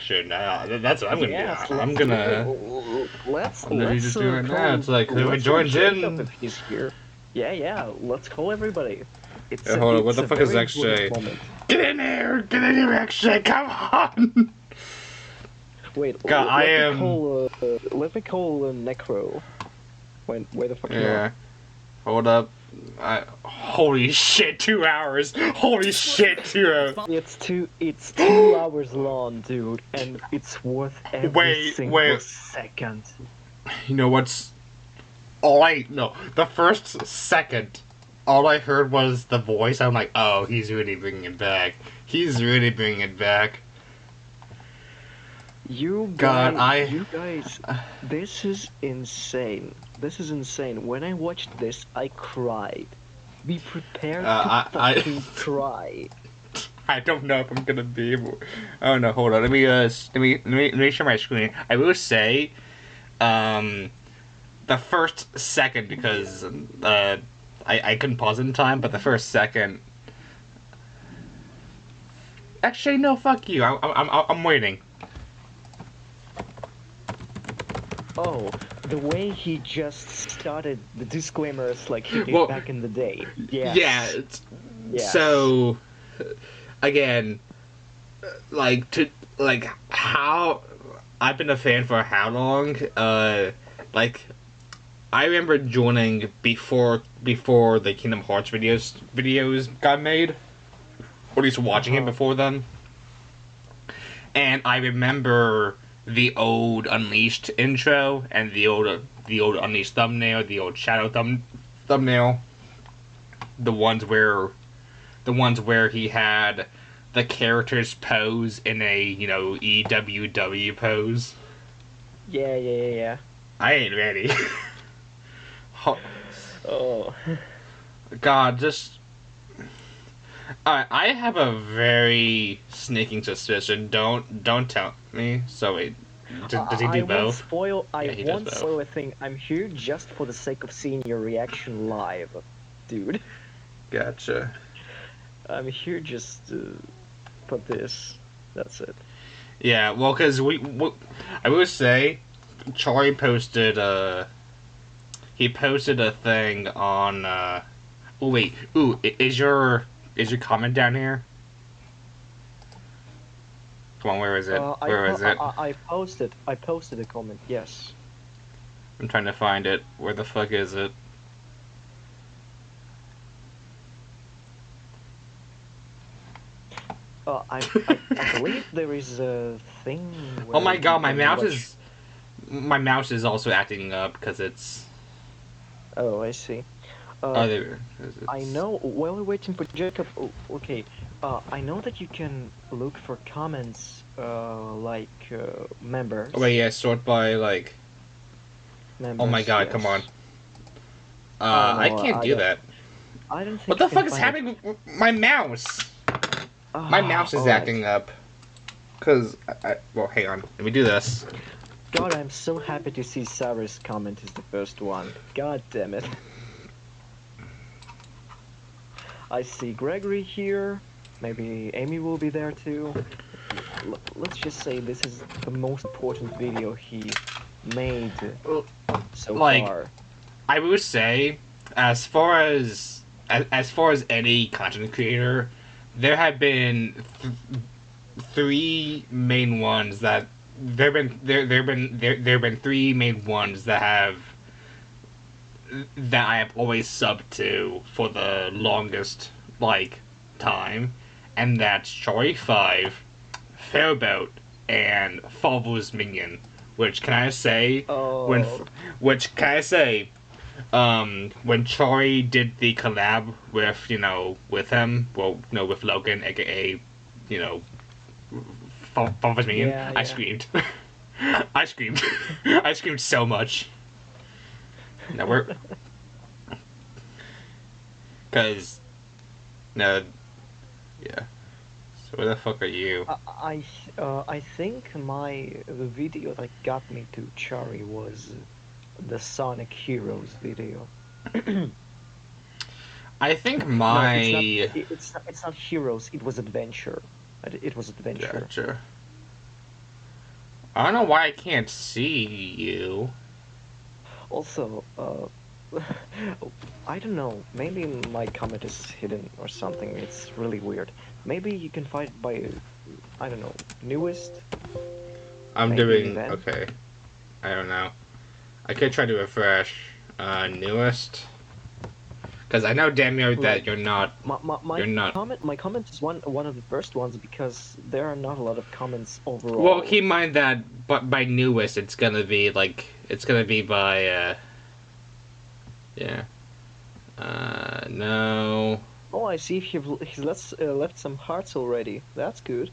reaction. That's what I'm gonna Yes, do. I'm gonna let's just do it now. It's like whoever let's joins Jacob in. if he's here. Yeah, let's call everybody. Hey, hold on, what It's the a fuck is very important XJ? moment. Get in here! Get in here, XJ! Come on! Wait, God, I am. Let me call Necro. Where the fuck you Yeah. are? Hold up. Holy shit, 2 hours! Holy shit, 2 hours! It's 2 hours long, dude, and it's worth every single second. You know what's... No, the first second, all I heard was the voice. I'm like, oh, he's really bringing it back. He's really bringing it back. You guys, this is insane. This is insane. When I watched this, I cried. Be prepared to fucking cry. I don't know if I'm gonna be able. Oh no, hold on. Let me share my screen. I will say, the first second, because I couldn't pause in time, but the first second. Actually, no. Fuck you. I'm waiting. Oh, the way he just started the disclaimers like he did back in the day. Yes. Yeah. Yes. So, again, how I've been a fan for how long? Like, I remember joining before the Kingdom Hearts videos got made, or at least watching it before then. And I remember the old Unleashed intro and the old Unleashed thumbnail, the old Shadow thumbnail, the ones where he had the characters pose in a EWW pose. Yeah. I ain't ready. Oh. God, just. I have a very sneaking suspicion. Don't tell me. So wait, does he do both? I won't spoil a thing. I'm here just for the sake of seeing your reaction live, dude. Gotcha. I'm here just for this. That's it. Yeah, well, because I will say, Charriii posted he posted a thing on oh wait, is your comment down here? Come on, where is it? Where is it? I posted a comment. Yes. I'm trying to find it. Where the fuck is it? I believe there is a thing. Oh my god, my mouse is also acting up because it's. Oh, I see. I know. While we're waiting for Jacob, okay. I know that you can look for comments, like members. Oh wait, yeah, sort by like. Members, oh my god, yes. come on. No, I can't do that. I don't think. What the fuck is happening with my mouse? My mouse is acting up. Cause well, hang on. Let me do this. God, I'm so happy to see Sarah's comment is the first one. God damn it. I see Gregory here. Maybe Amy will be there too. Let's just say this is the most important video he made so far. I would say, as far as any content creator, there have been three main ones that there have been three main ones that I have always subbed to for the longest time, and that's CHARRIII5, Fairboat, and Falvo's Minion. Which can I say? When Charriii did the collab with him, with Logan, aka Falvo's Minion, Yeah. I screamed. I screamed. I screamed so much. No, yeah. So where the fuck are you? I think the video that got me to Charriii was the Sonic Heroes video. I think it's not Heroes. It was Adventure. It was Adventure. Gotcha. I don't know why I can't see you. Also, I don't know. Maybe my comment is hidden or something. It's really weird. Maybe you can find by, I don't know, newest. I'm Maybe doing then. okay. I don't know. I could try to refresh newest, because I know damn near that Like, you're not. My You're not. comment is one of the first ones because there are not a lot of comments overall. Well, keep in mind that, but by newest, it's gonna be like it's gonna be by yeah. No. Oh, I see. He's left some hearts already. That's good.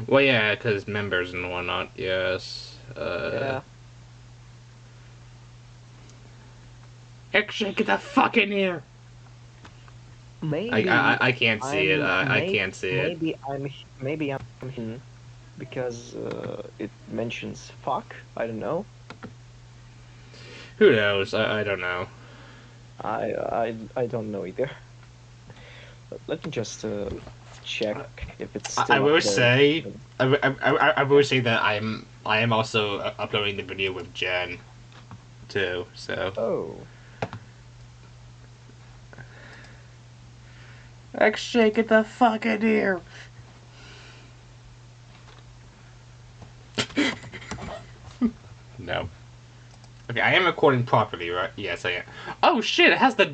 Well, yeah, because members and whatnot. Yes. Yeah. Actually, get the fuck in here. Maybe I can't see it. I can't see it. Maybe I'm hidden because it mentions fuck. I don't know. Who knows? I don't know. I don't know either. Let me just check if it's still I will up there. say, I will say that I am also uploading the video with Jen, too. So. Oh. Actually, get the fuck in here. No. Okay, I am recording properly, right? Yes, I am. Oh shit! It has the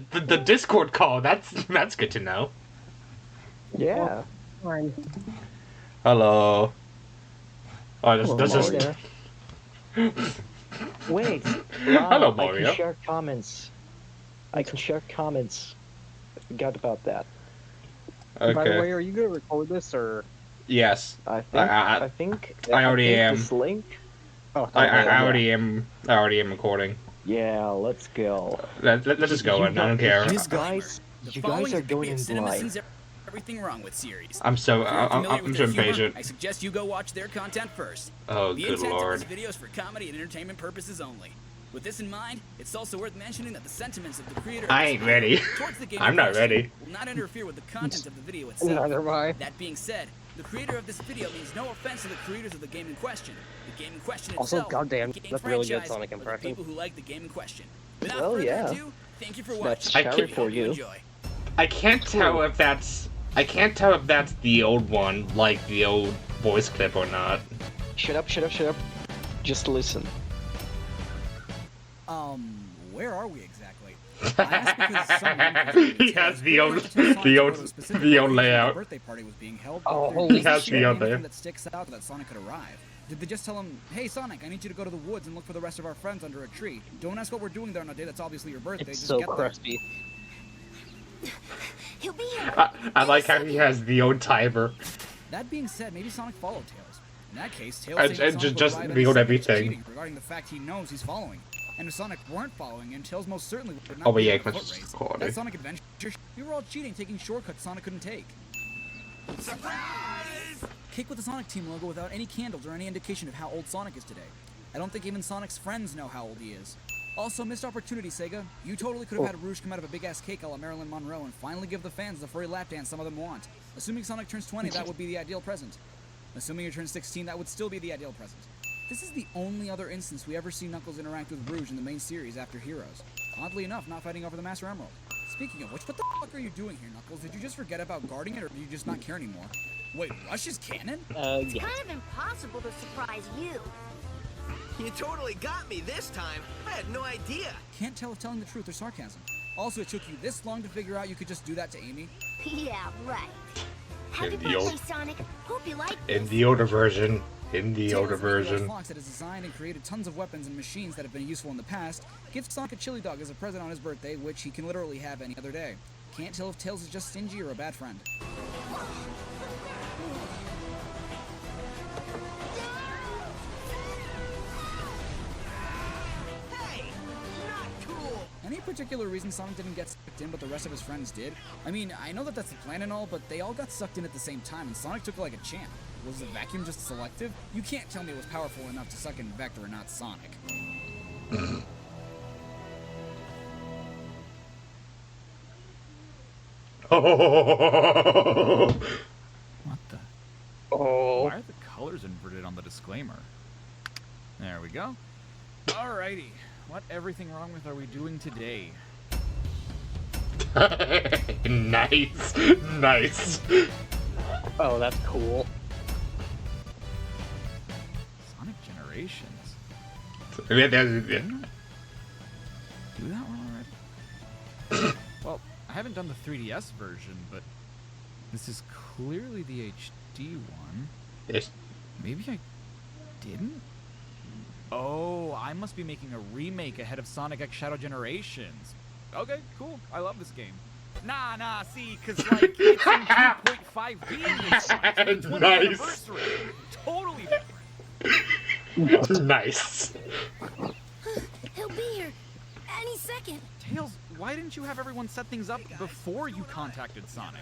Discord call. That's good to know. Yeah. Fine. Hello. Oh, Hello, that's just. Mario. Wait. Hello, I Mario. can share comments. I can share comments. I forgot about that. Okay. By the way, are you gonna record this or? Yes. I think I already am. This link. Oh, I already am. I already am recording. Yeah, let's go. Let's just go in. I don't care. You guys are going in blind. Everything wrong with series. I'm so I'm so impatient. I suggest you go watch their content first. Oh, The good intent lord. of this video is for comedy and entertainment purposes only. With this in mind, it's also worth mentioning that the sentiments of the creator I ain't ready. towards the game I'm not ready. will not interfere with the content of the video itself. Neither am I. That being said, the creator of this video means no offense to the creators of the game in question. The game in question Also, itself, goddamn, the game that's a really good franchise, Sonic or the impression. people who like the game in question. Without Well, further yeah. ado, thank you for That's watching. Charriii We for hope you. Enjoy. I can't tell if that's. I can't tell if that's the old one, like the old voice clip or not. Shut up. Just listen. Where are we exactly? I asked because someone He has the old layout. birthday party was being held. Oh, but holy there has isn't the old anything layout. that sticks out that Sonic could arrive. Did they just tell him, "Hey Sonic, I need you to go to the woods and look for the rest of our friends under a tree. Don't ask what we're doing there on a day that's obviously your birthday. It's just so get there." crispy. He'll be here. I like how he has the old timer. That being said, maybe Sonic followed Tails. In that case, Tails And- saying and that Sonic just would arrive revealed any second is everything. cheating regarding the fact he knows he's following. And if Sonic weren't following him, Tails most certainly would not Oh, but be yeah, in the because foot it's race. recorded. That Sonic Adventure, we were all cheating, taking shortcuts Sonic couldn't take. Surprise! Cake with the Sonic Team logo without any candles or any indication of how old Sonic is today. I don't think even Sonic's friends know how old he is. Also, missed opportunity, Sega. You totally could have had Rouge come out of a big-ass cake a la Marilyn Monroe and finally give the fans the furry lap dance some of them want. Assuming Sonic turns 20, that would be the ideal present. Assuming he turns 16, that would still be the ideal present. This is the only other instance we ever see Knuckles interact with Rouge in the main series after Heroes. Oddly enough, not fighting over the Master Emerald. Speaking of which, what the fuck are you doing here, Knuckles? Did you just forget about guarding it, or do you just not care anymore? Wait, Rush is canon? It's kind of impossible to surprise you. You totally got me this time. I had no idea. Can't tell if telling the truth or sarcasm. Also, it took you this long to figure out you could just do that to Amy. Yeah, right. Happy In the birthday, old- Sonic. Hope you like In this. the older version. In the Tails, older the evil version. fox that has designed and created tons of weapons and machines that have been useful in the past, gives Sonic a chili dog as a present on his birthday, which he can literally have any other day. Can't tell if Tails is just stingy or a bad friend. Hey, not cool. Any particular reason Sonic didn't get sucked in but the rest of his friends did? I mean, I know that that's the plan and all, but they all got sucked in at the same time and Sonic took it like a champ. Was the vacuum just selective? You can't tell me it was powerful enough to suck in Vector and not Sonic. Oh. What the? Oh. Why are the colors inverted on the disclaimer? There we go. Alrighty. What everything wrong with are we doing today? Nice. Nice. Oh, that's cool. Sonic Generations. Yeah. Didn't I do that one already? Well, I haven't done the 3DS version, but this is clearly the HD one. Yes. Maybe I didn't? Oh, I must be making a remake ahead of Sonic X Shadow Generations. Okay, cool. I love this game. Nah, see, cause like, it's in 2.5B in this Sonic, it's the 20th Nice. anniversary. Totally different. Nice. He'll be here any second. Tails, why didn't you have everyone set things up before you contacted Sonic?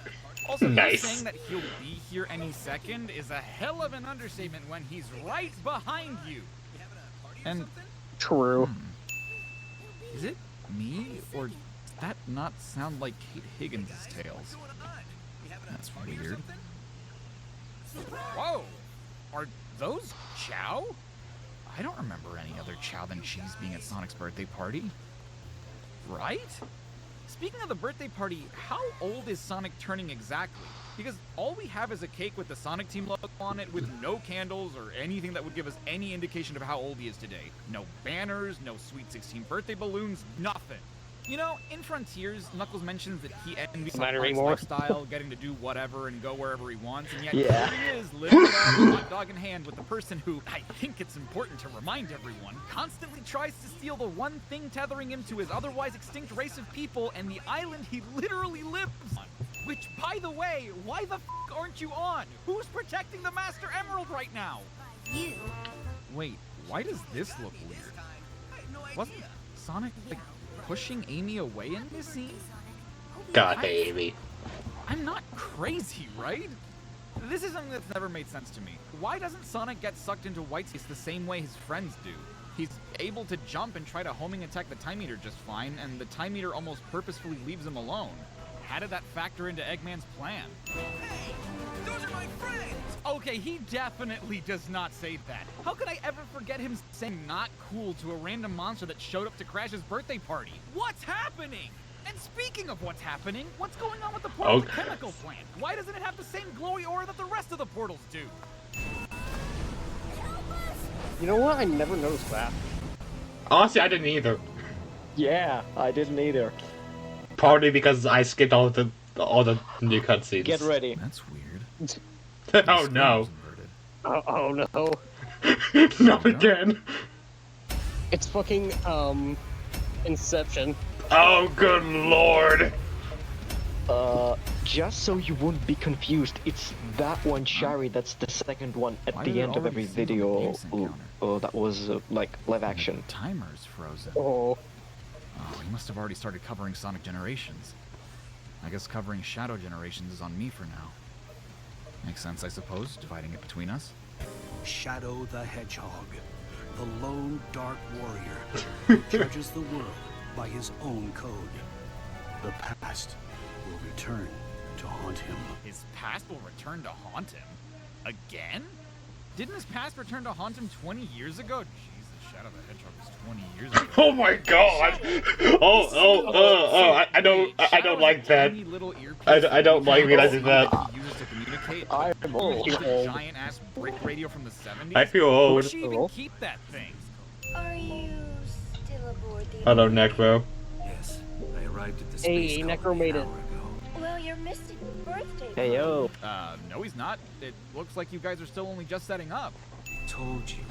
Also, Nice. saying that he'll be here any second is a hell of an understatement when he's right behind you. And True. is it me, or does that not sound like Kate Higgins' Tails? That's weird. Whoa! Are those Chow? I don't remember any other Chow than Cheese being at Sonic's birthday party. Right? Speaking of the birthday party, how old is Sonic turning exactly? Because all we have is a cake with the Sonic Team logo on it with no candles or anything that would give us any indication of how old he is today. No banners, no Sweet 16 birthday balloons, nothing. You know, in Frontiers, Knuckles mentions that he envies Matter Sonic's anymore. lifestyle, getting to do whatever and go wherever he wants, and yet Yeah. here he is living it up, hot dog in hand, with the person who, I think it's important to remind everyone, constantly tries to steal the one thing tethering him to his otherwise extinct race of people and the island he literally lives on. Which, by the way, why the f*** aren't you on? Who's protecting the Master Emerald right now? You. Wait, why does this look weird? Wasn't Sonic, like, pushing Amy away in this scene? God, Amy. I'm not crazy, right? This is something that's never made sense to me. Why doesn't Sonic get sucked into white space the same way his friends do? He's able to jump and try to homing attack the time meter just fine, and the time meter almost purposefully leaves him alone. How did that factor into Eggman's plan? Hey, those are my friends! Okay, he definitely does not say that. How could I ever forget him saying not cool to a random monster that showed up to Crash's birthday party? What's happening? And speaking of what's happening, what's going on with the portal Okay. chemical plant? Why doesn't it have the same glowy aura that the rest of the portals do? You know what? I never noticed that. Honestly, I didn't either. Yeah, I didn't either. Partly because I skipped all the new cutscenes. Get ready. That's weird. Oh no. Oh no. Not again. It's fucking, Inception. Oh, good lord. Just so you won't be confused, it's that one Charriii that's the second one at Why the did it end of already every say on the video. games encounter? That was like live action. The timer's frozen. Oh. Oh, he must have already started covering Sonic Generations. I guess covering Shadow Generations is on me for now. Makes sense, I suppose, dividing it between us. Shadow the Hedgehog, the lone dark warrior who judges the world by his own code. The past will return to haunt him. His past will return to haunt him? Again? Didn't his past return to haunt him 20 years ago? Jesus, Shadow the Hedgehog was 20 years ago. Oh my god. I don't like that. I don't like realizing that. I'm old. Giant ass brick radio from the 70s. I feel Where old. would she even keep that thing? Are you still aboard the... Hello, Necro. Yes, I arrived at the Hey, space Necro colony made an it. hour ago. Well, you're missing the birthday. Hey yo. No he's not. It looks like you guys are still only just setting up. Told you.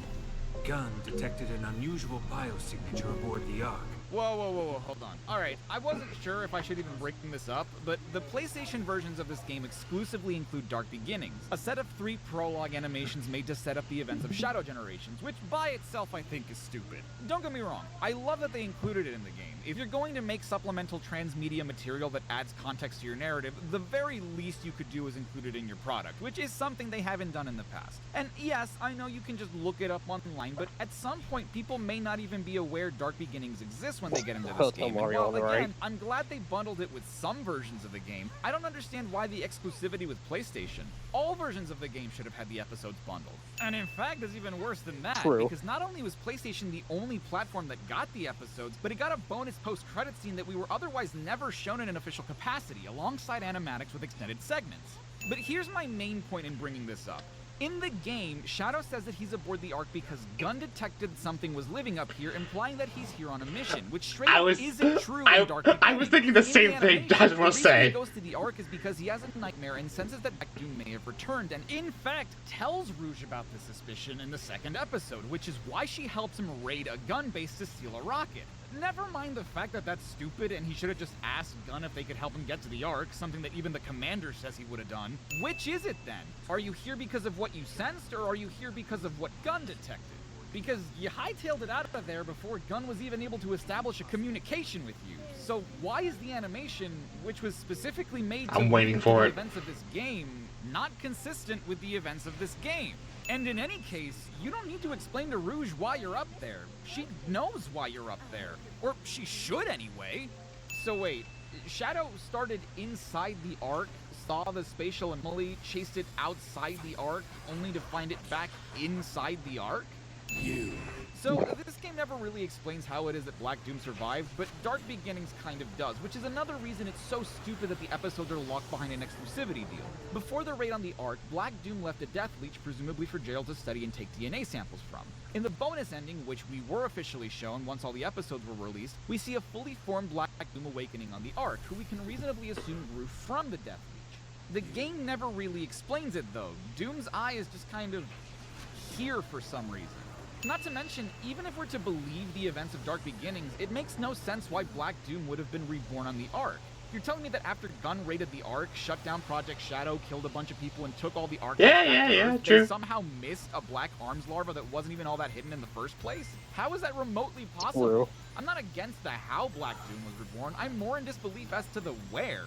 Gun detected an unusual biosignature aboard the Ark. Whoa, hold on. Alright, I wasn't sure if I should even bring this up, but the PlayStation versions of this game exclusively include Dark Beginnings, a set of 3 prologue animations made to set up the events of Shadow Generations, which by itself I think is stupid. Don't get me wrong, I love that they included it in the game. If you're going to make supplemental transmedia material that adds context to your narrative, the very least you could do is include it in your product, which is something they haven't done in the past. And yes, I know you can just look it up online, but at some point people may not even be aware Dark Beginnings exists fast when they get into this Hotel game. And Mario, while, right? again, I'm glad they bundled it with some versions of the game, I don't understand why the exclusivity with PlayStation. All versions of the game should have had the episodes bundled. And in fact, it's even worse than that, True. because not only was PlayStation the only platform that got the episodes, but it got a bonus post-credit scene that we were otherwise never shown in an official capacity, alongside animatics with extended segments. But here's my main point in bringing this up. In the game, Shadow says that he's aboard the Ark because Gun detected something was living up here, implying that he's here on a mission, which straight up isn't true in Dark Beginning. I was thinking the same thing, I just want to The reason say. he goes to the Ark is because he has a nightmare and senses that Black Doom may have returned, and in fact tells Rouge about the suspicion in the second episode, which is why she helps him raid a gun base to steal a rocket. Never mind the fact that that's stupid and he should have just asked Gun if they could help him get to the Ark, something that even the commander says he would have done. Which is it then? Are you here because of what you sensed, or are you here because of what Gun detected? Because you hightailed it out of there before Gun was even able to establish a communication with you. So why is the animation, which was specifically made to I'm waiting for the it. events of this game, not consistent with the events of this game? And in any case, you don't need to explain to Rouge why you're up there. She knows why you're up there. Or she should anyway. So wait, Shadow started inside the Ark, saw the spatial anomaly, chased it outside the Ark, only to find it back inside the Ark? So this game never really explains how it is that Black Doom survived, but Dark Beginnings kind of does, which is another reason it's so stupid that the episodes are locked behind an exclusivity deal. Before the raid on the Ark, Black Doom left a death leech, presumably for Gerald to study and take DNA samples from. In the bonus ending, which we were officially shown once all the episodes were released, we see a fully formed Black Doom awakening on the Ark, who we can reasonably assume grew from the death leech. The game never really explains it though. Doom's eye is just kind of here for some reason. Not to mention, even if we're to believe the events of Dark Beginnings, it makes no sense why Black Doom would have been reborn on the Ark. You're telling me that after Gun raided the Ark, shut down Project Shadow, killed a bunch of people, and took all the Ark Yeah, true. they somehow missed a black arms larva that wasn't even all that hidden in the first place? How is that remotely possible? True. I'm not against the how Black Doom was reborn, I'm more in disbelief as to the where.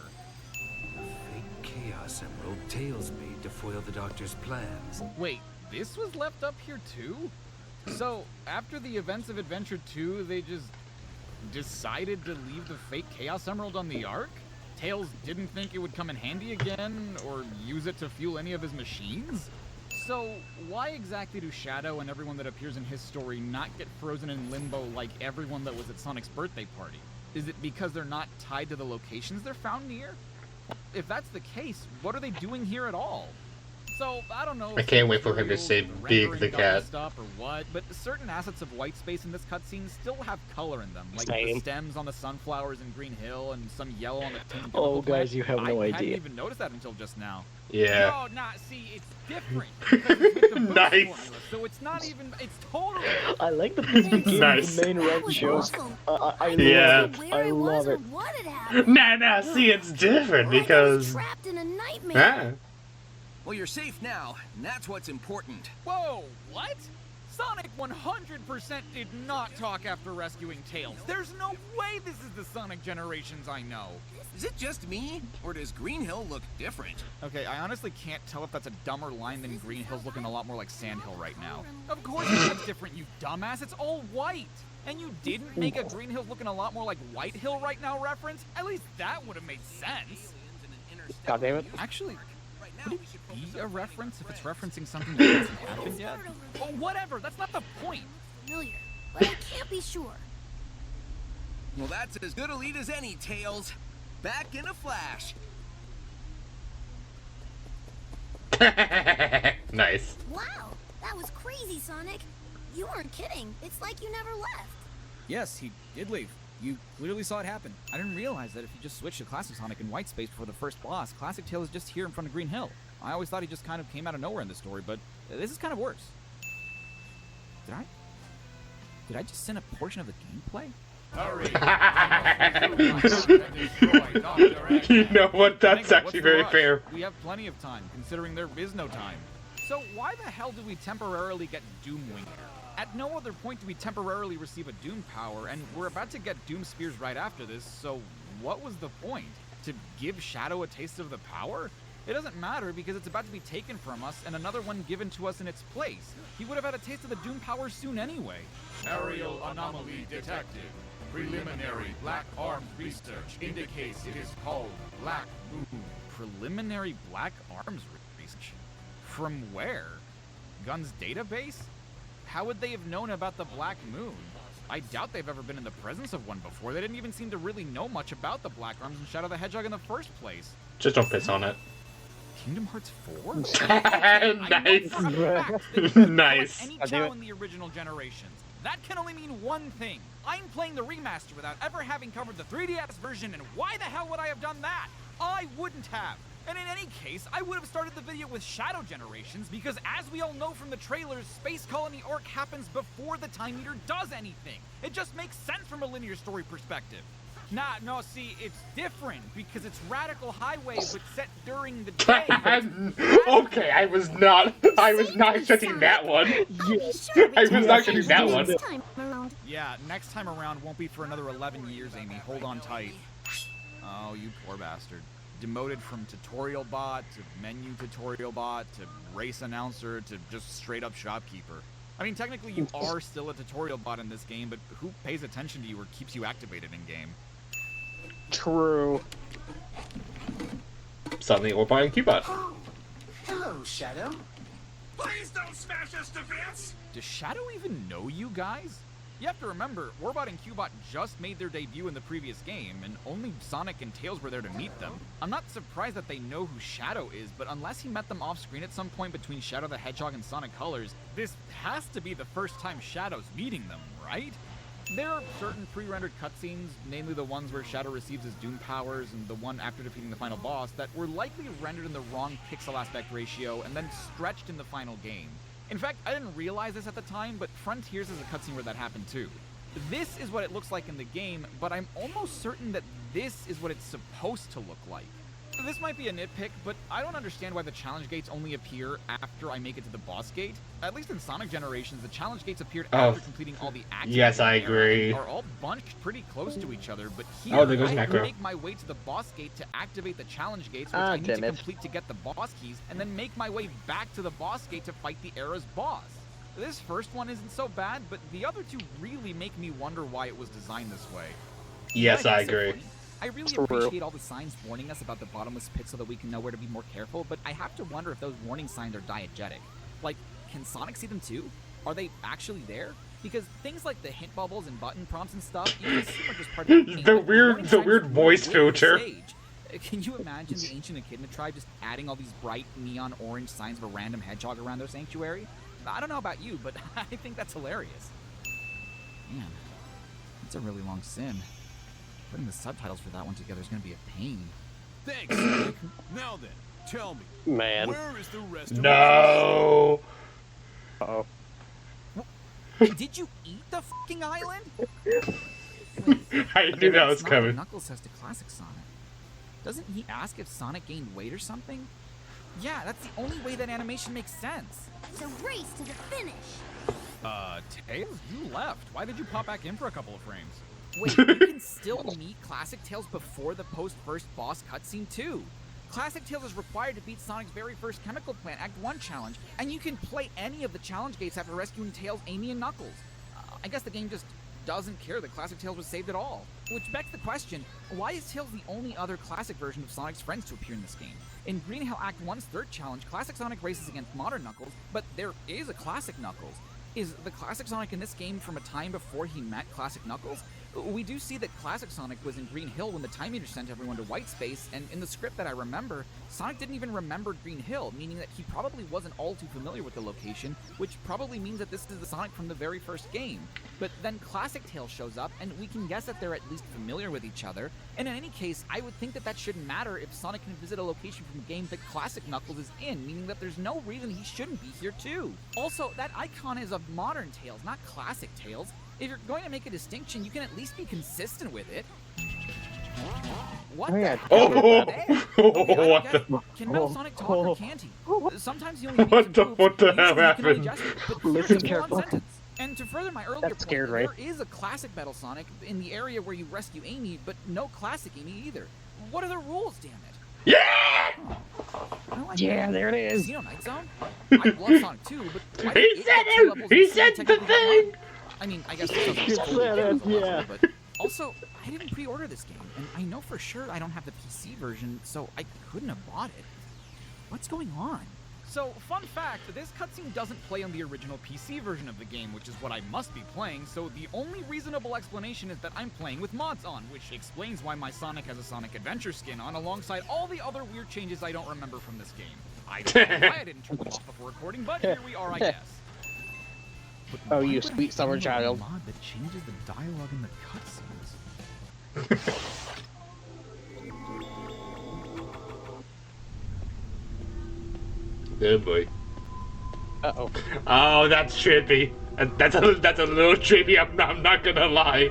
Fake Chaos Emerald Tails made to foil the Doctor's plans. Wait, this was left up here too? So, after the events of Adventure 2, they just decided to leave the fake Chaos Emerald on the Ark? Tails didn't think it would come in handy again, or use it to fuel any of his machines? So, why exactly do Shadow and everyone that appears in his story not get frozen in limbo like everyone that was at Sonic's birthday party? Is it because they're not tied to the locations they're found near? If that's the case, what are they doing here at all? So, I don't know. I can't wait for him to say Big the cat. Stuff or what, but certain assets of white space in this cutscene still have color in them, like the Same. stems on the sunflowers in Green Hill and some yellow on the tin. Oh, guys, you have no I idea. hadn't even noticed that until just now. Yeah. No, nah, see, it's different. Because it's with the boost Nice. formula, so it's not even. It's totally. I like that this became Nice. the main That red was shows. awesome. I Yeah. love it. Where I it was love or it. what had happened. Nah, see, it's different Like I was because... trapped in a nightmare. Ah. Well, you're safe now, and that's what's important. Whoa, what? Sonic 100% did not talk after rescuing Tails. There's no way this is the Sonic Generations I know. Is it just me, or does Green Hill look different? Okay, I honestly can't tell if that's a dumber line than Green Hill's looking a lot more like Sand Hill right now. Of course it looks different, you dumbass. It's all white. And you didn't make a Green Hill looking a lot more like White Hill right now reference? At least that would have made sense. God damn it. Actually, could it be a reference if it's referencing something that hasn't happened yet? Oh, whatever, that's not the point. Familiar, but I can't be sure. Well, that's as good a lead as any, Tails. Back in a flash. Nice. Wow, that was crazy, Sonic. You weren't kidding. It's like you never left. Yes, he did leave. You clearly saw it happen. I didn't realize that if you just switched to Classic Sonic in white space before the first boss, Classic Tail is just here in front of Green Hill. I always thought he just kind of came out of nowhere in the story, but this is kind of worse. Did I just send a portion of the gameplay? You know what? That's What's actually the very rush? fair. We have plenty of time, considering there is no time. So why the hell do we temporarily get Doom Wing here? At no other point do we temporarily receive a Doom power, and we're about to get Doom Spears right after this, so what was the point? To give Shadow a taste of the power? It doesn't matter because it's about to be taken from us and another one given to us in its place. He would have had a taste of the Doom power soon anyway. Aerial anomaly detected. Preliminary Black Arms research indicates it is called Black Moon. Preliminary Black Arms research? From where? Gun's database? How would they have known about the Black Moon? I doubt they've ever been in the presence of one before. They didn't even seem to really know much about the Black Arms and Shadow the Hedgehog in the first place. Just don't piss on it. Kingdom Hearts 4? Nice. Nice. Any Chao in the original generations. That can only mean one thing. I'm playing the remaster without ever having covered the 3DS version, and why the hell would I have done that? I wouldn't have. And in any case, I would have started the video with Shadow Generations, because as we all know from the trailers, Space Colony Orc happens before the Time Eater does anything. It just makes sense from a linear story perspective. Nah, no, see, it's different, because it's Radical Highway, but set during the day. Okay, I was not expecting that one. I was not expecting that one. Yeah, next time around won't be for another 11 years, Amy. Hold on tight. Oh, you poor bastard. Demoted from tutorial bot to menu tutorial bot to race announcer to just straight up shopkeeper. I mean, technically you are still a tutorial bot in this game, but who pays attention to you or keeps you activated in game? True. Suddenly, we're buying Cubot. Oh, hello, Shadow. Please don't smash us to bits! Does Shadow even know you guys? You have to remember, Warbot and Cubot just made their debut in the previous game, and only Sonic and Tails were there to meet them. I'm not surprised that they know who Shadow is, but unless he met them off-screen at some point between Shadow the Hedgehog and Sonic Colors, this has to be the first time Shadow's meeting them, right? There are certain pre-rendered cutscenes, namely the ones where Shadow receives his Doom powers and the one after defeating the final boss, that were likely rendered in the wrong pixel aspect ratio and then stretched in the final game. In fact, I didn't realize this at the time, but Frontiers is a cutscene where that happened too. This is what it looks like in the game, but I'm almost certain that this is what it's supposed to look like. This might be a nitpick, but I don't understand why the challenge gates only appear after I make it to the boss gate. At least in Sonic Generations, the challenge gates appeared after completing all the actions. Yes, I agree. Are all bunched pretty close to each other, but here there goes I have to Necro. make my way to the boss gate to activate the challenge gates, which I need to complete to get the boss keys, and then make my way back to the boss gate to fight the era's boss. This first one isn't so bad, but the other two really make me wonder why it was designed this way. Yes, I So agree. funny. I really appreciate all the signs warning us about the bottomless pit so that we can know where to be more careful, but I have to wonder if those warning signs are diegetic. Like, can Sonic see them too? Are they actually there? Because things like the hint bubbles and button prompts and stuff, you can assume are just part of the game. The weird voice filter. Can you imagine the ancient Echidna tribe just adding all these bright neon orange signs of a random hedgehog around their sanctuary? I don't know about you, but I think that's hilarious. Man, that's a really long sim. Putting the subtitles for that one together is going to be a pain. Thanks, Sonic. Now then, tell me. Man. Where is the rest of No. Uh-oh. Did you eat the fucking island? I knew that was That's not what coming. Knuckles says to Classic Sonic. Doesn't he ask if Sonic gained weight or something? Yeah, that's the only way that animation makes sense. So race to the finish. Tails, you left. Why did you pop back in for a couple of frames? Wait, you can still meet Classic Tails before the post-first boss cutscene too. Classic Tails is required to beat Sonic's very first Chemical Plant Act 1 challenge, and you can play any of the challenge gates after rescuing Tails, Amy, and Knuckles. I guess the game just doesn't care that Classic Tails was saved at all. Which begs the question, why is Tails the only other classic version of Sonic's friends to appear in this game? In Green Hill Act 1's third challenge, Classic Sonic races against modern Knuckles, but there is a Classic Knuckles. Is the Classic Sonic in this game from a time before he met Classic Knuckles? We do see that Classic Sonic was in Green Hill when the Time Eater sent everyone to White Space, and in the script that I remember, Sonic didn't even remember Green Hill, meaning that he probably wasn't all too familiar with the location, which probably means that this is the Sonic from the very first game. But then Classic Tails shows up, and we can guess that they're at least familiar with each other, and in any case, I would think that that shouldn't matter if Sonic can visit a location from a game that Classic Knuckles is in, meaning that there's no reason he shouldn't be here too. Also, that icon is of modern Tails, not Classic Tails. If you're going to make a distinction, you can at least be consistent with it. What the hell? What the? Can Metal Sonic talk or can't he? Sometimes he only What makes the? moves, What the usually hell he can only happened? gesture, but Listen here's a full-on carefully. sentence. And to further my earlier That's scared, point, right? there is a classic Metal Sonic in the area where you rescue Amy, but no classic Amy either. What are the rules, damn it? Yeah! Yeah, there it is. Casino Night Zone? I love Sonic too, but why He did said get 2 it! levels He of said Sonic the technically thing! unlocked? I mean, I guess it doesn't You totally said count it, as a level, yeah. but Also, I didn't pre-order this game, and I know for sure I don't have the PC version, so I couldn't have bought it. What's going on? So, fun fact, this cutscene doesn't play on the original PC version of the game, which is what I must be playing, so the only reasonable explanation is that I'm playing with mods on, which explains why my Sonic has a Sonic Adventure skin on, alongside all the other weird changes I don't remember from this game. I don't know why I didn't turn them off before recording, but here we are, I guess. But Oh, why you would I sweet summer download a child. mod that changes the dialogue in the cutscenes? Oh boy. Uh-oh. Oh, that's trippy. That's a little trippy. I'm not gonna lie.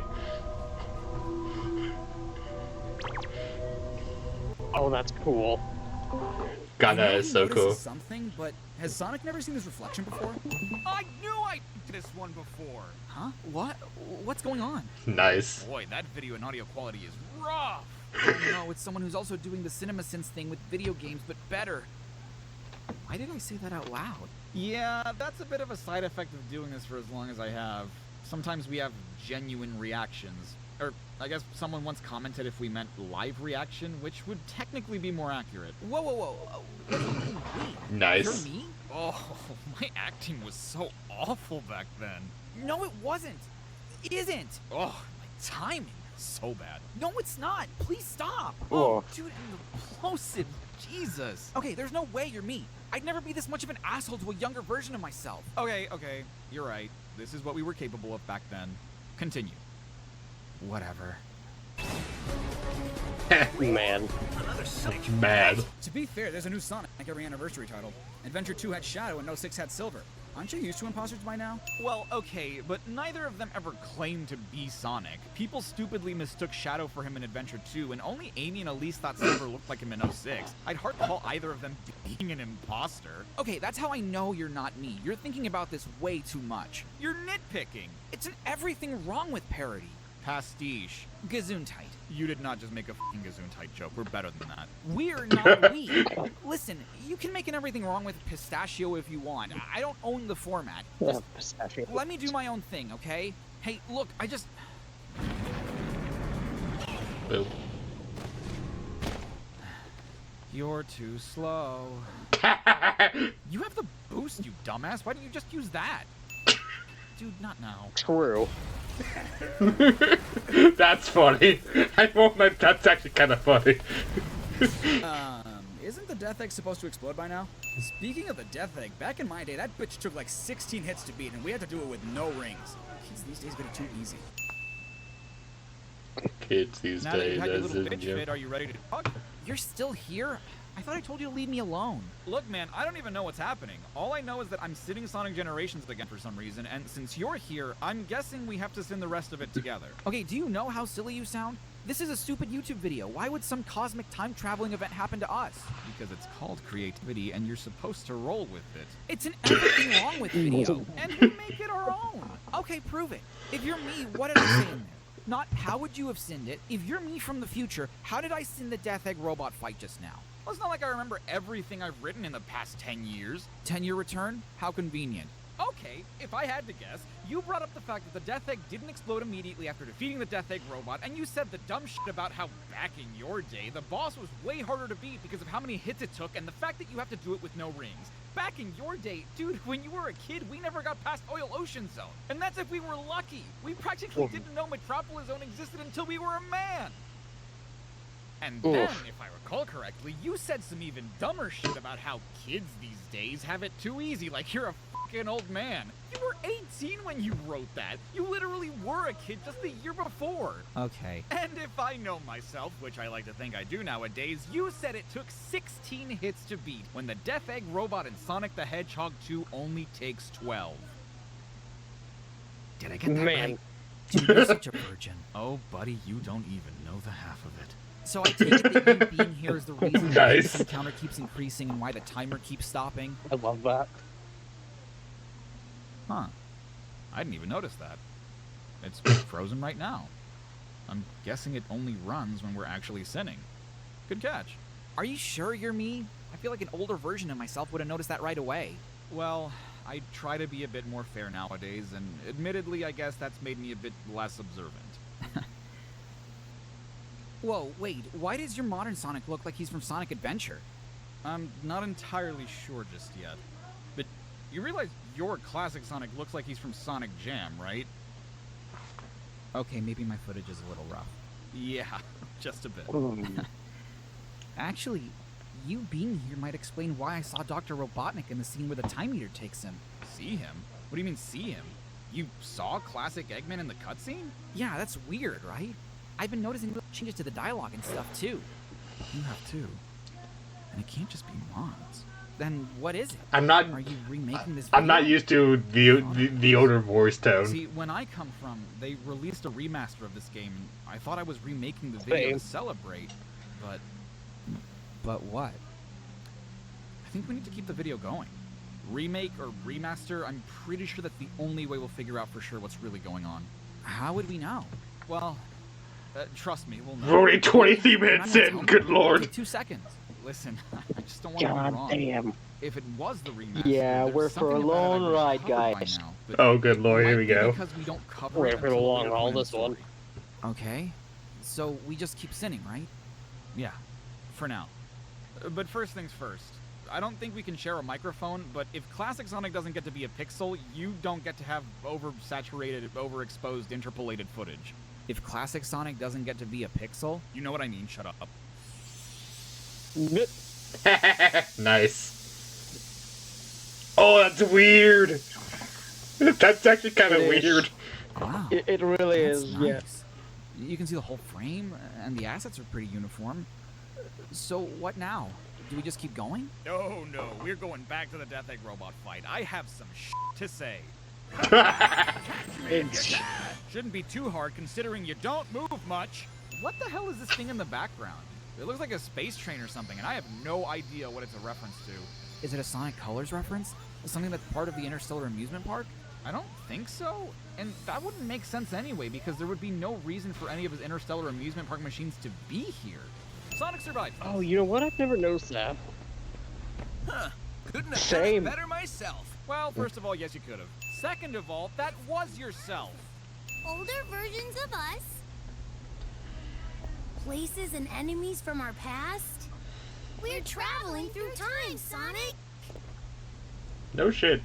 Oh, that's cool. God, that I know is he so notices cool. Something, but has Sonic never seen his reflection before? I knew I did this one before! Huh? What? What's going on? Nice. Boy, that video and audio quality is rough! No, it's someone who's also doing the CinemaSins thing with video games, but better. Why did I say that out loud? Yeah, that's a bit of a side effect of doing this for as long as I have. Sometimes we have genuine reactions. Or, I guess someone once commented if we meant live reaction, which would technically be more accurate. Whoa, whoa, whoa. What do you mean, we? Nice. You're me? Oh, my acting was so awful back then. No, it wasn't. It isn't. Oh, my timing is so bad. No, it's not. Please stop. Oh. Dude, and the plosive, Jesus. Okay, there's no way you're me. I'd never be this much of an asshole to a younger version of myself. Okay, you're right. This is what we were capable of back then. Continue. Whatever. Man. Mad. To be fair, there's a new Sonic every anniversary title. Adventure 2 had Shadow and 06 had Silver. Aren't you used to imposters by now? Well, okay, but neither of them ever claimed to be Sonic. People stupidly mistook Shadow for him in Adventure 2, and only Amy and Elise thought Silver looked like him in 06. I'd hardly call either of them being an imposter. Okay, that's how I know you're not me. You're thinking about this way too much. You're nitpicking. It's an everything wrong with parody. Pastiche. Gesundheit. You did not just make a f***ing Gesundheit joke. We're better than that. We're not we. Listen, you can make an everything wrong with pistachio if you want. I don't own the format. Just Pistachio. let me do my own thing, okay? Hey, look, I just... Boom. You're too slow. You have the boost, you dumbass. Why don't you just use that? Dude, not now. True. That's funny. I won't let. That's actually kind of funny. Isn't the Death Egg supposed to explode by now? Speaking of the Death Egg, back in my day, that bitch took like 16 hits to beat, and we had to do it with no rings. Kids these days get it too easy. Kids these Now that days, you had your as little in, bitch yeah. fit, are you ready to talk? You're still here? I thought I told you to leave me alone. Look, man, I don't even know what's happening. All I know is that I'm sitting Sonic Generations again for some reason, and since you're here, I'm guessing we have to send the rest of it together. Okay, do you know how silly you sound? This is a stupid YouTube video. Why would some cosmic time-traveling event happen to us? Because it's called creativity, and you're supposed to roll with it. It's an everything wrong with video. And we make it our own. Okay, prove it. If you're me, what did I say in there? Not how would you have sinned it. If you're me from the future, how did I sin the Death Egg robot fight just now? Well, it's not like I remember everything I've written in the past 10 years. 10-year return? How convenient. Okay, if I had to guess, you brought up the fact that the Death Egg didn't explode immediately after defeating the Death Egg robot, and you said the dumb shit about how back in your day, the boss was way harder to beat because of how many hits it took and the fact that you have to do it with no rings. Back in your day, dude, when you were a kid, we never got past Oil Ocean Zone. And that's if we were lucky. We practically didn't know Metropolis Zone existed until we were a man. And then, if I recall correctly, you said some even dumber shit about how kids these days have it too easy, like you're a fucking old man. You were 18 when you wrote that. You literally were a kid just the year before. Okay. And if I know myself, which I like to think I do nowadays, you said it took 16 hits to beat, when the Death Egg robot in Sonic the Hedgehog 2 only takes 12. Did I get that Man. right? Dude, you're such a virgin. Oh, buddy, you don't even know the half of it. So I take it that you being here is the reason why Nice. this encounter keeps increasing and why the timer keeps stopping? I love that. Huh. I didn't even notice that. It's frozen right now. I'm guessing it only runs when we're actually sinning. Good catch. Are you sure you're me? I feel like an older version of myself would have noticed that right away. Well, I try to be a bit more fair nowadays, and admittedly, I guess that's made me a bit less observant. Whoa, wait, why does your modern Sonic look like he's from Sonic Adventure? I'm not entirely sure just yet. But you realize your classic Sonic looks like he's from Sonic Jam, right? Okay, maybe my footage is a little rough. Yeah, just a bit. Actually, you being here might explain why I saw Dr. Robotnik in the scene where the time meter takes him. See him? What do you mean see him? You saw classic Eggman in the cutscene? Yeah, that's weird, right? I've been noticing little changes to the dialogue and stuff too. You have too. And it can't just be mods. Then what is it? I'm not. Are you remaking this video? I'm not used to the older voice tone. See, when I come from, they released a remaster of this game, and I thought I was remaking the video to celebrate, but... But what? I think we need to keep the video going. Remake or remaster, I'm pretty sure that's the only way we'll figure out for sure what's really going on. How would we know? Well, trust me, we'll know. We're already 23 minutes in, good lord. Take 2 seconds. Listen, I just don't want to be wrong. Damn. If it was the remaster, Yeah, there's we're for a something about it long I ride, would cover by guys. now, but Oh, good lord, here we might be go. because we don't cover We're it for the until long later haul, in the this one. story. Okay. So we just keep sinning, right? Yeah, for now. But first things first. I don't think we can share a microphone, but if Classic Sonic doesn't get to be a pixel, you don't get to have oversaturated, overexposed, interpolated footage. If Classic Sonic doesn't get to be a pixel? You know what I mean, shut up. Nice. Oh, that's weird. That's actually kind of weird. Wow. It really That's is, nice. yes. You can see the whole frame, and the assets are pretty uniform. So what now? Do we just keep going? No, we're going back to the Death Egg robot fight. I have some to say. Shouldn't be too hard considering you don't move much. What the hell is this thing in the background? It looks like a space train or something, and I have no idea what it's a reference to. Is it a Sonic Colors reference? Something that's part of the Interstellar Amusement Park? I don't think so, and that wouldn't make sense anyway, because there would be no reason for any of his Interstellar Amusement Park machines to be here. Sonic survived. Oh, you know what? I've never noticed that. Huh. Couldn't have done Same. it better myself. Well, first of all, yes, you could have. Second of all, that was yourself. Older versions of us. Places and enemies from our past. We're traveling through time, Sonic. No shit.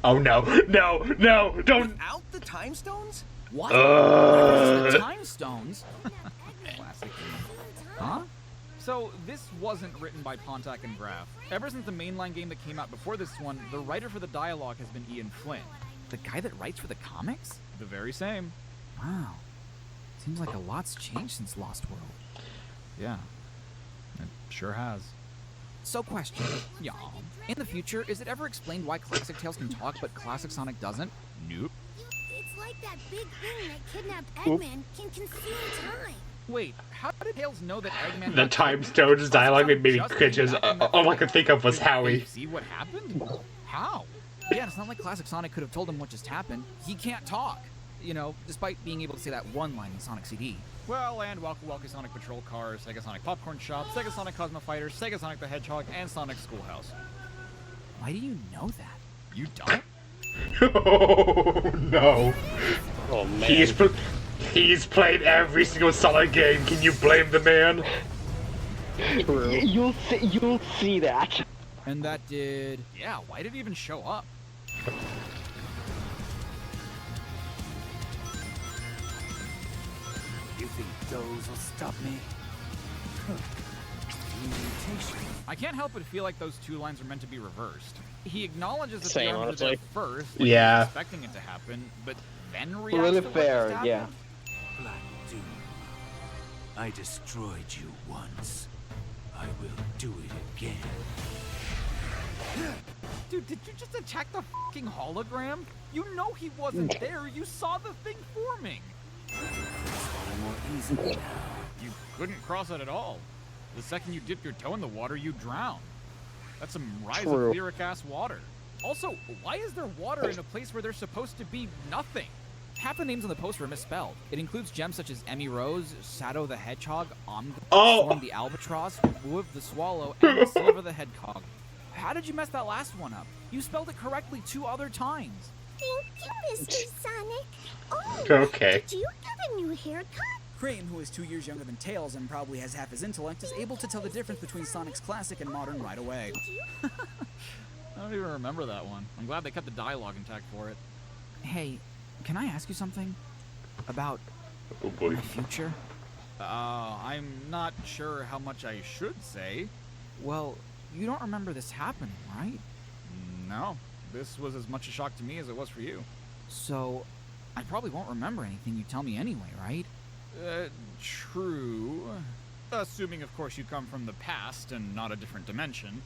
Oh no, no, don't. Without the time stones? What? The Time Stones? Classic. Huh? So, this wasn't written by Pontac and Graf. Ever since the mainline game that came out before this one, the writer for the dialogue has been Ian Flynn. The guy that writes for the comics? The very same. Wow. Seems like a lot's changed since Lost World. Yeah. It sure has. So question. Yeah. In the future, is it ever explained why Classic Tails can talk but Classic Sonic doesn't? Nope. It's like that big thing that kidnapped Eggman can consume time. Wait, how did Tails know that Eggman... The Time Stones dialogue made me cringe. All I could think of was Howie. See what happened? How? Yeah, it's not like Classic Sonic could have told him what just happened. He can't talk. You know, despite being able to say that one line in Sonic CD. Well, and Waku Waku Sonic Patrol Cars, Sega Sonic Popcorn Shop, Sega Sonic Cosmo Fighter, Sega Sonic the Hedgehog, and Sonic Schoolhouse. Why do you know that? You don't? Oh no. Oh, man. He's played every single Sonic game. Can you blame the man? You'll see that. And that did... Yeah, why did he even show up? You think those will stop me? I can't help but feel like those two lines are meant to be reversed. He acknowledges that Same, the arms are honestly. there first, like Yeah. he's expecting it to happen, but then reacts Really to what fair, just yeah. happened? Black Doom. I destroyed you once. I will do it again. Dude, did you just attack the fucking hologram? You know he wasn't there. You saw the thing forming. It's all more easily now. You couldn't cross it at all. The second you dipped your toe in the water, you drowned. That's some rise of True. lyric-ass water. Also, why is there water in a place where there's supposed to be nothing? Half the names on the poster are misspelled. It includes gems such as Emmy Rose, Shadow the Hedgehog, Omg, Storm the Albatross, Woof the Swallow, and Silver the Hedgehog. How did you mess that last one up? You spelled it correctly 2 other times. Thank you, Mr. Sonic. Oh, Okay. did you get a new haircut? Kramer, who is 2 years younger than Tails and probably has half his intellect, is able to tell the difference between Sonic's classic and modern right away. I don't even remember that one. I'm glad they kept the dialogue intact for it. Hey, can I ask you something? About Oh boy. my future? I'm not sure how much I should say. Well, you don't remember this happening, right? No, this was as much a shock to me as it was for you. So, I probably won't remember anything you tell me anyway, right? True. Assuming, of course, you come from the past and not a different dimension.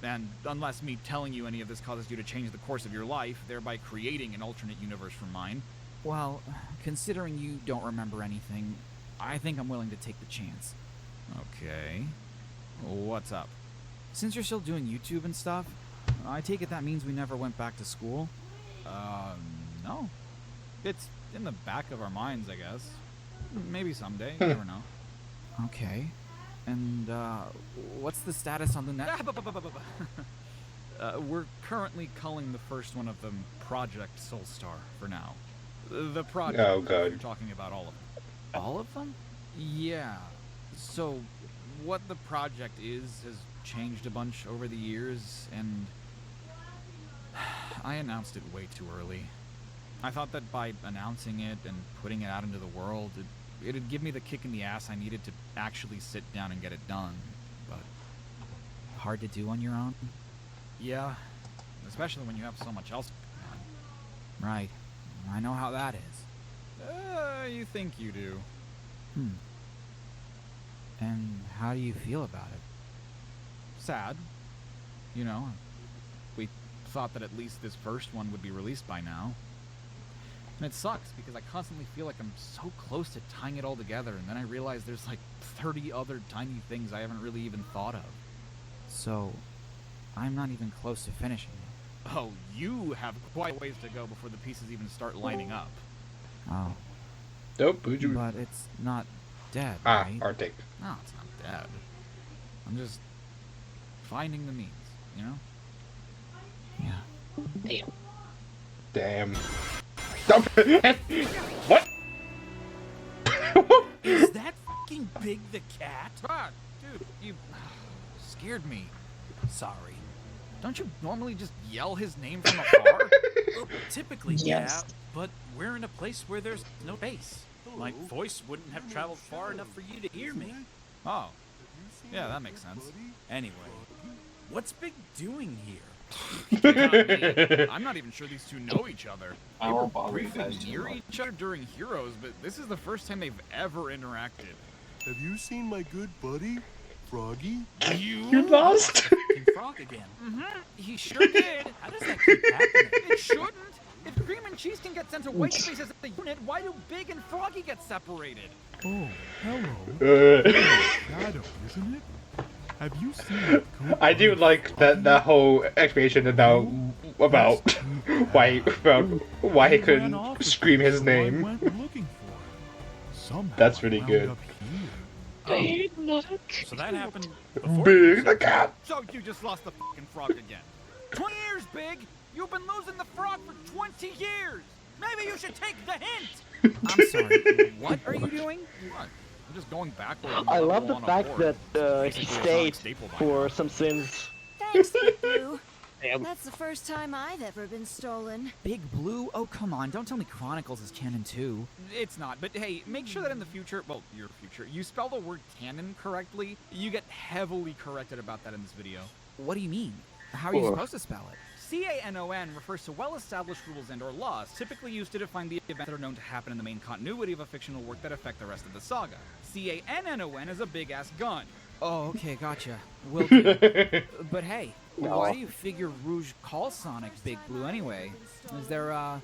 And unless me telling you any of this causes you to change the course of your life, thereby creating an alternate universe from mine. Well, considering you don't remember anything, I think I'm willing to take the chance. Okay. What's up? Since you're still doing YouTube and stuff, I take it that means we never went back to school? No. It's in the back of our minds, I guess. Maybe someday, you never know. Okay. And, what's the status on Lunette? We're currently calling the first one of them Project Soulstar for now. The project, Oh, God. you're talking about all of them. All of them? Yeah. So, what the project is has changed a bunch over the years, and I announced it way too early. I thought that by announcing it and putting it out into the world, it'd give me the kick in the ass I needed to actually sit down and get it done, but... Hard to do on your own? Yeah, especially when you have so much else going on. Right. I know how that is. You think you do. And how do you feel about it? Sad. You know, we thought that at least this first one would be released by now. And it sucks because I constantly feel like I'm so close to tying it all together, and then I realize there's like 30 other tiny things I haven't really even thought of. So, I'm not even close to finishing it. Oh, you have quite a ways to go before the pieces even start lining up. Oh. Nope, who'd you... But it's not dead, Ah, right? Arctic. No, it's not dead. I'm just finding the means, you know? Yeah. Damn. Stop. What? Is that fucking Big the cat? Ah, dude, you scared me. Sorry. Don't you normally just yell his name from afar? Well, typically, yeah, but we're in a place where there's no bass. My voice wouldn't have traveled far enough for you to hear me. Oh. Yeah, that makes sense. Anyway, what's Big doing here? I'm not even sure these two know each other. They were briefly near each other during Heroes, but this is the first time they've ever interacted. Have you seen my good buddy, Froggy? You lost? Frog again. He sure did. How does that keep happening? It shouldn't. If Cream and Cheese can get sent to White Space as a unit, why do Big and Froggy get separated? Oh, hello. Shadow, isn't it? Have you seen that cool I do like that whole explanation about why he couldn't scream his name. went looking for? Somehow That's really I good. wound up here. So that happened before. Big the cat. So you just lost the fucking frog again. 20 years, Big! You've been losing the frog for 20 years! Maybe you should take the hint! I'm sorry, what are you doing? What? I'm just going backwards. I love the fact that he stayed for some sins. Thanks, Big Blue. That's the first time I've ever been stolen. Big Blue? Oh, come on, don't tell me Chronicles is canon too. It's not, but hey, make sure that in the future, well, your future, you spell the word canon correctly. You get heavily corrected about that in this video. What do you mean? How are you supposed to spell it? CANON refers to well-established rules and/or laws, typically used to define the events that are known to happen in the main continuity of a fictional work that affect the rest of the saga. CANNON is a big-ass gun. Oh, okay, gotcha. Will do. But hey, why do you figure Rouge calls Sonic Big Blue anyway? Is there,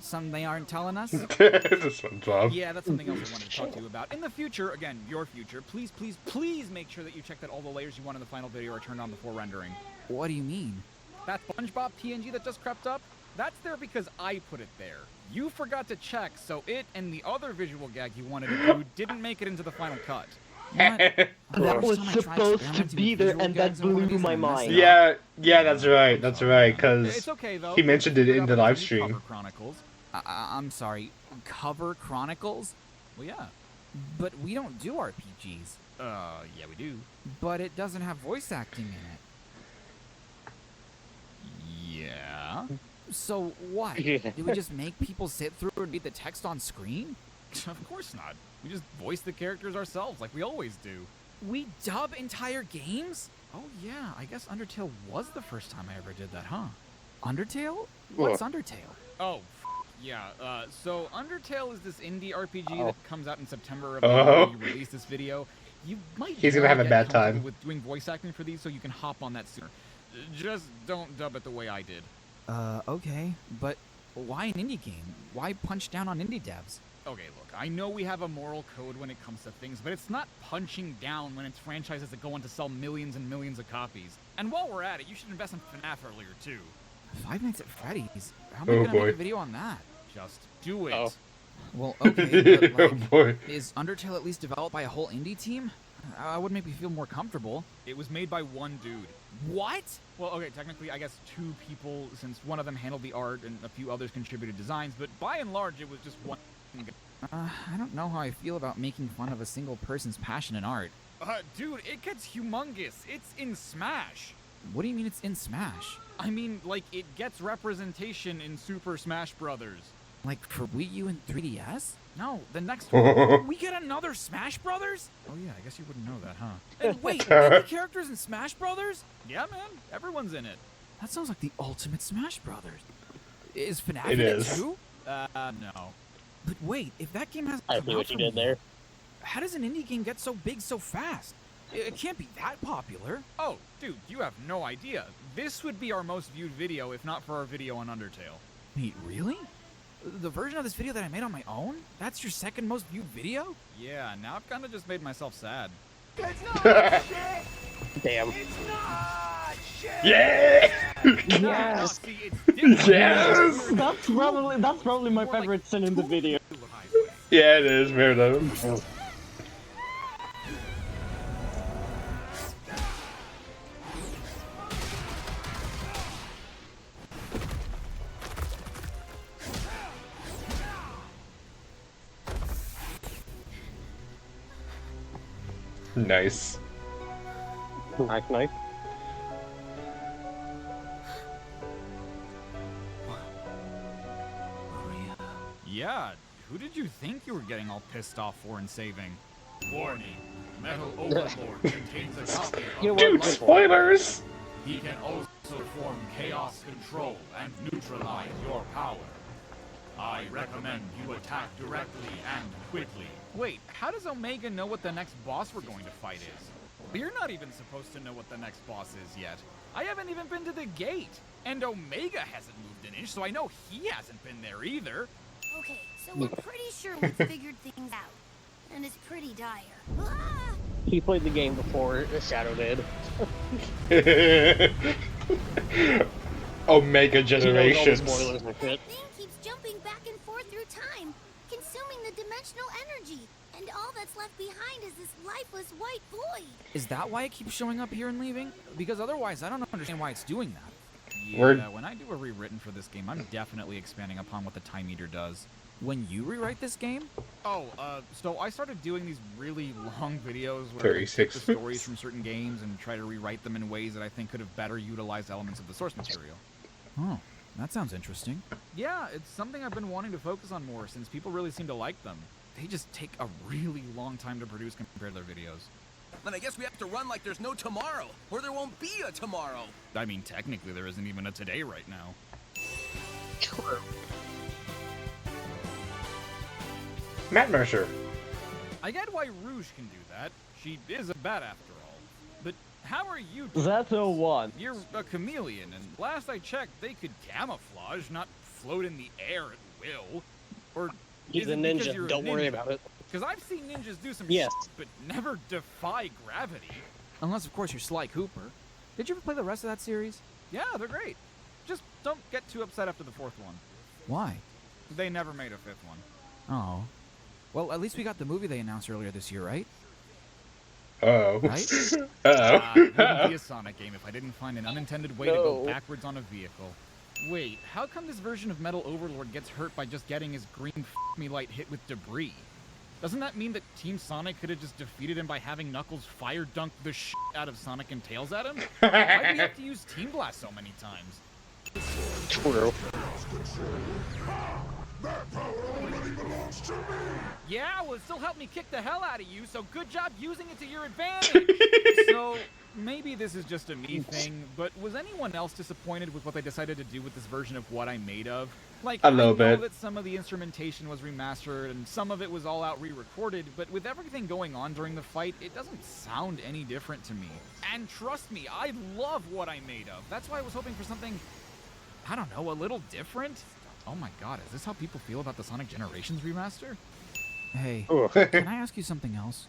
something they aren't telling us? This one's off. Yeah, that's something else I wanted to talk to you about. In the future, again, your future, please, please, please make sure that you check that all the layers you want in the final video are turned on before rendering. What do you mean? That SpongeBob PNG that just crept up, that's there because I put it there. You forgot to check, so it and the other visual gag you wanted to do didn't make it into the final cut. That was supposed to be there, and that blew my mind. Yeah, that's right, because It's okay, though. he mentioned it in the live stream. Cover Chronicles. I'm sorry, Cover Chronicles? Well, yeah. But we don't do RPGs. Yeah, we do. But it doesn't have voice acting in it. Yeah? So what? Do we just make people sit through and read the text on screen? Of course not. We just voice the characters ourselves like we always do. We dub entire games? Oh yeah, I guess Undertale was the first time I ever did that, huh? Undertale? What's Undertale? Oh, yeah. So Undertale is this indie RPG that comes out in September of the year you release this video. You might He's gonna have a bad time with doing voice acting for these, so you can hop on that sooner. Just don't dub it the way I did. Okay, but why an indie game? Why punch down on indie devs? Okay, look, I know we have a moral code when it comes to things, but it's not punching down when it's franchises that go on to sell millions and millions of copies. And while we're at it, you should invest in FNAF earlier, too. Five Nights at Freddy's? How am I gonna make a video on that? Just do it. Well, okay, but, like, is Undertale at least developed by a whole indie team? That would make me feel more comfortable. It was made by one dude. What? Well, okay, technically, I guess 2 people, since one of them handled the art and a few others contributed designs, but by and large, it was just one guy. I don't know how I feel about making fun of a single person's passion in art. Dude, it gets humongous. It's in Smash. What do you mean it's in Smash? I mean, like, it gets representation in Super Smash Brothers. Like for Wii U and 3DS? No, the next one. We get another Smash Brothers? Oh yeah, I guess you wouldn't know that, huh? And wait, indie characters in Smash Brothers? Yeah, man, everyone's in it. That sounds like the ultimate Smash Brothers. Is FNAF in it too? No. But wait, if that game has I see what you did there. How does an indie game get so big so fast? It can't be that popular. Oh, dude, you have no idea. This would be our most viewed video if not for our video on Undertale. Wait, really? The version of this video that I made on my own? That's your second most viewed video? Yeah, now I've kind of just made myself sad. It's not shit! Damn. It's not shit! Yeah! Yes! Yes! That's probably my favorite scene in the video. Yeah, it is, fair enough. Nice. Nice. Yeah, who did you think you were getting all pissed off for and saving? Warning, Metal Overlord contains a copy of Dude, spoilers! He can also form chaos control and neutralize your power. I recommend you attack directly and quickly. Wait, how does Omega know what the next boss we're going to fight is? You're not even supposed to know what the next boss is yet. I haven't even been to the gate. And Omega hasn't moved an inch, so I know he hasn't been there either. Okay, so we're pretty sure we've figured things out. And it's pretty dire. Ah! He played the game before Shadow did. Omega Generations. The thing keeps jumping back and forth through time, consuming the dimensional energy. And all that's left behind is this lifeless white void. Is that why it keeps showing up here and leaving? Because otherwise, I don't understand why it's doing that. Word. Yeah, when I do a rewritten for this game, I'm definitely expanding upon what the Time Eater does. When you rewrite this game? Oh, so I started doing these really long videos where I take the stories from certain games and try to rewrite them in ways that I think could have better utilized elements of the source material. Oh, that sounds interesting. Yeah, it's something I've been wanting to focus on more since people really seem to like them. They just take a really long time to produce compared to their videos. Then I guess we have to run like there's no tomorrow, or there won't be a tomorrow. I mean, technically there isn't even a today right now. True. Matt Mercer. I get why Rouge can do that. She is a bat after all. But how are you? That's a one. You're a chameleon, and last I checked, they could camouflage, not float in the air at will. Or he's a ninja. Don't worry about it. Because I've seen ninjas do some shit, but never defy gravity. Unless, of course, you're Sly Cooper. Did you ever play the rest of that series? Yeah, they're great. Just don't get too upset after the 4th one. Why? They never made a 5th one. Oh. Well, at least we got the movie they announced earlier this year, right? Uh-oh. Right? Uh-oh. It wouldn't be a Sonic game if I didn't find an unintended way to go backwards on a vehicle. Wait, how come this version of Metal Overlord gets hurt by just getting his green f***me light hit with debris? Doesn't that mean that Team Sonic could have just defeated him by having Knuckles fire dunk the shit out of Sonic and Tails at him? Why do we have to use Team Blast so many times? True. That power already belongs to me! Yeah, well, it still helped me kick the hell out of you, so good job using it to your advantage! So, maybe this is just a me thing, but was anyone else disappointed with what they decided to do with this version of What I'm Made Of? Like, A little I know bit. that some of the instrumentation was remastered, and some of it was all out re-recorded, but with everything going on during the fight, it doesn't sound any different to me. And trust me, I love What I'm Made Of. That's why I was hoping for something, I don't know, a little different? Oh my god, is this how people feel about the Sonic Generations remaster? Hey, can I ask you something else?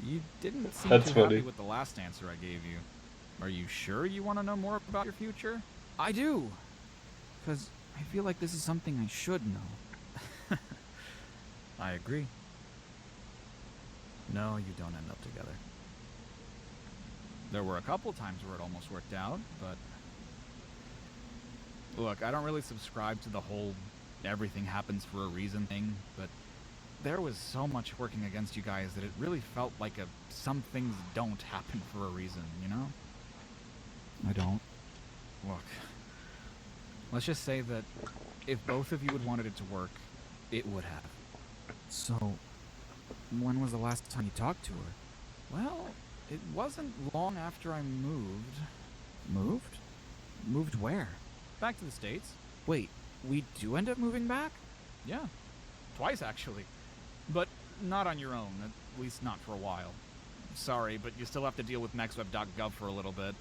You didn't seem That's too funny. happy with the last answer I gave you. Are you sure you want to know more about your future? I do. Because I feel like this is something I should know. I agree. No, you don't end up together. There were a couple times where it almost worked out, but... Look, I don't really subscribe to the whole everything happens for a reason thing, but there was so much working against you guys that it really felt like some things don't happen for a reason, you know? I don't. Look, let's just say that if both of you had wanted it to work, it would have. So, when was the last time you talked to her? Well, it wasn't long after I moved. Moved? Moved where? Back to the States. Wait, we do end up moving back? Yeah. Twice, actually. But not on your own, at least not for a while. Sorry, but you still have to deal with MexWeb.gov for a little bit.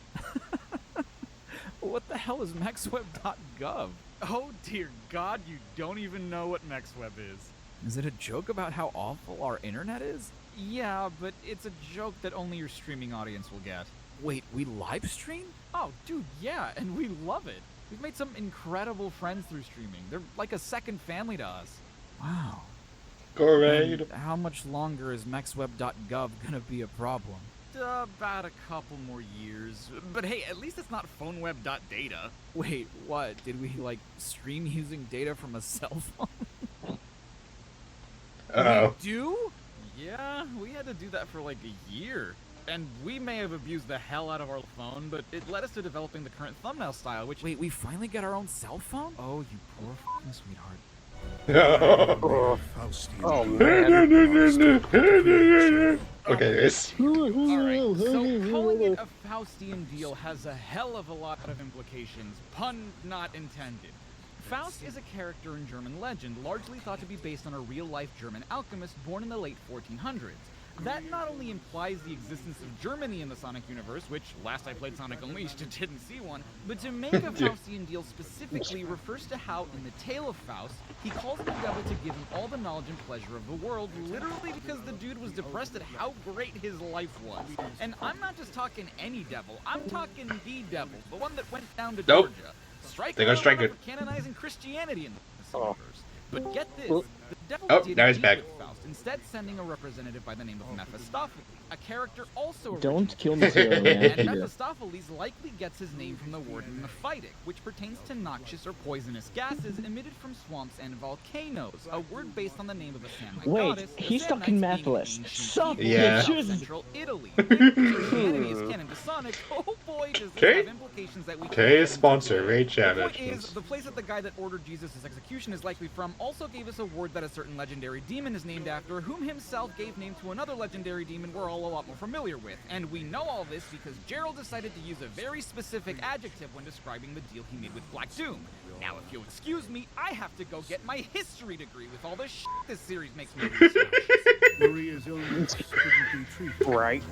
What the hell is MexWeb.gov? Oh dear God, you don't even know what MexWeb is. Is it a joke about how awful our internet is? Yeah, but it's a joke that only your streaming audience will get. Wait, we live stream? Oh, dude, yeah, and we love it. We've made some incredible friends through streaming. They're like a second family to us. Wow. GORADE. And how much longer is MexWeb.gov gonna be a problem? About a couple more years. But hey, at least it's not PhoneWeb.data. Wait, what? Did we, like, stream using data from a cell phone? Uh-oh. We do? Yeah, we had to do that for like a year. And we may have abused the hell out of our phone, but it led us to developing the current thumbnail style, which... Wait, we finally got our own cell phone? Oh, you poor f***ing sweetheart. Oh, man. Okay, guys. Alright, so calling it a Faustian deal has a hell of a lot of implications, pun not intended. Faust is a character in German legend, largely thought to be based on a real-life German alchemist born in the late 1400s. That not only implies the existence of Germany in the Sonic universe, which, last I played Sonic Unleashed, didn't see one, but to make a Faustian deal specifically refers to how, in the Tale of Faust, he calls on the devil to give him all the knowledge and pleasure of the world, literally because the dude was depressed at how great his life was. And I'm not just talking any devil, I'm talking the devil, the one that went down to Georgia. They got STRIKET. For canonizing Christianity in the universe. But get this, the devil didn't now he's deal back. with Faust, instead sending a representative by the name of Mephistopheles, a character also Don't kill me too early, and Peter. Mephistopheles likely gets his name from the word Mephitic, which pertains to noxious or poisonous gases emitted from swamps and volcanoes, a word based on the name of a Samnite goddess. Wait, he's talking Mephiles. Suck, Yeah. Central Italy. Christianity is canon to Sonic. Oh boy, does this have implications that we Today's sponsor, Charriii The point Generations. is, the place that the guy that ordered Jesus' execution is likely from also gave us a word that a certain legendary demon is named after, whom himself gave name to another legendary demon we're all a lot more familiar with. And we know all this because Gerald decided to use a very specific adjective when describing the deal he made with Black Doom. Now, if you'll excuse me, I have to go get my history degree with all the shit this series makes me research. Maria's illness couldn't be treated. Right.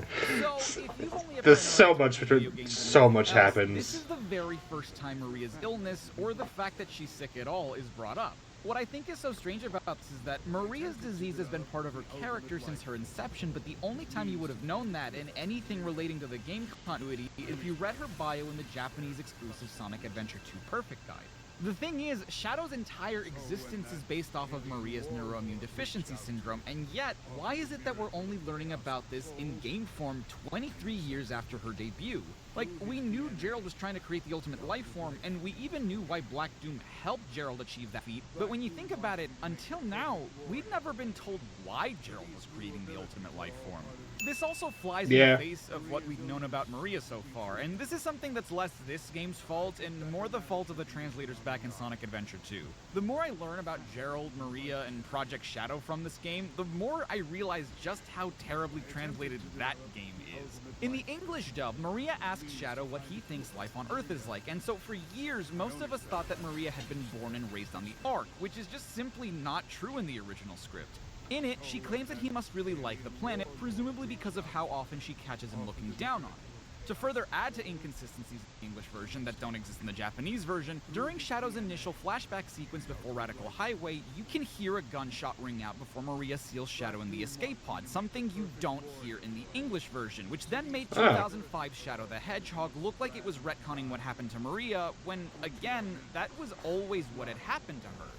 So, if you've only ever There's so much, video games so much this happens. is the very first time Maria's illness, or the fact that she's sick at all, is brought up. What I think is so strange about this is that Maria's disease has been part of her character since her inception, but the only time you would have known that in anything relating to the game continuity is if you read her bio in the Japanese exclusive Sonic Adventure 2 Perfect Guide. The thing is, Shadow's entire existence is based off of Maria's neuroimmune deficiency syndrome, and yet, why is it that we're only learning about this in game form 23 years after her debut? Like, we knew Gerald was trying to create the ultimate life form, and we even knew why Black Doom helped Gerald achieve that feat, but when you think about it, until now, we'd never been told why Gerald was creating the ultimate life form. This also flies in the face of what we've known about Maria so far, and this is something that's less this game's fault and more the fault of the translators back in Sonic Adventure 2. The more I learn about Gerald, Maria, and Project Shadow from this game, the more I realize just how terribly translated that game is. In the English dub, Maria asks Shadow what he thinks life on Earth is like, and so for years, most of us thought that Maria had been born and raised on the Ark, which is just simply not true in the original script. In it, she claims that he must really like the planet, presumably because of how often she catches him looking down on it. To further add to inconsistencies in the English version that don't exist in the Japanese version, during Shadow's initial flashback sequence before Radical Highway, you can hear a gunshot ring out before Maria seals Shadow in the escape pod, something you don't hear in the English version, which then made 2005 Shadow the Hedgehog look like it was retconning what happened to Maria, when, again, that was always what had happened to her.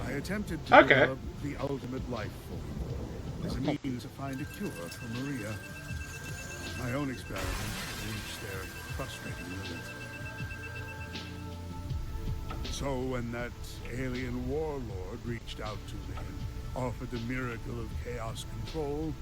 I attempted to develop the ultimate life form as a means to find a cure for Maria. My own experiments reached their frustrating limits. So when that alien warlord reached out to me and offered the miracle of chaos control,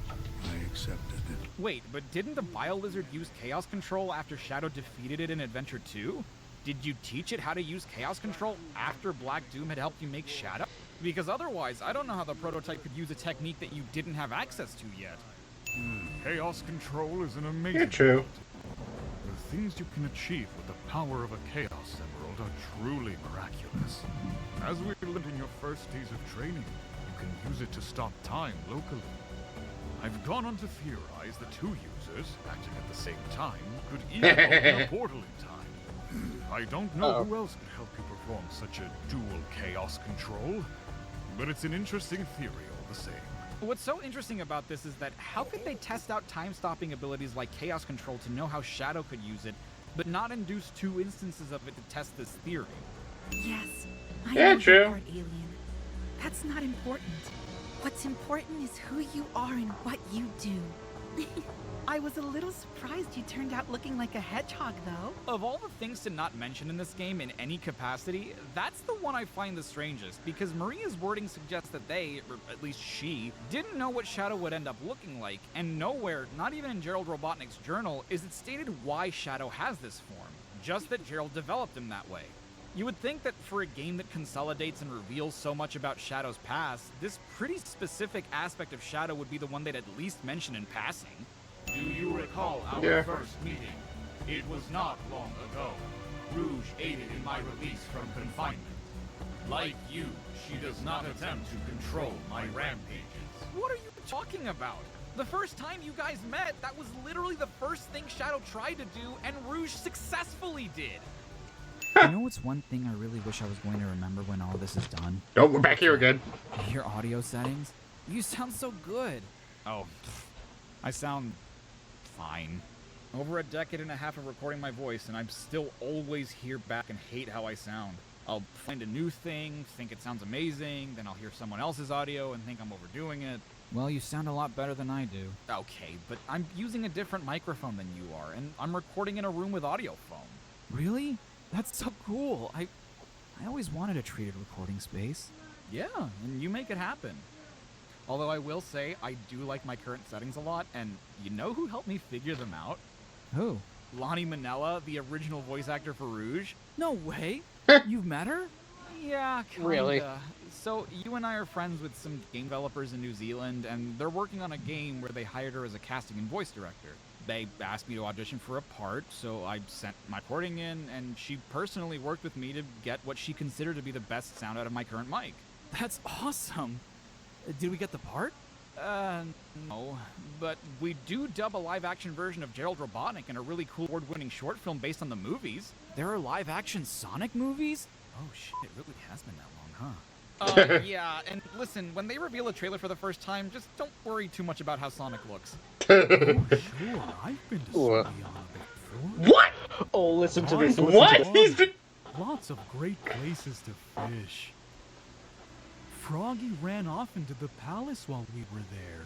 I accepted it. Wait, but didn't the BIIIIIIG use chaos control after Shadow defeated it in Adventure 2? Did you teach it how to use Chaos Control after Black Doom had helped you make Shadow? Because otherwise, I don't know how the prototype could use a technique that you didn't have access to yet. Chaos Control is an amazing true. The things you can achieve with the power of a Chaos Emerald are truly miraculous. As we learned in your first days of training, you can use it to stop time locally. I've gone on to theorize that two users, acting at the same time, could even open a portal in time. I don't know who else could help you perform such a dual chaos control, but it's an interesting theory all the same. What's so interesting about this is that how could they test out time-stopping abilities like chaos control to know how Shadow could use it, but not induce two instances of it to test this theory? Yes, I know you're part alien. That's not important. What's important is who you are and what you do. I was a little surprised you turned out looking like a hedgehog, though. Of all the things to not mention in this game in any capacity, that's the one I find the strangest, because Maria's wording suggests that they, or at least she, didn't know what Shadow would end up looking like, and nowhere, not even in Gerald Robotnik's journal, is it stated why Shadow has this form, just that Gerald developed him that way. You would think that for a game that consolidates and reveals so much about Shadow's past, this pretty specific aspect of Shadow would be the one they'd at least mention in passing. Do you recall our first meeting? It was not long ago. Rouge aided in my release from confinement. Like you, she does not attempt to control my rampages. What are you talking about? The first time you guys met, that was literally the first thing Shadow tried to do, and Rouge successfully did. You know what's one thing I really wish I was going to remember when all this is done? Oh, we're back here again. Your audio settings? You sound so good. Oh, I sound fine. Over a decade and a half of recording my voice, and I'm still always here back and hate how I sound. I'll find a new thing, think it sounds amazing, then I'll hear someone else's audio and think I'm overdoing it. Well, you sound a lot better than I do. Okay, but I'm using a different microphone than you are, and I'm recording in a room with audio foam. Really? That's so cool. I always wanted a treated recording space. Yeah, and you make it happen. Although I will say, I do like my current settings a lot, and you know who helped me figure them out? Who? Lonnie Manella, the original voice actor for Rouge. No way! You've met her? Yeah, kinda. Really? So, you and I are friends with some game developers in New Zealand, and they're working on a game where they hired her as a casting and voice director. They asked me to audition for a part, so I sent my recording in, and she personally worked with me to get what she considered to be the best sound out of my current mic. That's awesome! Did we get the part? No. But we do dub a live-action version of Gerald Robotnik in a really cool award-winning short film based on the movies. There are live-action Sonic movies? Oh shit, it really has been that long, huh? Yeah, and listen, when they reveal a trailer for the first time, just don't worry too much about how Sonic looks. Oh, sure, I've been to Sonic before. What? Oh, listen to this. What? Lots of great places to fish. Froggy ran off into the palace while we were there.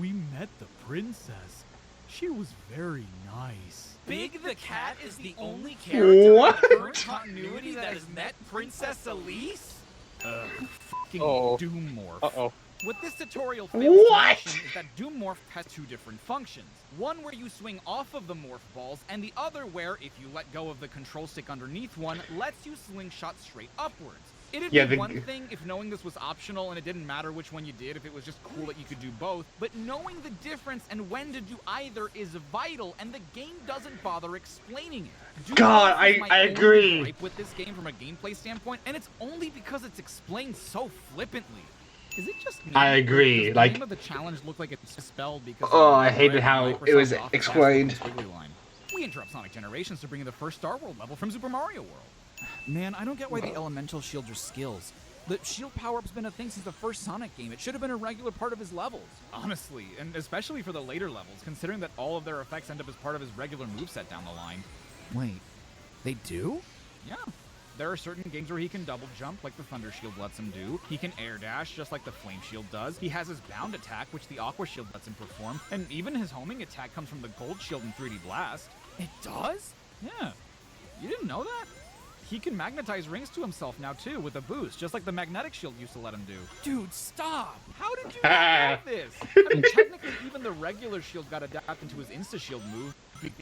We met the princess. She was very nice. Big the Cat is the only character in the current continuity that has met Princess Elise? Fucking Doom Morph. Uh-oh. What this tutorial fails to mention is that Doom Morph has two different functions. One where you swing off of the morph balls, and the other where, if you let go of the control stick underneath one, lets you slingshot straight upwards. It'd be one thing if knowing this was optional and it didn't matter which one you did, if it was just cool that you could do both, but knowing the difference and when to do either is vital, and the game doesn't bother explaining it. God, I agree. Gripe with this game from a gameplay standpoint, and it's only because it's explained so flippantly. Is it just me? I agree. Does the name of the challenge look like it's spelled because I hated how it was explained. We interrupt Sonic Generations to bring you the first Star World level from Super Mario World. Man, I don't get why the elemental shields are skills. The shield power-up's been a thing since the first Sonic game. It should have been a regular part of his levels. Honestly, and especially for the later levels, considering that all of their effects end up as part of his regular moveset down the line. Wait, they do? Yeah. There are certain games where he can double jump, like the Thunder Shield lets him do. He can air dash, just like the Flame Shield does. He has his bound attack, which the Aqua Shield lets him perform. And even his homing attack comes from the Gold Shield in 3D Blast. It does? Yeah. You didn't know that? He can magnetize rings to himself now, too, with a boost, just like the Magnetic Shield used to let him do. Dude, stop! How did you not know this? I mean, technically, even the regular shield got adapted into his Insta-Shield move.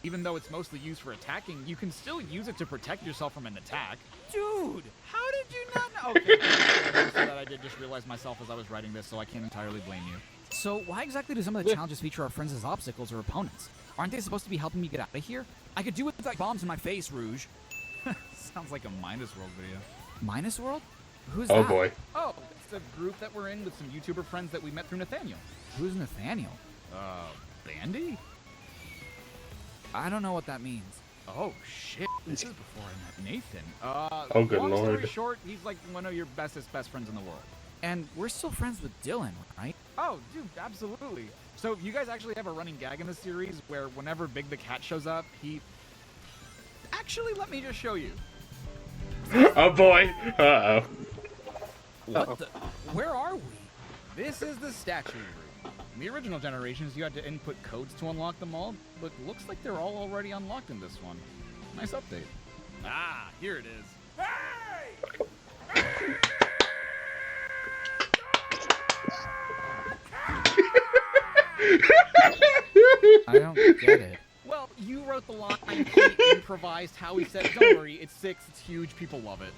Even though it's mostly used for attacking, you can still use it to protect yourself from an attack. Dude, how did you not know? Okay, so that I did just realize myself as I was writing this, so I can't entirely blame you. So why exactly do some of the challenges feature our friends as obstacles or opponents? Aren't they supposed to be helping me get out of here? I could do with like bombs in my face, Rouge. Sounds like a Minus World video. Minus World? Who's that? Oh boy. Oh, it's a group that we're in with some YouTuber friends that we met through Nathaniel. Who's Nathaniel? Bandy? I don't know what that means. Oh, shit. This is before I met Nathan. Oh, good long lord. Story short, he's like one of your best friends in the world. And we're still friends with Dylan, right? Oh, dude, absolutely. So you guys actually have a running gag in the series where whenever Big the Cat shows up, he... Actually, let me just show you. Oh boy. Uh-oh. What the? Where are we? This is the statue room. In the original Generations, you had to input codes to unlock them all, but looks like they're all already unlocked in this one. Nice update. Ah, here it is. Hey! I don't get it. Well, you wrote the line, he improvised how he said, don't worry, it's 6, it's huge, people love it.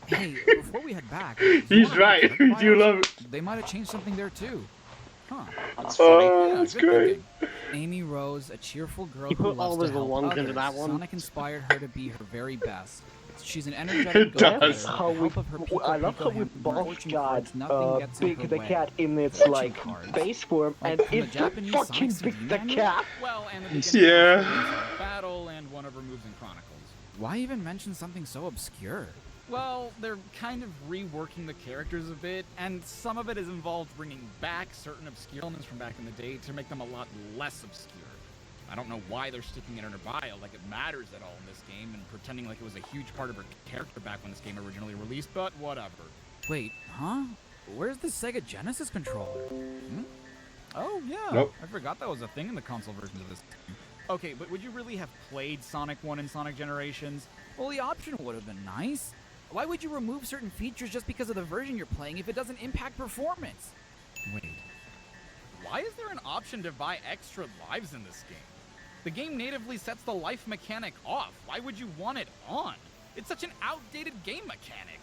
Hey, before we head back... He's right, you love it. They might have changed something there too. Huh. That's funny. Oh, that's great. Amy Rose, a cheerful girl He who put all loves the to help ones others. into that one. Sonic inspired her to be her very best. She's an energetic go-getter. How we, I love how we both got Big the Cat in its like base form, and it's the fucking Big the Cat. Well, and battle and one of her moves in Chronicles. Why even mention something so obscure? Well, they're kind of reworking the characters a bit, and some of it is involved bringing back certain obscure elements from back in the day to make them a lot less obscure. I don't know why they're sticking it in her bio like it matters at all in this game and pretending like it was a huge part of her character back when this game originally released, but whatever. Wait, huh? Where's the Sega Genesis controller? Hmm? Oh, yeah. Nope. I forgot that was a thing in the console versions of this game. Okay, but would you really have played Sonic 1 and Sonic Generations? Well, the option would have been nice. Why would you remove certain features just because of the version you're playing if it doesn't impact performance? Wait. Why is there an option to buy extra lives in this game? The game natively sets the life mechanic off. Why would you want it on? It's such an outdated game mechanic.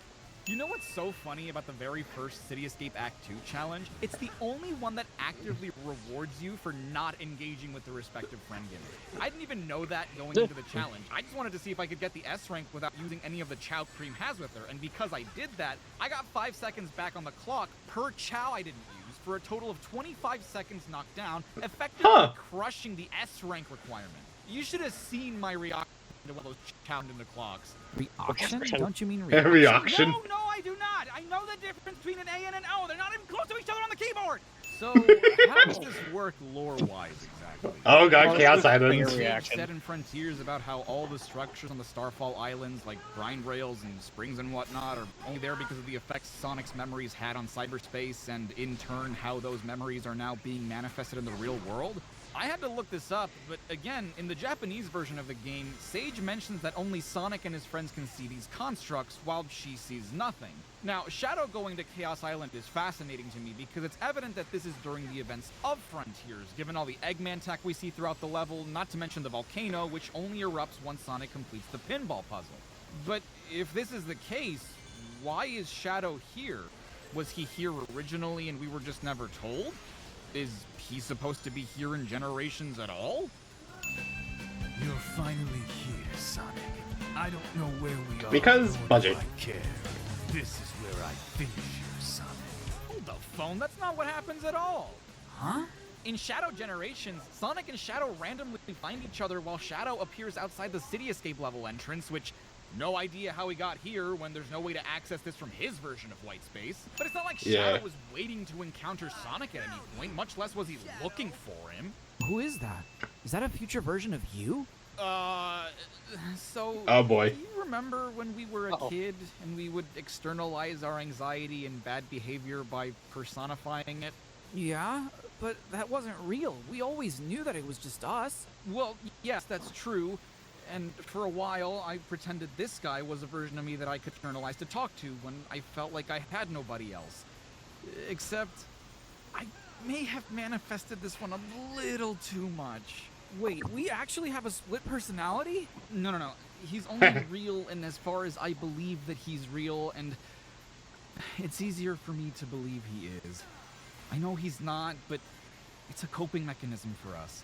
You know what's so funny about the very first City Escape Act 2 challenge? It's the only one that actively rewards you for not engaging with the respective friend gimmick. I didn't even know that going into the challenge. I just wanted to see if I could get the S rank without using any of the Chow Cream has with her, and because I did that, I got 5 seconds back on the clock per Chow I didn't use, for a total of 25 seconds knocked down, effectively crushing the S rank requirement. You should have seen my reaction to one of those chowned in the clocks. Reoction? Don't you mean reaction? Reoction? No, I do not. I know the difference between an A and an O. They're not even close to each other on the keyboard. So, how does this work lore-wise exactly? Oh god, Chaos Islands. Said in Frontiers about how all the structures on the Starfall Islands, like grind rails and springs and whatnot, are only there because of the effects Sonic's memories had on cyberspace, and in turn, how those memories are now being manifested in the real world. I had to look this up, but again, in the Japanese version of the game, Sage mentions that only Sonic and his friends can see these constructs, while she sees nothing. Now, Shadow going to Chaos Island is fascinating to me because it's evident that this is during the events of Frontiers, given all the Eggman tech we see throughout the level, not to mention the volcano, which only erupts once Sonic completes the pinball puzzle. But if this is the case, why is Shadow here? Was he here originally and we were just never told? Is he supposed to be here in Generations at all? You're finally here, Sonic. I don't know where we are. Because budget. I care. This is where I finish you, Sonic. Hold the phone, that's not what happens at all. Huh? In Shadow Generations, Sonic and Shadow randomly find each other while Shadow appears outside the City Escape level entrance, which no idea how he got here when there's no way to access this from his version of White Space. But it's not like Shadow was waiting to encounter Sonic at any point, much less was he looking for him. Who is that? Is that a future version of you? So... Oh boy. Do you remember when we were a kid and we would externalize our anxiety and bad behavior by personifying it? Yeah, but that wasn't real. We always knew that it was just us. Well, yes, that's true. And for a while, I pretended this guy was a version of me that I could internalize to talk to when I felt like I had nobody else. Except, I may have manifested this one a little too much. Wait, we actually have a split personality? No. He's only real in as far as I believe that he's real, and it's easier for me to believe he is. I know he's not, but it's a coping mechanism for us.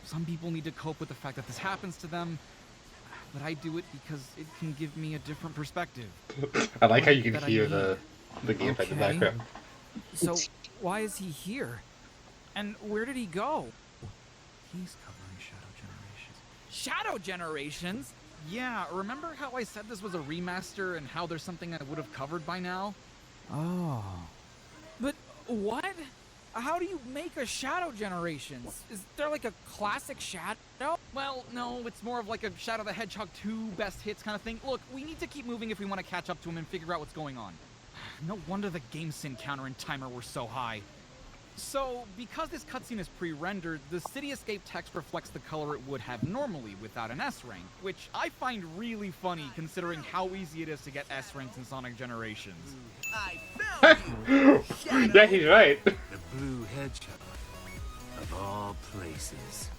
Some people need to cope with the fact that this happens to them, but I do it because it can give me a different perspective. I like how you can hear the gameplay in the background. So, why is he here? And where did he go? He's covering Shadow Generations. Shadow Generations? Yeah, remember how I said this was a remaster and how there's something I would have covered by now? Oh. But what? How do you make a Shadow Generations? Is there like a classic Shadow? Well, no, it's more of like a Shadow the Hedgehog 2 best hits kind of thing. Look, we need to keep moving if we want to catch up to him and figure out what's going on. No wonder the game sin counter and timer were so high. So, because this cutscene is pre-rendered, the City Escape text reflects the color it would have normally without an S rank, which I find really funny considering how easy it is to get S ranks in Sonic Generations. I found you! Yeah, he's right. The Blue Hedgehog, of all places.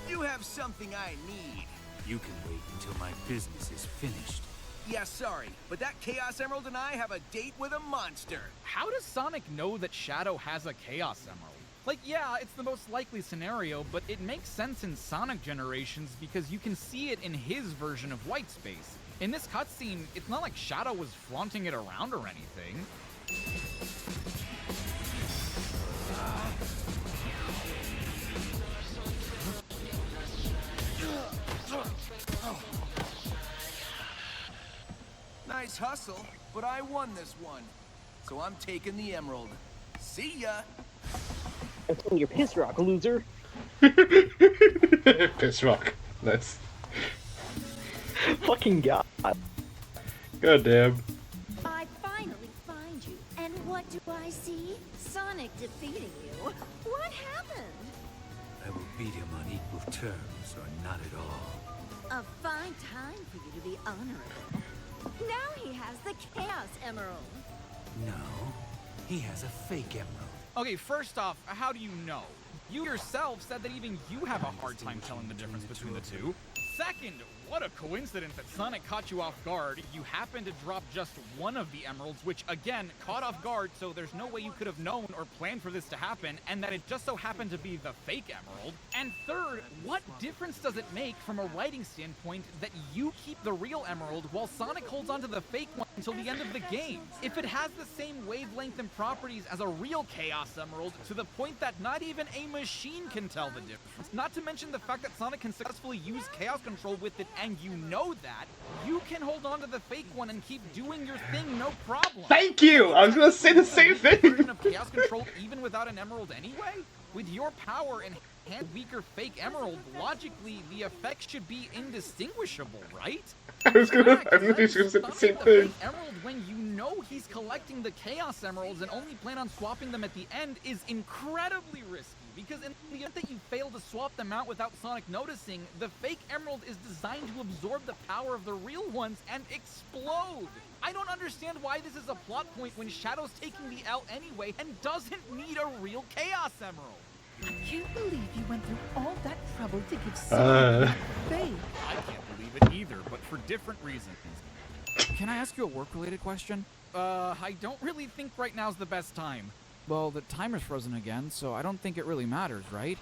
You have something I need. You can wait until my business is finished. Yeah, sorry, but that Chaos Emerald and I have a date with a monster. How does Sonic know that Shadow has a Chaos Emerald? Like, yeah, it's the most likely scenario, but it makes sense in Sonic Generations because you can see it in his version of White Space. In this cutscene, it's not like Shadow was flaunting it around or anything. Nice hustle, but I won this one. So I'm taking the emerald. See ya! That's only your piss rock, loser. Piss rock. Nice. Fucking god. God damn. I finally find you. And what do I see? Sonic defeating you. What happened? I will beat him on equal terms or not at all. A fine time for you to be honorable. Now he has the Chaos Emerald. No, he has a fake emerald. Okay, first off, how do you know? You yourself said that even you have a hard time telling the difference between the two. Second, what a coincidence that Sonic caught you off guard. You happened to drop just one of the emeralds, which again, caught off guard, so there's no way you could have known or planned for this to happen, and that it just so happened to be the fake emerald. And third, what difference does it make from a writing standpoint that you keep the real emerald while Sonic holds onto the fake one until the end of the game? If it has the same wavelength and properties as a real Chaos Emerald, to the point that not even a machine can tell the difference, not to mention the fact that Sonic can successfully use Chaos Control with it, and you know that, you can hold on to the fake one and keep doing your thing no problem. Thank you! I was gonna say the same thing! Version of Chaos Control even without an emerald anyway? With your power and weaker fake emerald, logically, the effect should be indistinguishable, right? I was gonna say the same thing. Emerald when you know know he's collecting the Chaos Emeralds and only plan on swapping them at the end is incredibly risky, because in the event that you fail to swap them out without Sonic noticing, the fake emerald is designed to absorb the power of the real ones and explode. I don't understand why this is a plot point when Shadow's taking the L anyway and doesn't need a real Chaos Emerald. I can't believe you went through all that trouble to give Sonic that fake. I can't believe it either, but for different reasons. Can I ask you a work-related question? I don't really think right now's the best time. Well, the timer's frozen again, so I don't think it really matters, right?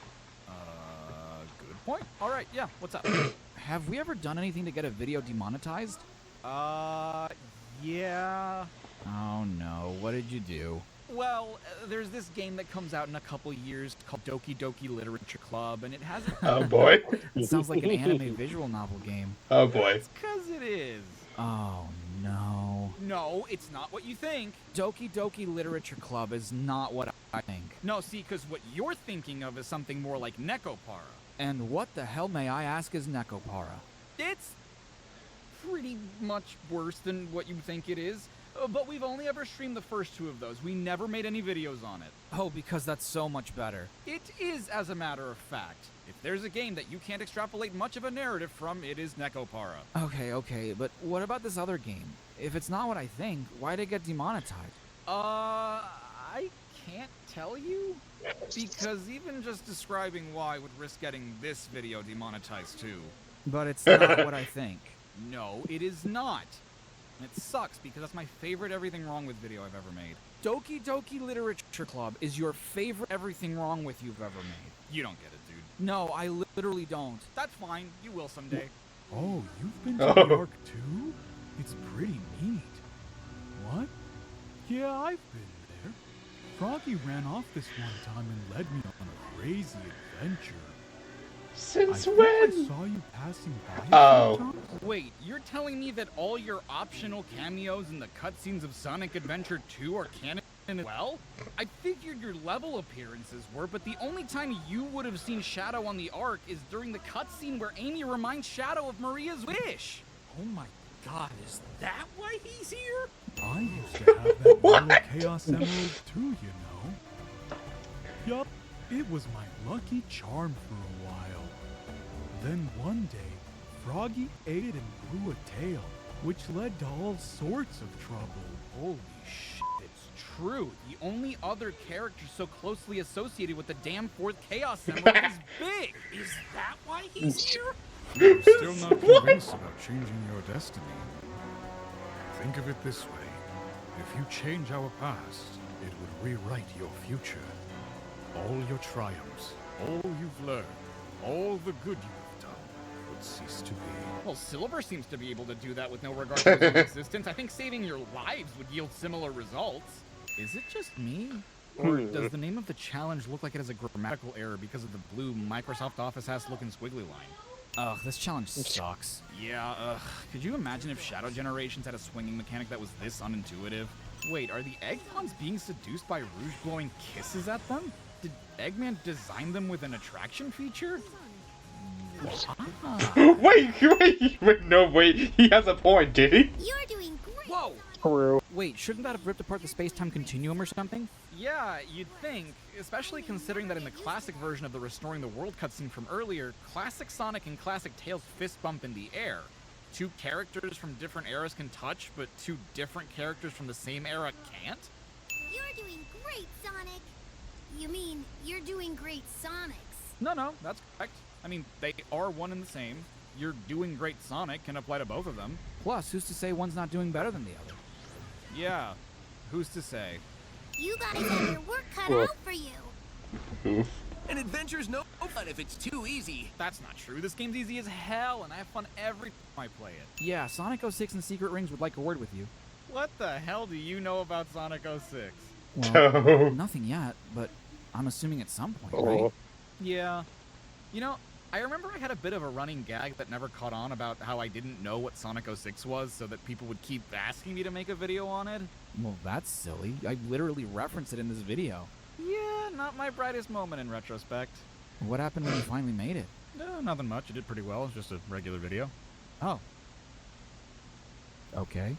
Good point. All right, yeah, what's up? Have we ever done anything to get a video demonetized? Yeah. Oh no, what did you do? Well, there's this game that comes out in a couple years called Doki Doki Literature Club, and it hasn't... Oh boy. It sounds like an anime visual novel game. Oh boy. It's 'cause it is. Oh no. No, it's not what you think. Doki Doki Literature Club is not what I think. No, see, 'cause what you're thinking of is something more like Nekopara. And what the hell, may I ask, is Nekopara? It's pretty much worse than what you think it is. But we've only ever streamed the first two of those. We never made any videos on it. Oh, because that's so much better. It is, as a matter of fact. If there's a game that you can't extrapolate much of a narrative from, it is Nekopara. Okay, but what about this other game? If it's not what I think, why'd it get demonetized? I can't tell you? Because even just describing why would risk getting this video demonetized too. But it's not what I think. No, it is not. And it sucks because that's my favorite Everything Wrong With video I've ever made. Doki Doki Literature Club is your favorite Everything Wrong With you've ever made. You don't get it, dude. No, I literally don't. That's fine. You will someday. Oh, you've been to New York too? It's pretty neat. What? Yeah, I've been there. Froggy ran off this one time and led me on a crazy adventure. Since I when? I saw you passing by. Oh. Wait, you're telling me that all your optional cameos in the cutscenes of Sonic Adventure 2 are canon as well? I figured your level appearances were, but the only time you would have seen Shadow on the Ark is during the cutscene where Amy reminds Shadow of Maria's wish. Oh my god, is that why he's here? I used to have that yellow Chaos Emerald too, you know. Yup, it was my lucky charm for a while. Then one day, Froggy ate it and grew a tail, which led to all sorts of trouble. Holy shit, it's true. The only other character so closely associated with the damn fourth Chaos Emerald is Big. Is that why he's here? I'm still not convinced about changing your destiny. Think of it this way. If you change our past, it would rewrite your future. All your triumphs, all you've learned, all the good you've done would cease to be. Well, Silver seems to be able to do that with no regard to his own existence. I think saving your lives would yield similar results. Is it just me? Or does the name of the challenge look like it has a grammatical error because of the blue Microsoft Office ass looking squiggly line? Ugh, this challenge sucks. Yeah, could you imagine if Shadow Generations had a swinging mechanic that was this unintuitive? Wait, are the Eggmons being seduced by Rouge blowing kisses at them? Did Eggman design them with an attraction feature? Wait, he has a point, did he? You're doing great. Whoa! Wait, shouldn't that have ripped apart the space-time continuum or something? Yeah, you'd think, especially considering that in the classic version of the Restoring the World cutscene from earlier, classic Sonic and classic Tails fist bump in the air. Two characters from different eras can touch, but two different characters from the same era can't? You're doing great, Sonic. You mean, you're doing great, Sonics. No, that's correct. I mean, they are one and the same. You're doing great Sonic can apply to both of them. Plus, who's to say one's not doing better than the other? Yeah, who's to say? You guys have your work cut out for you. An adventure's no fun if it's too easy. That's not true. This game's easy as hell, and I have fun every time I play it. Yeah, Sonic 06 and Secret Rings would like a word with you. What the hell do you know about Sonic 06? Well, nothing yet, but I'm assuming at some point, right? Yeah. You know, I remember I had a bit of a running gag that never caught on about how I didn't know what Sonic 06 was, so that people would keep asking me to make a video on it. Well, that's silly. I literally referenced it in this video. Yeah, not my brightest moment in retrospect. What happened when you finally made it? Nothing much. It did pretty well. It's just a regular video. Oh. Okay.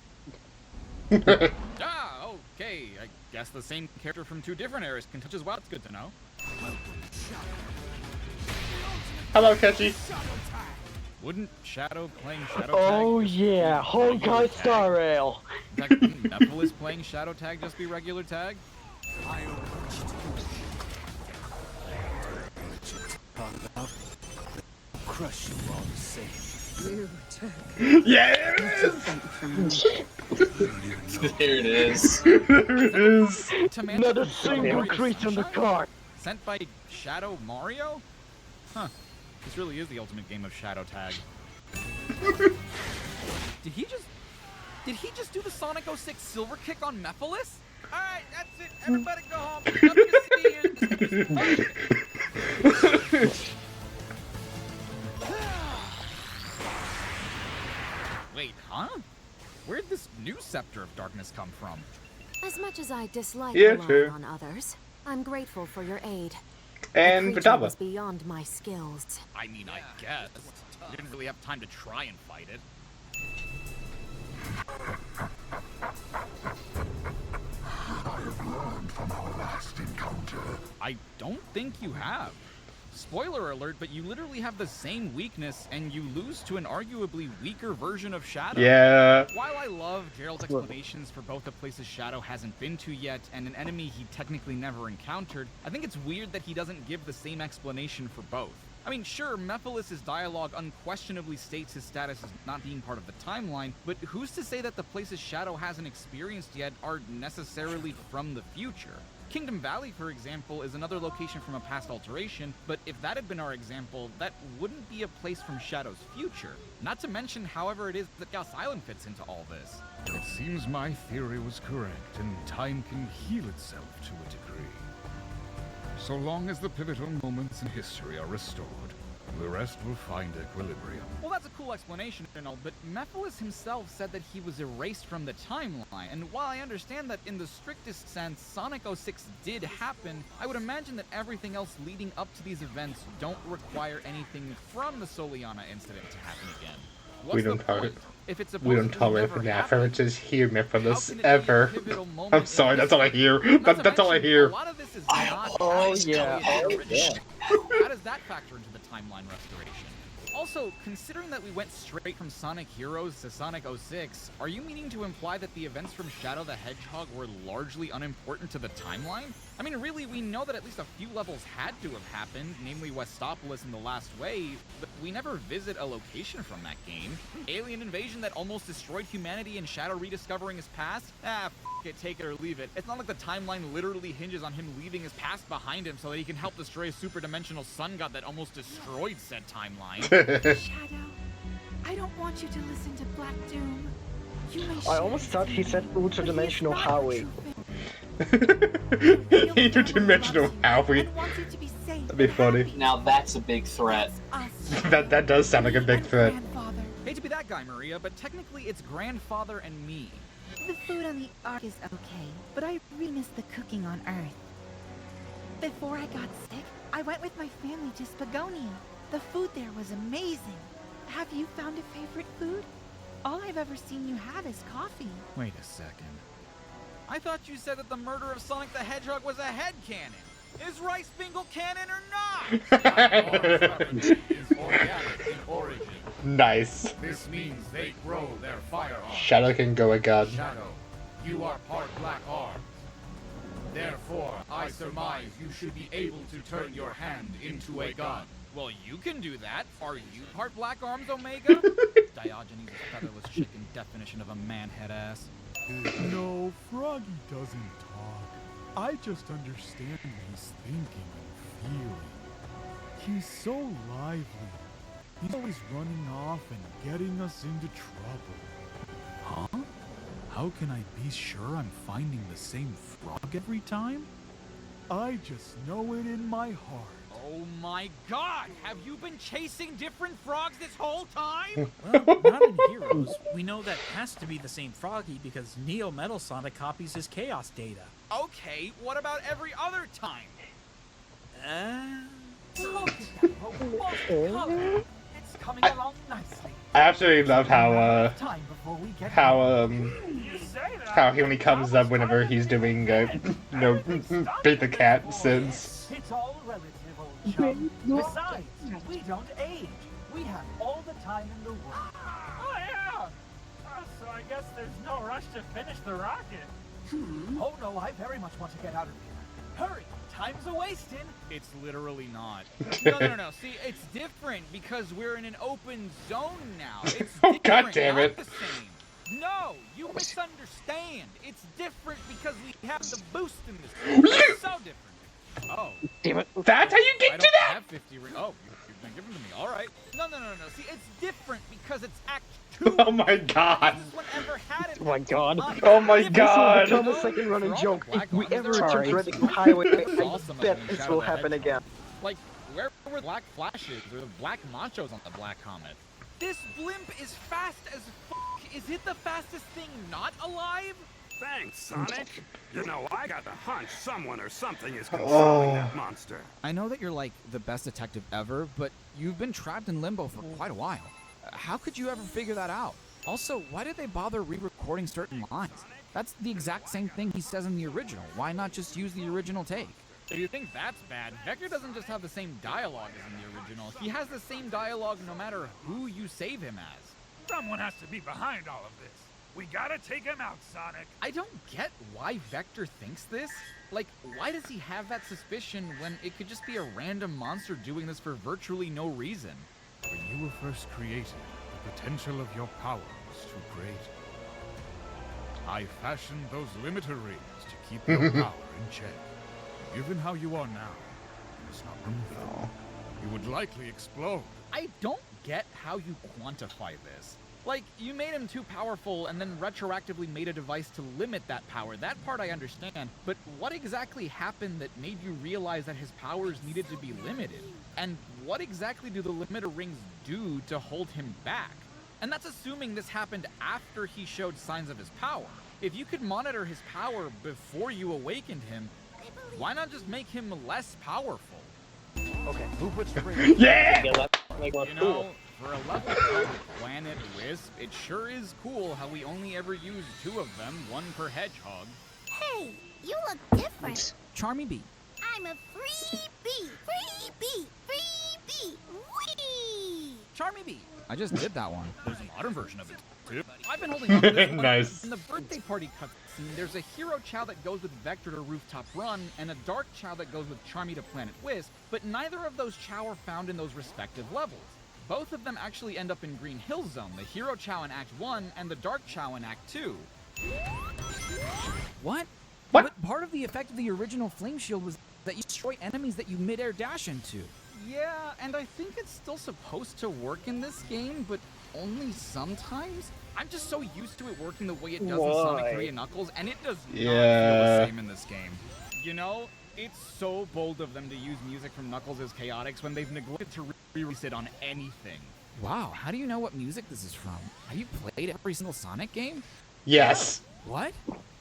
Ah, okay. I guess the same character from two different eras can touch as well. It's good to know. Hello, Catchy. Wouldn't Shadow playing Shadow Tag? Oh yeah, Honkai Star Rail. Wouldn't Mephiles playing Shadow Tag just be regular tag? Crush you all the same. Yes! There it is. There it is. Another single creature on the card. Sent by Shadow Mario? Huh. This really is the ultimate game of Shadow Tag. Did he just do the Sonic 06 Silver Kick on Mephiles? Alright, that's it. Everybody go home. Nothing to see here. Wait, huh? Where'd this new Scepter of Darkness come from? As much as I dislike Yeah, relying true. on others, I'm grateful for your aid. And the creature Vitava. was beyond my skills. I mean, I guess. You didn't really have time to try and fight it. I have learned from our last encounter. I don't think you have. Spoiler alert, but you literally have the same weakness, and you lose to an arguably weaker version of Shadow. Yeah. While I love Gerald's explanations for both the places Shadow hasn't been to yet and an enemy he technically never encountered, I think it's weird that he doesn't give the same explanation for both. I mean, sure, Mephiles' dialogue unquestionably states his status as not being part of the timeline, but who's to say that the places Shadow hasn't experienced yet are necessarily from the future? Kingdom Valley, for example, is another location from a past alteration, but if that had been our example, that wouldn't be a place from Shadow's future. Not to mention, however it is that Gauss Island fits into all this. It seems my theory was correct, and time can heal itself to a degree. So long as the pivotal moments in history are restored, the rest will find equilibrium. Well, that's a cool explanation and all, but Mephiles himself said that he was erased from the timeline, and while I understand that in the strictest sense Sonic 06 did happen, I would imagine that everything else leading up to these events don't require anything from the Soliana incident to happen again. We don't tolerate. If it's We don't tolerate references here, Mephiles, ever. I'm sorry, that's all I hear. That's all I hear. A lot of this is not Oh yeah. How does that factor into the timeline restoration? Also, considering that we went straight from Sonic Heroes to Sonic 06, are you meaning to imply that the events from Shadow the Hedgehog were largely unimportant to the timeline? I mean, really, we know that at least a few levels had to have happened, namely Westopolis and The Last Wave, but we never visit a location from that game. Alien invasion that almost destroyed humanity and Shadow rediscovering his past? Ah, f it, take it or leave it. It's not like the timeline literally hinges on him leaving his past behind him so that he can help destroy a super-dimensional sun god that almost destroyed said timeline. Shadow, I don't want you to listen to Black Doom. You may I almost thought he said ultra-dimensional Howie. Interdimensional Howie. That'd be funny. Now that's a big threat. that does sound like a big threat. Hate to be that guy, Maria, but technically it's grandfather and me. The food on the Ark is okay, but I really miss the cooking on Earth. Before I got sick, I went with my family to Spagonia. The food there was amazing. Have you found a favorite food? All I've ever seen you have is coffee. Wait a second. I thought you said that the murder of Sonic the Hedgehog was a headcanon. Is Rice Bingle canon or not? Is organic in origin. Nice. This means they grow their firearms. Shadow can go a god. Shadow, you are part Black Arms. Therefore, I surmise you should be able to turn your hand into a gun. Well, you can do that. Are you part Black Arms, Omega? Diogenes' featherless chicken definition of a man-head ass. No, Froggy doesn't talk. I just understand what he's thinking and feeling. He's so lively. He's always running off and getting us into trouble. Huh? How can I be sure I'm finding the same frog every time? I just know it in my heart. Oh my god! Have you been chasing different frogs this whole time? Well, not in Heroes. We know that has to be the same Froggy because Neo Metal Sonic copies his Chaos data. Okay, what about every other time? Look at that robust color. It's coming along nicely. I absolutely love how Time before we get how You say that? how he only comes up whenever he's doing, beat the cat since. It's all relative, old chum. Besides, we don't age. We have all the time in the world. Oh, yeah! So I guess there's no rush to finish the rocket. Oh, no, I very much want to get out of here. Hurry! Time's a-wasting. It's literally not. No. See, it's different because we're in an open zone now. It's Oh, God damn it. not the same. No, you misunderstand. It's different because we have the boost in this game. It's so different. Oh. Damn it. That's how you get to that? I have 50 rings. Oh, you've been giving them to me. All right. No. See, it's different because it's Act 2. Oh my god. This is whenever had it. Oh my god. Oh my god. This will become a second running joke. If we ever attempt Reddit highway, I bet this will happen again. Like, where were the black flashes or the black machos on the Black Comet? This blimp is fast as fuck. Is it the fastest thing not alive? Thanks, Sonic. You know, I got the hunch someone or something is controlling that monster. I know that you're like the best detective ever, but you've been trapped in limbo for quite a while. How could you ever figure that out? Also, why did they bother re-recording certain lines? That's the exact same thing he says in the original. Why not just use the original take? If you think that's bad, Vector doesn't just have the same dialogue as in the original. He has the same dialogue no matter who you save him as. Someone has to be behind all of this. We gotta take him out, Sonic. I don't get why Vector thinks this. Like, why does he have that suspicion when it could just be a random monster doing this for virtually no reason? When you were first created, the potential of your power was too great. I fashioned those limiter rings to keep your power in check. Given how you are now, you must not remove them. You would likely explode. I don't get how you quantify this. Like, you made him too powerful and then retroactively made a device to limit that power. That part I understand, but what exactly happened that made you realize that his powers needed to be limited? And what exactly do the limiter rings do to hold him back? And that's assuming this happened after he showed signs of his power. If you could monitor his power before you awakened him, why not just make him less powerful? Okay, who puts rings? Yeah! You know, for a level called Planet Wisp, it sure is cool how we only ever use 2 of them, 1 per hedgehog. Hey, you look different. Charriii bee. I'm a free bee. Free bee. Free bee. Whee! Charriii bee. I just did that one. There's a modern version of it, too. I've been holding on to this one. Nice. In the birthday party cutscene, there's a hero chow that goes with Vector to Rooftop Run, and a dark chow that goes with Charriii to Planet Wisp, but neither of those chow are found in those respective levels. Both of them actually end up in Green Hill Zone, the hero chow in Act 1 and the dark chow in Act 2. What? What? But part of the effect of the original Flame Shield was that you destroy enemies that you mid-air dash into. Yeah, and I think it's still supposed to work in this game, but only sometimes? I'm just so used to it working the way it does in Sonic 3 and Knuckles, and it does not feel the same in this game. You know, it's so bold of them to use music from Knuckles' Chaotix when they've neglected to re-release it on anything. Wow, how do you know what music this is from? Have you played every single Sonic game? Yes. What?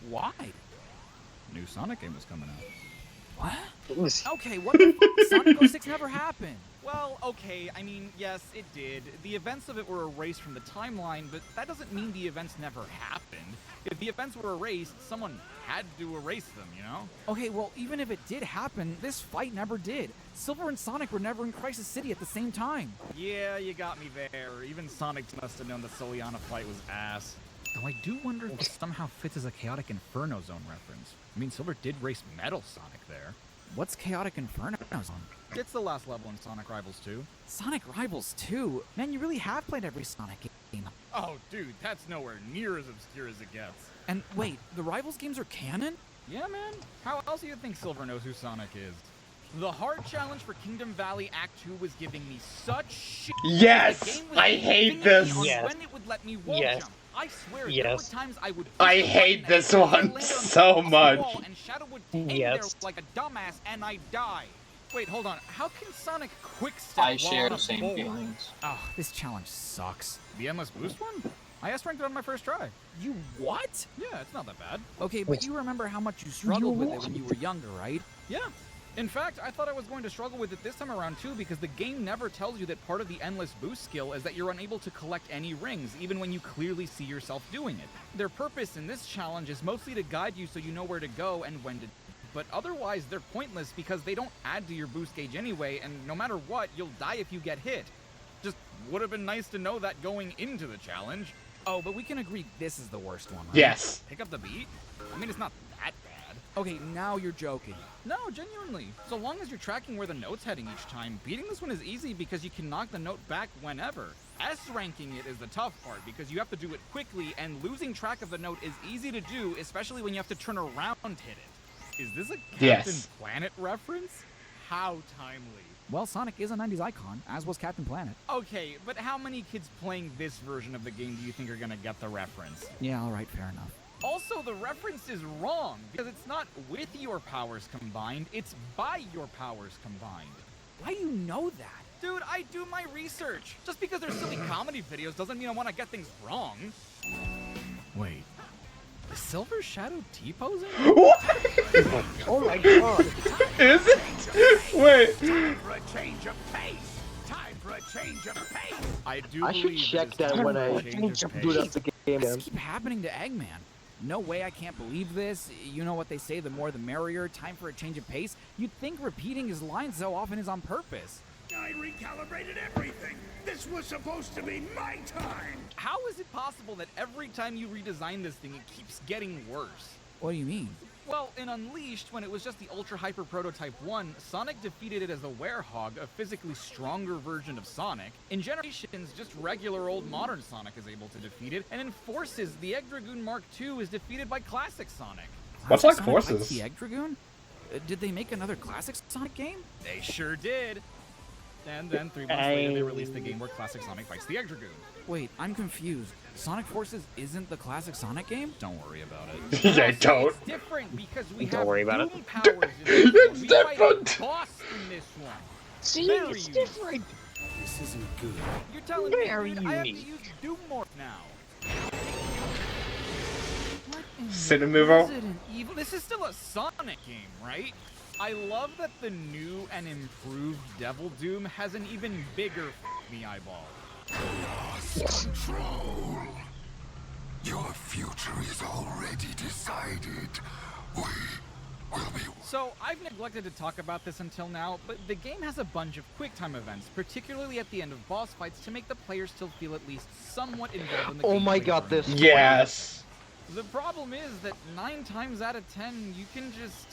Why? New Sonic game is coming out. What? Okay, what the f***? Sonic 06 never happened. Well, okay, I mean, yes, it did. The events of it were erased from the timeline, but that doesn't mean the events never happened. If the events were erased, someone had to erase them, you know? Okay, well, even if it did happen, this fight never did. Silver and Sonic were never in Crisis City at the same time. Yeah, you got me there. Even Sonic must have known the Soliana fight was ass. Though I do wonder if this somehow fits as a Chaotic Inferno Zone reference. I mean, Silver did race Metal Sonic there. What's Chaotic Inferno Zone? It's the last level in Sonic Rivals 2. Sonic Rivals 2? Man, you really have played every Sonic game. Oh, dude, that's nowhere near as obscure as it gets. And wait, the Rivals games are canon? Yeah, man. How else do you think Silver knows who Sonic is? The hard challenge for Kingdom Valley Act 2 was giving me such shit. Yes! I hate this! Yes. When it would let me wall jump. I swear, there were times I would I hate this one so much. And Shadow would hang there like a dumbass, and I die. Wait, hold on. How can Sonic quick-step I share the same bowl? feelings. Oh, this challenge sucks. The Endless Boost one? I S-ranked it on my first try. You what? Yeah, it's not that bad. Okay, but you remember how much you struggled with it when you were younger, right? Yeah. In fact, I thought I was going to struggle with it this time around too, because the game never tells you that part of the endless boost skill is that you're unable to collect any rings, even when you clearly see yourself doing it. Their purpose in this challenge is mostly to guide you so you know where to go and when to, but otherwise they're pointless because they don't add to your boost gauge anyway, and no matter what, you'll die if you get hit. Just would have been nice to know that going into the challenge. Oh, but we can agree this is the worst one, right? Yes. Pick up the beat? I mean, it's not that bad. Okay, now you're joking. No, genuinely. So long as you're tracking where the note's heading each time, beating this one is easy because you can knock the note back whenever. S-ranking it is the tough part because you have to do it quickly, and losing track of the note is easy to do, especially when you have to turn around and hit it. Is this a Captain Planet reference? How timely. Well, Sonic is a 90s icon, as was Captain Planet. Okay, but how many kids playing this version of the game do you think are gonna get the reference? Yeah, alright, fair enough. Also, the reference is wrong, because it's not with your powers combined, it's by your powers combined. Why do you know that? Dude, I do my research. Just because they're silly comedy videos doesn't mean I want to get things wrong. Wait, is Silver Shadow T-posing? Oh my god! Is it? Wait. Time for a change of pace! Time for a change of pace! I do I should believe check it is that time when for a I change of boot pace. up the game again. This keeps happening to Eggman. No way, I can't believe this. You know what they say, the more the merrier. Time for a change of pace. You'd think repeating his lines so often is on purpose. I recalibrated everything! This was supposed to be my time! How is it possible that every time you redesign this thing, it keeps getting worse? What do you mean? Well, in Unleashed, when it was just the Ultra Hyper Prototype 1, Sonic defeated it as the Werehog, a physically stronger version of Sonic. In Generations, just regular old modern Sonic is able to defeat it, and in Forces, the Egg Dragoon Mark II is defeated by classic Sonic. What's like Sonic Forces? fights the Egg Dragoon? Did they make another classic Sonic game? They sure did. And then 3 months later, they released the game where classic Sonic fights the Egg Dragoon. Wait, I'm confused. Sonic Forces isn't the classic Sonic game? Don't worry about it. Yeah, don't. It's different because we Don't have worry about Doom it. powers in this one. It's We fight different. a boss in this one. See, Very it's unique. different. This isn't good. You're telling Very me, dude, I have to unique. use Doom Morph now. What in Cinemovo? Resident Evil? This is still a Sonic game, right? I love that the new and improved Devil Doom has an even bigger me eyeball. Control. Your future is already decided. We will be... So, I've neglected to talk about this until now, but the game has a bunch of quick-time events, particularly at the end of boss fights, to make the player still feel at least somewhat involved in the Oh my gameplay god, journey. this. Yes. The problem is that 9 times out of 10, you can just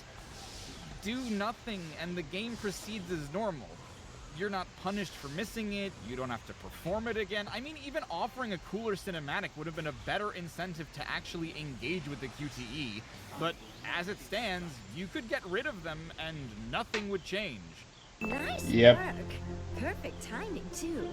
do nothing and the game proceeds as normal. You're not punished for missing it, you don't have to perform it again. I mean, even offering a cooler cinematic would have been a better incentive to actually engage with the QTE, but as it stands, you could get rid of them and nothing would change. Nice Yep. work. Perfect timing, too.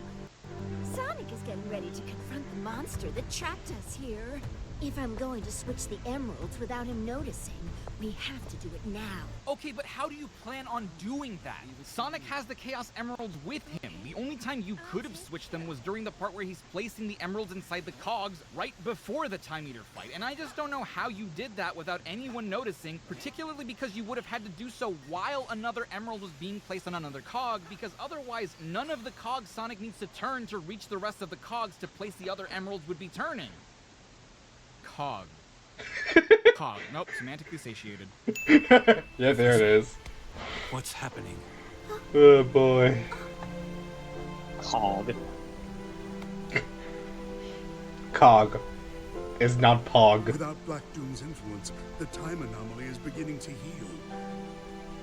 Sonic is getting ready to confront the monster that trapped us here. If I'm going to switch the emeralds without him noticing, we have to do it now. Okay, but how do you plan on doing that? Sonic has the Chaos Emeralds with him. The only time you could have switched them was during the part where he's placing the emeralds inside the cogs right before the Time Eater fight. And I just don't know how you did that without anyone noticing, particularly because you would have had to do so while another emerald was being placed on another cog, because otherwise none of the cogs Sonic needs to turn to reach the rest of the cogs to place the other emeralds would be turning. Cog. Cog. Nope, semantically satiated. Yeah, there it is. What's happening? Oh boy. Cog. Cog. Is not Pog. Without Black Doom's influence, the time anomaly is beginning to heal.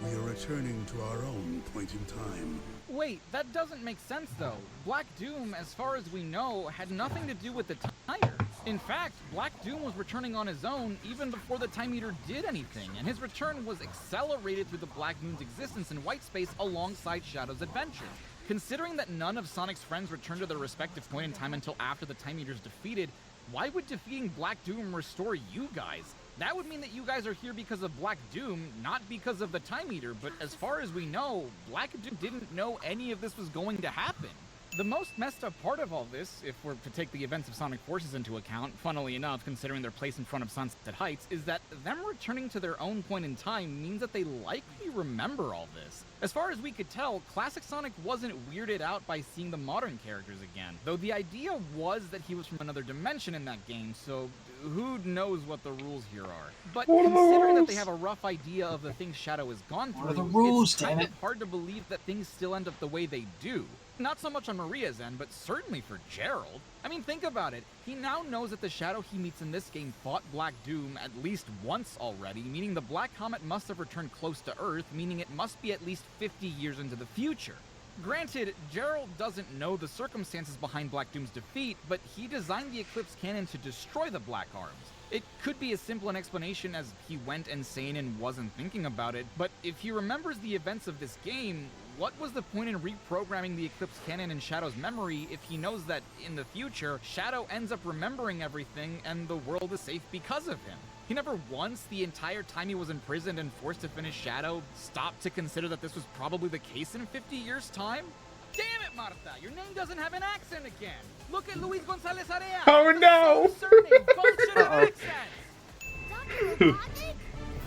We are returning to our own point in time. Wait, that doesn't make sense though. Black Doom, as far as we know, had nothing to do with the Time-Eater. In fact, Black Doom was returning on his own even before the Time Eater did anything, and his return was accelerated through the Black Moon's existence in White Space alongside Shadow's adventure. Considering that none of Sonic's friends returned to their respective point in time until after the Time Eater's defeated, why would defeating Black Doom restore you guys? That would mean that you guys are here because of Black Doom, not because of the Time Eater, but as far as we know, Black Doom didn't know any of this was going to happen. The most messed up part of all this, if we're to take the events of Sonic Forces into account, funnily enough, considering their place in front of Sunset Heights, is that them returning to their own point in time means that they likely remember all this. As far as we could tell, classic Sonic wasn't weirded out by seeing the modern characters again, though the idea was that he was from another dimension in that game, so who knows what the rules here are. But considering that they have a rough idea of the things Shadow has gone through, What are the rules, it's kind of hard to believe that things still end up the way they do. Not so much on Maria's end, but certainly for Gerald. I mean, think about it. He now knows that the Shadow he meets in this game fought Black Doom at least once already, meaning the Black Comet must have returned close to Earth, meaning it must be at least 50 years into the future. Granted, Gerald doesn't know the circumstances behind Black Doom's defeat, but he designed the Eclipse Cannon to destroy the Black Arms. It could be as simple an explanation as he went insane and wasn't thinking about it, but if he remembers the events of this game, what was the point in reprogramming the Eclipse Cannon in Shadow's memory if he knows that, in the future, Shadow ends up remembering everything and the world is safe because of him? He never once, the entire time he was imprisoned and forced to finish Shadow, stopped to consider that this was probably the case in 50 years' time? Damn it, Marta! Your name doesn't have an accent again! Look at Luis Gonzalez Area! Oh no!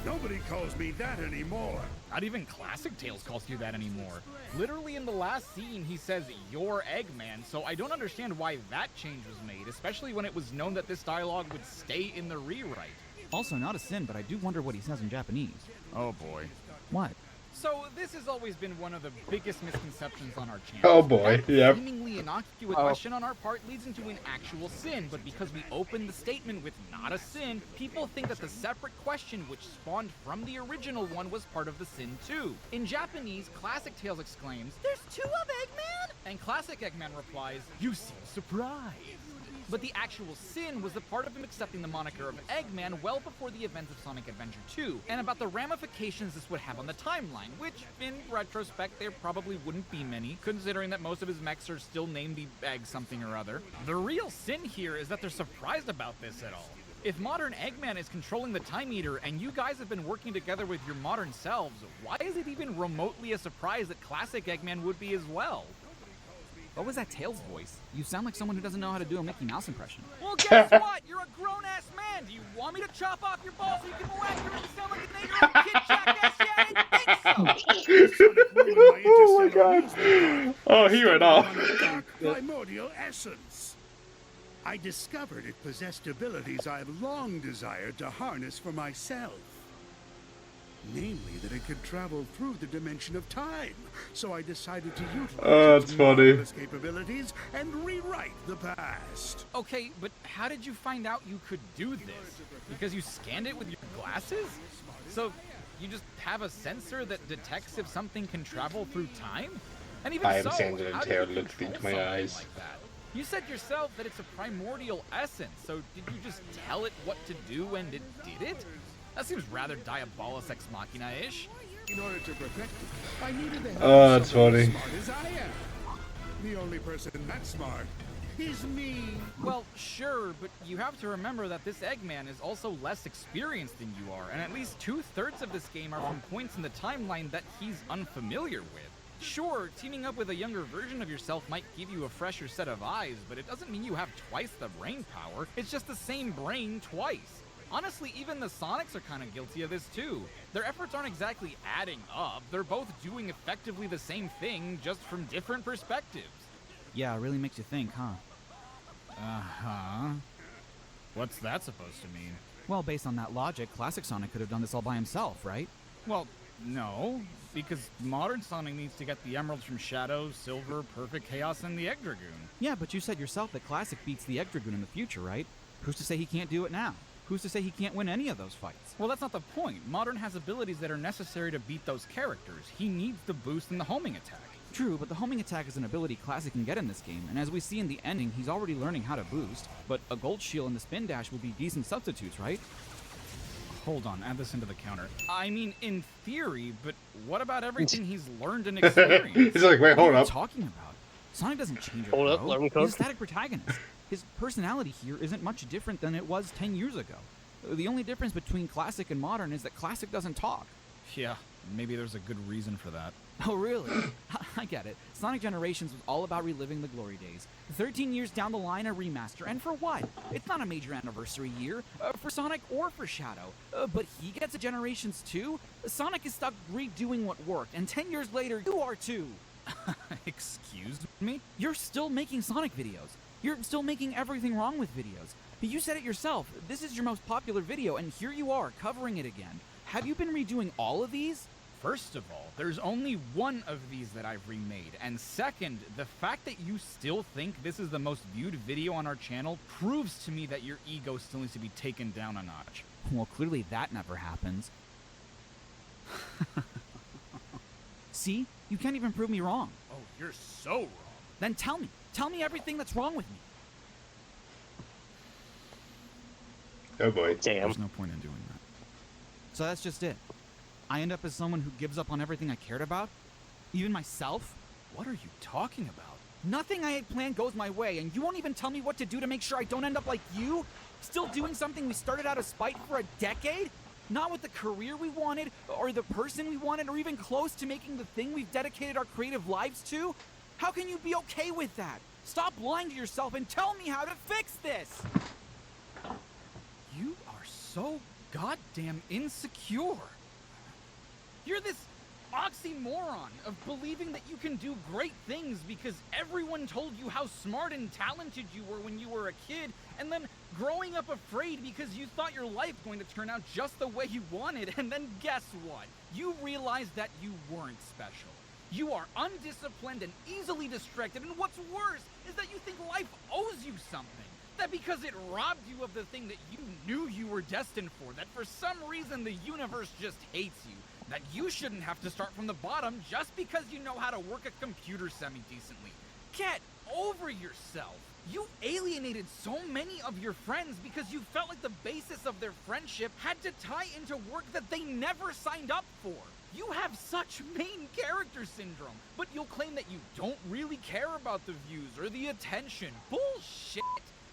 Nobody calls me that anymore. Not even Classic Tales calls you that anymore. Literally in the last scene, he says, "You're Eggman," so I don't understand why that change was made, especially when it was known that this dialogue would stay in the rewrite. Also, not a sin, but I do wonder what he says in Japanese. Oh boy. What? So, this has always been one of the biggest misconceptions on our channel. Oh boy, yep. Seemingly innocuous question on our part leads into an actual sin, but because we opened the statement with not a sin, people think that the separate question which spawned from the original one was part of the sin too. In Japanese, Classic Tales exclaims, "There's two of Eggman?" And Classic Eggman replies, "You seem surprised." But the actual sin was the part of him accepting the moniker of Eggman well before the events of Sonic Adventure 2, and about the ramifications this would have on the timeline, which, in retrospect, there probably wouldn't be many, considering that most of his mechs are still named the Egg something or other. The real sin here is that they're surprised about this at all. If modern Eggman is controlling the Time Eater, and you guys have been working together with your modern selves, why is it even remotely a surprise that classic Eggman would be as well? What was that Tails voice? You sound like someone who doesn't know how to do a Mickey Mouse impression. Well, guess what? You're a grown-ass man. Do you want me to chop off your balls so you can more accurately sound like an 8-year-old kid jackass? Yeah, I didn't think so. Oh my god. Oh, he went off. Dark primordial essence. I discovered it possessed abilities I've long desired to harness for myself. Namely, that it could travel through the dimension of time. So I decided to utilize its marvelous capabilities and rewrite the past. Okay, but how did you find out you could do this? Because you scanned it with your glasses? So you just have a sensor that detects if something can travel through time? And even I am so, standing in how do terror you looking control into my something eyes. like that? You said yourself that it's a primordial essence, so did you just tell it what to do and it did it? That seems rather Diabolus Ex Machina-ish. In order to protect it, I needed the help Oh, of that's someone funny. as smart as I am. The only person that smart is me. Well, sure, but you have to remember that this Eggman is also less experienced than you are, and at least 2/3 of this game are from points in the timeline that he's unfamiliar with. Sure, teaming up with a younger version of yourself might give you a fresher set of eyes, but it doesn't mean you have twice the brain power. It's just the same brain twice. Honestly, even the Sonics are kind of guilty of this too. Their efforts aren't exactly adding up. They're both doing effectively the same thing, just from different perspectives. Yeah, it really makes you think, huh? Uh-huh. What's that supposed to mean? Well, based on that logic, Classic Sonic could have done this all by himself, right? Well, no, because modern Sonic needs to get the emeralds from Shadow, Silver, Perfect Chaos, and the Egg Dragoon. Yeah, but you said yourself that Classic beats the Egg Dragoon in the future, right? Who's to say he can't do it now? Who's to say he can't win any of those fights? Well, that's not the point. Modern has abilities that are necessary to beat those characters. He needs the boost in the homing attack. True, but the homing attack is an ability Classic can get in this game, and as we see in the ending, he's already learning how to boost. But a Gold Shield and the Spin Dash would be decent substitutes, right? Hold on, add this into the counter. I mean, in theory, but what about everything he's learned and experienced? He's like, wait, hold What are you up. talking about? Sonic doesn't change or Hold up, grow. let me He's cook. a static protagonist. His personality here isn't much different than it was 10 years ago. The only difference between Classic and Modern is that Classic doesn't talk. Yeah, maybe there's a good reason for that. Oh, really? I get it. Sonic Generations was all about reliving the glory days. 13 years down the line, a remaster. And for what? It's not a major anniversary year for Sonic or for Shadow. But he gets a Generations too? Sonic is stuck redoing what worked, and 10 years later, you are too. Excuse me? You're still making Sonic videos. You're still making everything wrong with videos. You said it yourself. This is your most popular video, and here you are, covering it again. Have you been redoing all of these? First of all, there's only one of these that I've remade, and second, the fact that you still think this is the most viewed video on our channel proves to me that your ego still needs to be taken down a notch. Well, clearly that never happens. See? You can't even prove me wrong. Oh, you're so wrong. Then tell me. Tell me everything that's wrong with me. Oh boy. Damn. There's no point in doing that. So that's just it. I end up as someone who gives up on everything I cared about? Even myself? What are you talking about? Nothing I had planned goes my way, and you won't even tell me what to do to make sure I don't end up like you? Still doing something we started out of spite for a decade? Not with the career we wanted, or the person we wanted, or even close to making the thing we've dedicated our creative lives to? How can you be okay with that? Stop lying to yourself and tell me how to fix this! You are so goddamn insecure. You're this oxymoron of believing that you can do great things because everyone told you how smart and talented you were when you were a kid, and then growing up afraid because you thought your life was going to turn out just the way you wanted, and then guess what? You realized that you weren't special. You are undisciplined and easily distracted, and what's worse is that you think life owes you something. That because it robbed you of the thing that you knew you were destined for, that for some reason the universe just hates you. That you shouldn't have to start from the bottom just because you know how to work a computer semi-decently. Get over yourself. You alienated so many of your friends because you felt like the basis of their friendship had to tie into work that they never signed up for. You have such main character syndrome, but you'll claim that you don't really care about the views or the attention. Bullshit!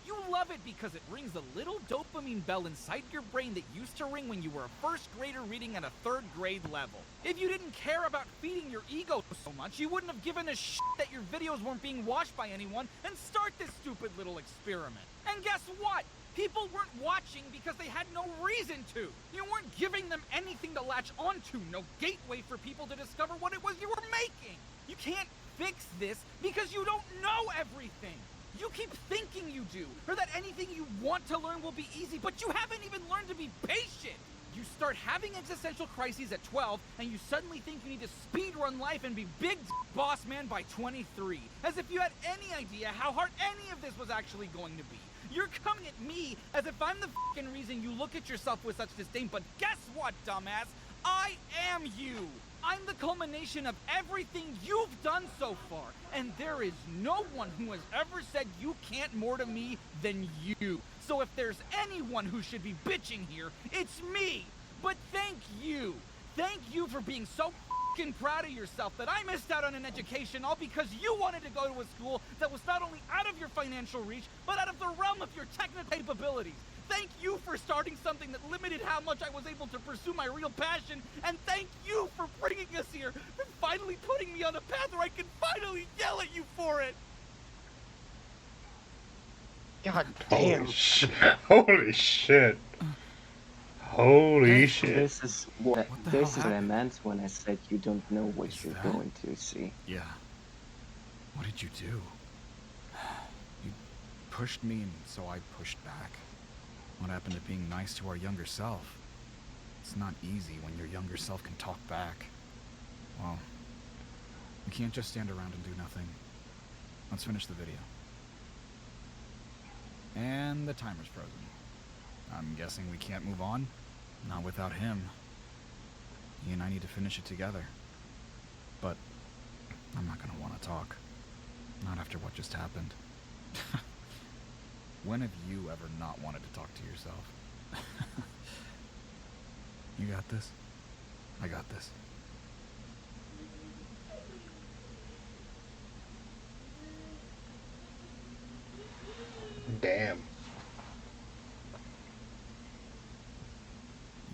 You love it because it rings a little dopamine bell inside your brain that used to ring when you were a first grader reading at a 3rd grade level. If you didn't care about feeding your ego so much, you wouldn't have given a shit that your videos weren't being watched by anyone and start this stupid little experiment. And guess what? People weren't watching because they had no reason to. You weren't giving them anything to latch onto, no gateway for people to discover what it was you were making. You can't fix this because you don't know everything. You keep thinking you do, or that anything you want to learn will be easy, but you haven't even learned to be patient. You start having existential crises at 12, and you suddenly think you need to speedrun life and be big boss man by 23, as if you had any idea how hard any of this was actually going to be. You're coming at me as if I'm the fucking reason you look at yourself with such disdain, but guess what, dumbass? I am you! I'm the culmination of everything you've done so far, and there is no one who has ever said you can't more to me than you. So if there's anyone who should be bitching here, it's me! But thank you! Thank you for being so fucking proud of yourself that I missed out on an education all because you wanted to go to a school that was not only out of your financial reach, but out of the realm of your technical capabilities. Thank you for starting something that limited how much I was able to pursue my real passion, and thank you for bringing us here, for finally putting me on a path where I can finally yell at you for it! God damn. Holy shit. Holy shit. Holy shit. This is what I meant when I said you don't know what you're going to see. Yeah. What did you do? You pushed me, and so I pushed back. What happened to being nice to our younger self? It's not easy when your younger self can talk back. Well, we can't just stand around and do nothing. Let's finish the video. And the timer's frozen. I'm guessing we can't move on? Not without him. He and I need to finish it together. But I'm not gonna want to talk. Not after what just happened. When have you ever not wanted to talk to yourself? You got this? I got this. Damn.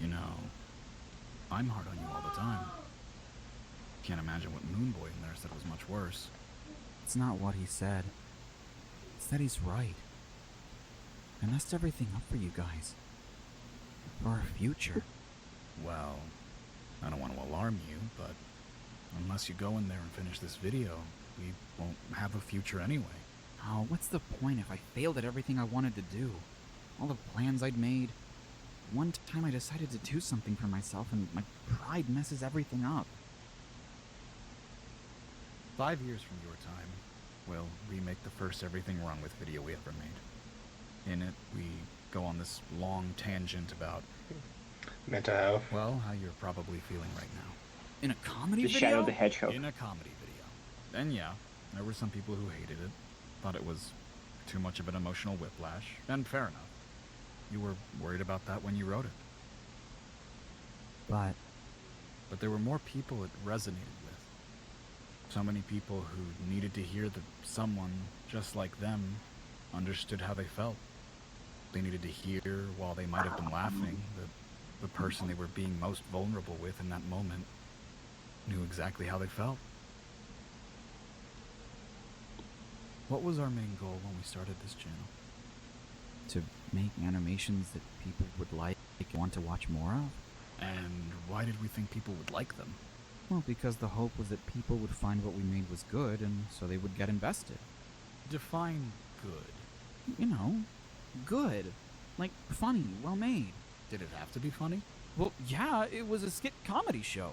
You know, I'm hard on you all the time. Can't imagine what Moonboy in there said was much worse. It's not what he said. It's that he's right. I messed everything up for you guys. For our future. Well, I don't want to alarm you, but unless you go in there and finish this video, we won't have a future anyway. Oh, what's the point if I failed at everything I wanted to do? All the plans I'd made. One time I decided to do something for myself and my pride messes everything up. 5 years from your time, we'll remake the first Everything Wrong With video we ever made. In it, we go on this long tangent about mental health. Well, how you're probably feeling right now. In a comedy The video? Shadow the Hedgehog. In a comedy video. And yeah, there were some people who hated it, thought it was too much of an emotional whiplash, and fair enough. You were worried about that when you wrote it. But there were more people it resonated with. So many people who needed to hear that someone just like them understood how they felt. They needed to hear, while they might have been laughing, that the person they were being most vulnerable with in that moment knew exactly how they felt. What was our main goal when we started this channel? To make animations that people would like and want to watch more of? And why did we think people would like them? Well, because the hope was that people would find what we made was good, and so they would get invested. Define good. You know, good. Like, funny, well made. Did it have to be funny? Well, yeah, it was a skit comedy show.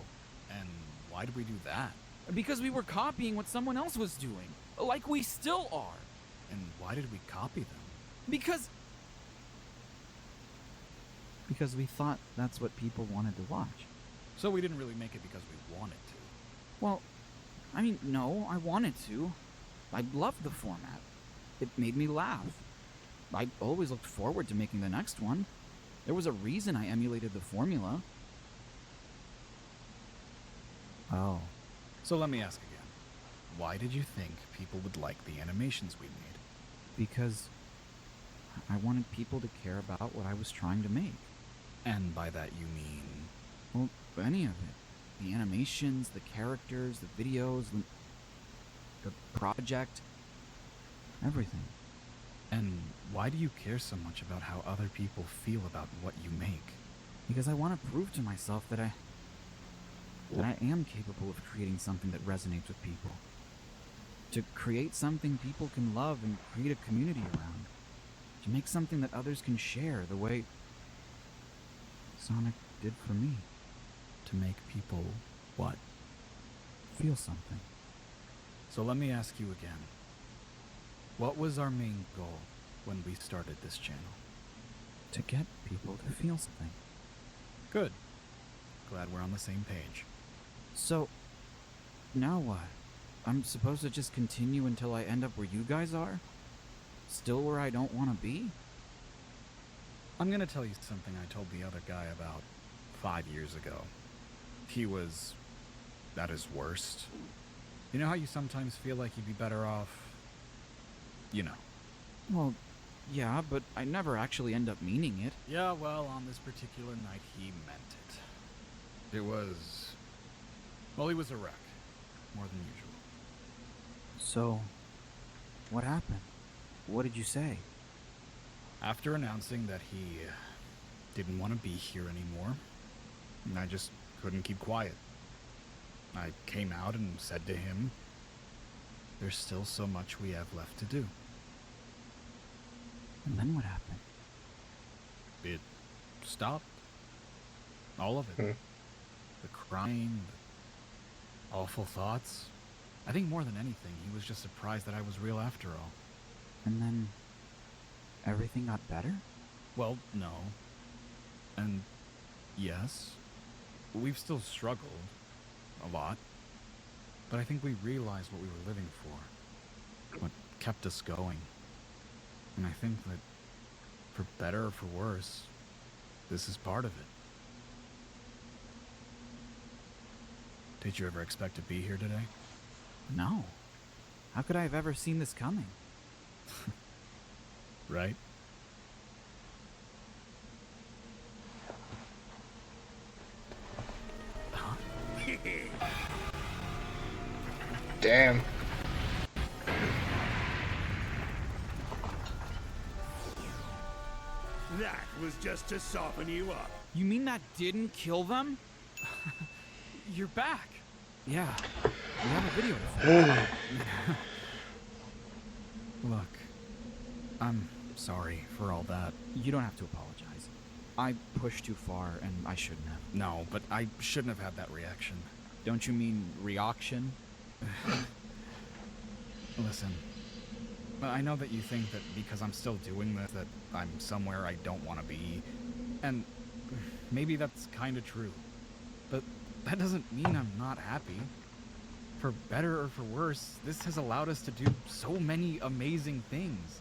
And why did we do that? Because we were copying what someone else was doing. Like we still are. And why did we copy them? Because we thought that's what people wanted to watch. So we didn't really make it because we wanted to. Well, I mean, no, I wanted to. I loved the format. It made me laugh. I always looked forward to making the next one. There was a reason I emulated the formula. Oh. So let me ask again. Why did you think people would like the animations we made? Because I wanted people to care about what I was trying to make. And by that you mean? Well, any of it. The animations, the characters, the videos, the project. Everything. And why do you care so much about how other people feel about what you make? Because I want to prove to myself that I am capable of creating something that resonates with people. To create something people can love and create a community around. To make something that others can share the way Sonic did for me. To make people what? Feel something. So let me ask you again. What was our main goal when we started this channel? To get people to feel something. Good. Glad we're on the same page. So, now what? I'm supposed to just continue until I end up where you guys are? Still where I don't want to be? I'm gonna tell you something I told the other guy about 5 years ago. He was at his worst. You know how you sometimes feel like you'd be better off? You know. Well, yeah, but I never actually end up meaning it. Yeah, well, on this particular night, he meant it. It was... well, he was a wreck. More than usual. So, what happened? What did you say? After announcing that he didn't want to be here anymore, I just couldn't keep quiet. I came out and said to him, there's still so much we have left to do. And then what happened? It stopped. All of it. The crying, the awful thoughts. I think more than anything, he was just surprised that I was real after all. And then everything got better? Well, no. And yes, we've still struggled a lot. But I think we realized what we were living for. What kept us going. And I think that, for better or for worse, this is part of it. Did you ever expect to be here today? No. How could I have ever seen this coming? Right? Damn. That was just to soften you up. You mean that didn't kill them? You're back. Yeah, we have a video of it. Look, I'm sorry for all that. You don't have to apologize. I pushed too far, and I shouldn't have. No, but I shouldn't have had that reaction. Don't you mean reoction? Listen, I know that you think that because I'm still doing this that I'm somewhere I don't want to be, and maybe that's kind of true, but that doesn't mean I'm not happy. For better or for worse, this has allowed us to do so many amazing things.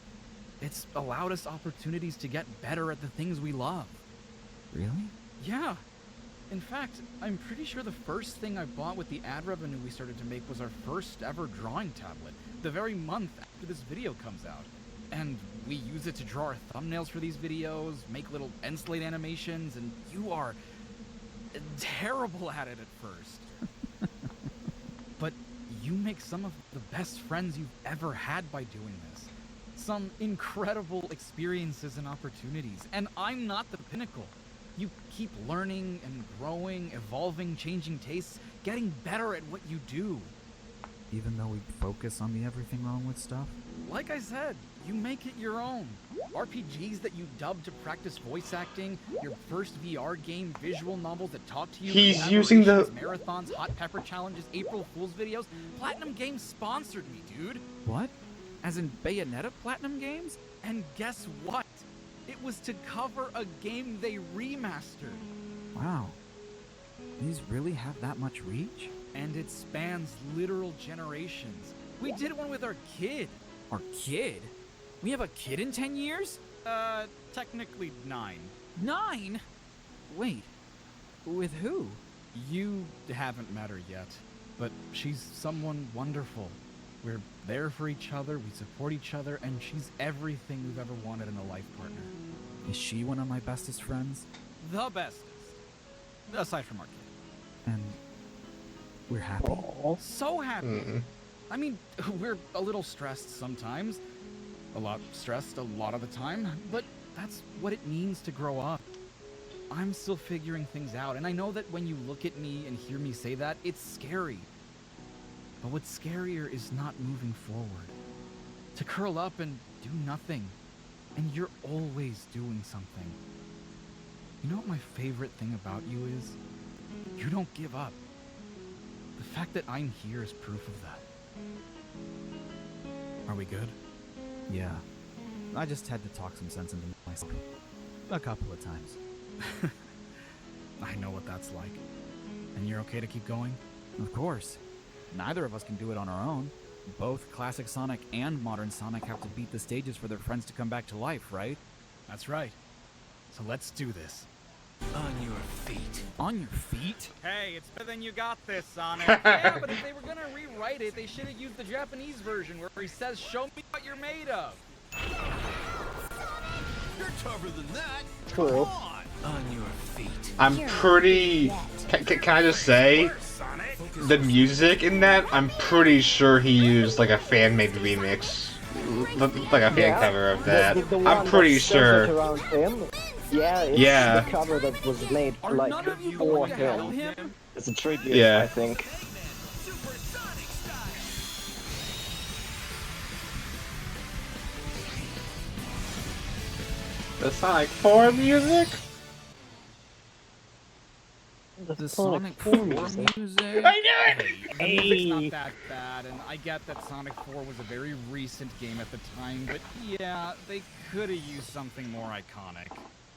It's allowed us opportunities to get better at the things we love. Really? Yeah. In fact, I'm pretty sure the first thing I bought with the ad revenue we started to make was our first ever drawing tablet, the very month after this video comes out. And we use it to draw our thumbnails for these videos, make little end slate animations, and you are terrible at it at first. But you make some of the best friends you've ever had by doing this. Some incredible experiences and opportunities, and I'm not the pinnacle. You keep learning and growing, evolving, changing tastes, getting better at what you do. Even though we focus on the everything wrong with stuff? Like I said, you make it your own. RPGs that you dub to practice voice acting, your first VR game, visual novels that talk to you, he's using the marathons, hot pepper challenges, April Fool's videos. Platinum Games sponsored me, dude. What? As in Bayonetta Platinum Games? And guess what? It was to cover a game they remastered. Wow. These really have that much reach? And it spans literal generations. We did one with our kid. Our kid? We have a kid in 10 years? Technically 9. 9? Wait, with who? You haven't met her yet, but she's someone wonderful. We're there for each other, we support each other, and she's everything we've ever wanted in a life partner. Is she one of my bestest friends? The bestest. Aside from our kid. And we're happy? So happy. I mean, we're a little stressed sometimes. A lot stressed a lot of the time, but that's what it means to grow up. I'm still figuring things out, and I know that when you look at me and hear me say that, it's scary. But what's scarier is not moving forward. To curl up and do nothing. And you're always doing something. You know what my favorite thing about you is? You don't give up. The fact that I'm here is proof of that. Are we good? Yeah. I just had to talk some sense into myself. A couple of times. I know what that's like. And you're okay to keep going? Of course. Neither of us can do it on our own. Both classic Sonic and modern Sonic have to beat the stages for their friends to come back to life, right? That's right. So let's do this. On your feet. On your feet? Hey, it's better than you got this, Sonic. Yeah, but if they were gonna rewrite it, they should have used the Japanese version where he says, "Show me what you're made of." You're tougher than that. True. On your feet. I'm pretty... Can I just say, the music in that, I'm pretty sure he used like a fan-made remix, like a fan cover of that. I'm pretty sure. Yeah, it's the cover that was made like for him. It's a tribute, I think. The Sonic 4 music? The Sonic 4 music? I knew it! The music's not that bad, and I get that Sonic 4 was a very recent game at the time, but yeah, they could have used something more iconic.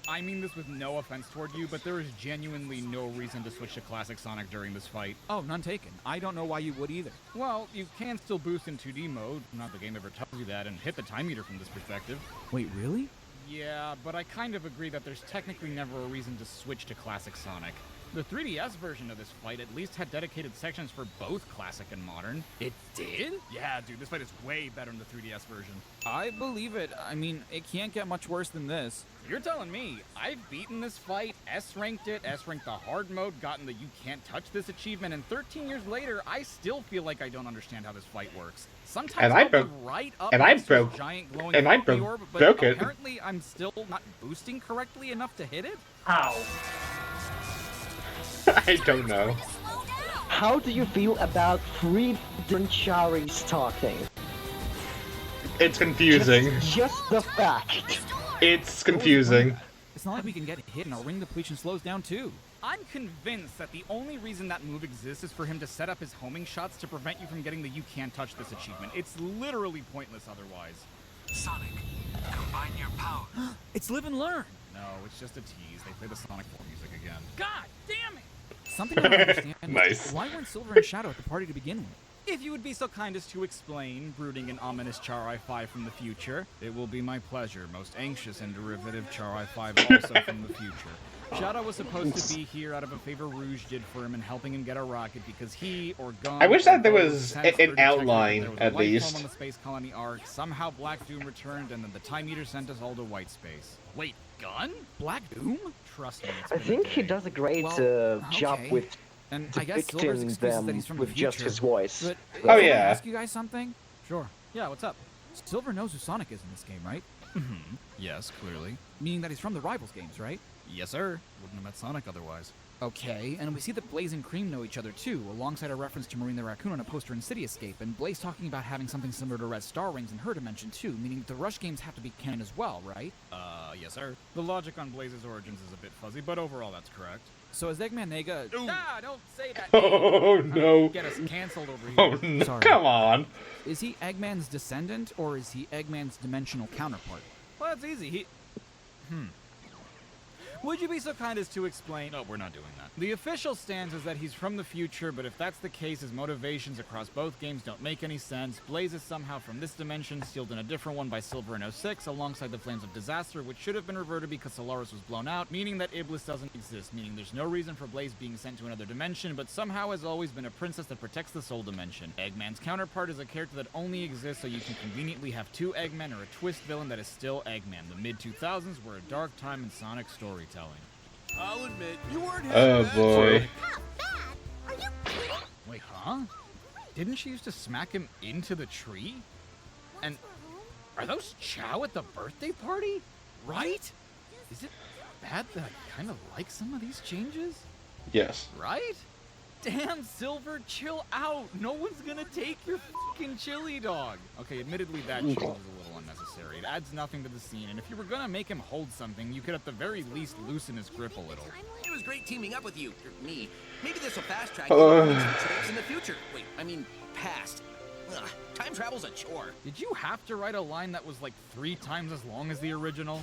I mean this with no offense toward you, but there is genuinely no reason to switch to classic Sonic during this fight. Oh, none taken. I don't know why you would either. Well, you can still boost in 2D mode, not the game ever tells you that, and hit the time meter from this perspective. Wait, really? Yeah, but I kind of agree that there's technically never a reason to switch to classic Sonic. The 3DS version of this fight at least had dedicated sections for both classic and modern. It did? Yeah, dude, this fight is way better in the 3DS version. I believe it. I mean, it can't get much worse than this. you're telling me I've beaten this fight, S-ranked it, S-ranked the hard mode, gotten the you can't touch this achievement, and 13 years later, I still feel like I don't understand how this fight works. Sometimes I'll be right up next to a giant glowing orb, but apparently I'm still not boosting correctly enough to hit it? How? I don't know. How do you feel about 3 different Charriis talking? It's confusing. Just the fact. It's confusing. It's not like we can get hit and our ring depletion slows down too. I'm convinced that the only reason that move exists is for him to set up his homing shots to prevent you from getting the you can't touch this achievement. It's literally pointless otherwise. Sonic, combine your power. It's live and learn. No, it's just a tease. They play the Sonic 4 music again. God damn it! Something I don't understand Nice. is why weren't Silver and Shadow at the party to begin with? If you would be so kind as to explain, brooding and ominous CHARRII5 from the future, it will be my pleasure, most anxious and derivative CHARRII5 also from the future. Shadow was supposed to be here out of a favor Rouge did for him in helping him get a rocket because he or Gun. I wish that there was an outline at least. On the space colony arc, somehow Black Doom returned, and then the Time Eater sent us all to white space. Wait, Gun? Black Doom? Trust me. I think he does a great job with depicting them with just his voice. But, oh Can I yeah. ask you guys something? Sure. Yeah, what's up? Silver knows who Sonic is in this game, right? Mm-hmm. Yes, clearly. Meaning that he's from the Rivals games, right? Yes, sir. Wouldn't have met Sonic otherwise. Okay, and we see that Blaze and Cream know each other too, alongside a reference to Marine the Raccoon on a poster in City Escape, and Blaze talking about having something similar to Red Star Rings in her dimension too, meaning the Rush games have to be canon as well, right? Yes, sir. The logic on Blaze's origins is a bit fuzzy, but overall that's correct. So is Eggman Nega... Ah, don't say that. Oh no. Get us canceled over here. Oh no. Sorry. Come on. Is he Eggman's descendant, or is he Eggman's dimensional counterpart? Well, that's easy. Would you be so kind as to explain? No, we're not doing that. The official stance is that he's from the future, but if that's the case, his motivations across both games don't make any sense. Blaze is somehow from this dimension, sealed in a different one by Silver in 06, alongside the Flames of Disaster, which should have been reverted because Solaris was blown out, meaning that Iblis doesn't exist, meaning there's no reason for Blaze being sent to another dimension, but somehow has always been a princess that protects the Soul Dimension. Eggman's counterpart is a character that only exists so you can conveniently have 2 Eggmen or a twist villain that is still Eggman. The mid-2000s were a dark time in Sonic storytelling. I'll admit, you weren't Oh boy. Wait, huh? Didn't she used to smack him into the tree? And are those Chow at the birthday party? Right? Is it bad that I kind of like some of these changes? Yes. Right? Damn, Silver, chill out. No one's gonna take your fucking chili dog. Okay, admittedly, that change is a little unnecessary. It adds nothing to the scene, and if you were gonna make him hold something, you could at the very least loosen his grip a little. It was great teaming up with you, or me. Maybe this will fast track some trips in the future. Wait, I mean, past. Ugh, time travel's a chore. Did you have to write a line that was like 3 times as long as the original?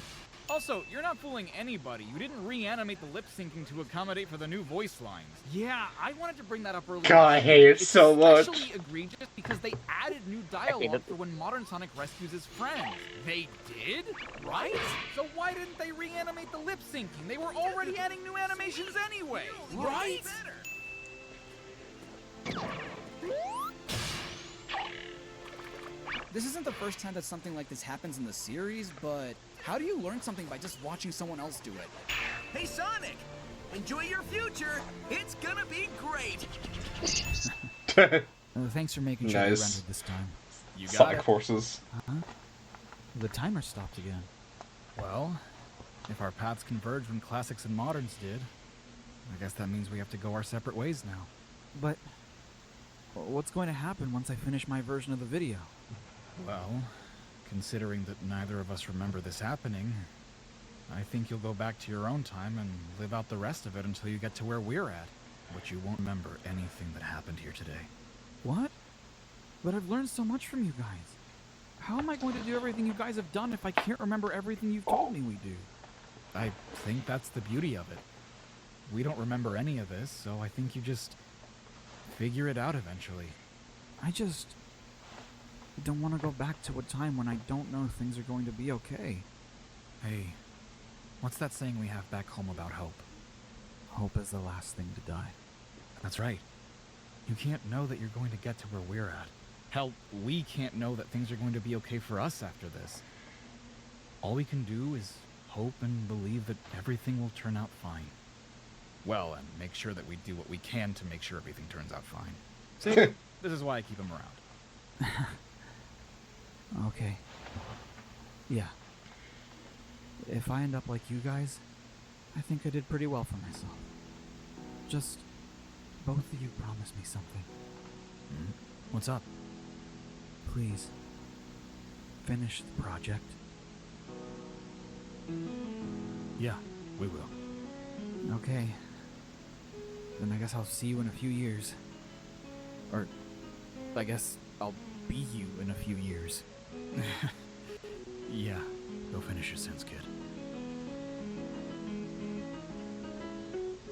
Also, you're not fooling anybody. You didn't reanimate the lip syncing to accommodate for the new voice lines. Yeah, I wanted to bring that up earlier. God, I hate it so much. It's especially egregious because they added new dialogue for when Modern Sonic rescues his friends. They did? Right? So why didn't they reanimate the lip syncing? They were already adding new animations anyway. Right? This isn't the first time that something like this happens in the series, but how do you learn something by just watching someone else do it? Hey, Sonic! Enjoy your future! It's gonna be great! Thanks for making sure I Nice. rendered this time. You got Sonic it. Forces. The timer stopped again. Well, if our paths converged when classics and moderns did, I guess that means we have to go our separate ways now. But what's going to happen once I finish my version of the video? Well, considering that neither of us remember this happening, I think you'll go back to your own time and live out the rest of it until you get to where we're at. But you won't remember anything that happened here today. What? But I've learned so much from you guys. How am I going to do everything you guys have done if I can't remember everything you've told me we do? I think that's the beauty of it. We don't remember any of this, so I think you just figure it out eventually. I just don't want to go back to a time when I don't know things are going to be okay. Hey, what's that saying we have back home about hope? Hope is the last thing to die. That's right. You can't know that you're going to get to where we're at. Hell, we can't know that things are going to be okay for us after this. All we can do is hope and believe that everything will turn out fine. Well, and make sure that we do what we can to make sure everything turns out fine. See, this is why I keep him around. Okay. Yeah. If I end up like you guys, I think I did pretty well for myself. Just, both of you promise me something. What's up? Please, finish the project. Yeah, we will. Okay. Then I guess I'll see you in a few years. Or, I guess I'll be you in a few years. Yeah, go finish your sins, kid.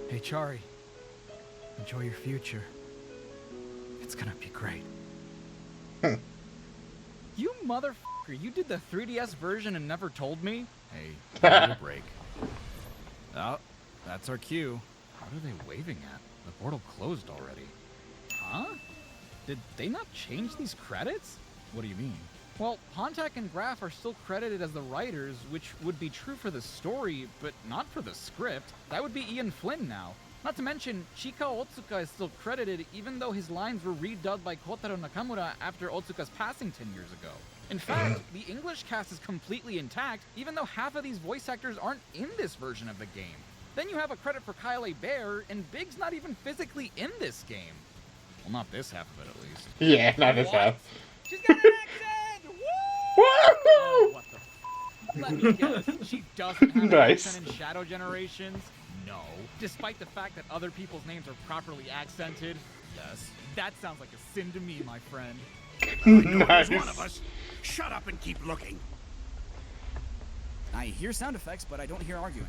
Hey, Charriii. Enjoy your future. It's gonna be great. You motherfucker, you did the 3DS version and never told me? Hey, give me a break. Oh, that's our cue. What are they waving at? The portal closed already. Huh? Did they not change these credits? What do you mean? Well, Pontak and Graf are still credited as the writers, which would be true for the story, but not for the script. That would be Ian Flynn now. Not to mention, Chika Otsuka is still credited, even though his lines were redubbed by Kotaro Nakamura after Otsuka's passing 10 years ago. In fact, the English cast is completely intact, even though half of these voice actors aren't in this version of the game. Then you have a credit for Kyle A. Bear, and Big's not even physically in this game. Well, not this half of it, at least. Yeah, not this half. She's got an accent! Woo! Oh, what the f***? Let me guess, she doesn't have an accent in Shadow Generations? No. Despite the fact that other people's names are properly accented? Yes. That sounds like a sin to me, my friend. Nice. One of us. Shut up and keep looking. I hear sound effects, but I don't hear arguing.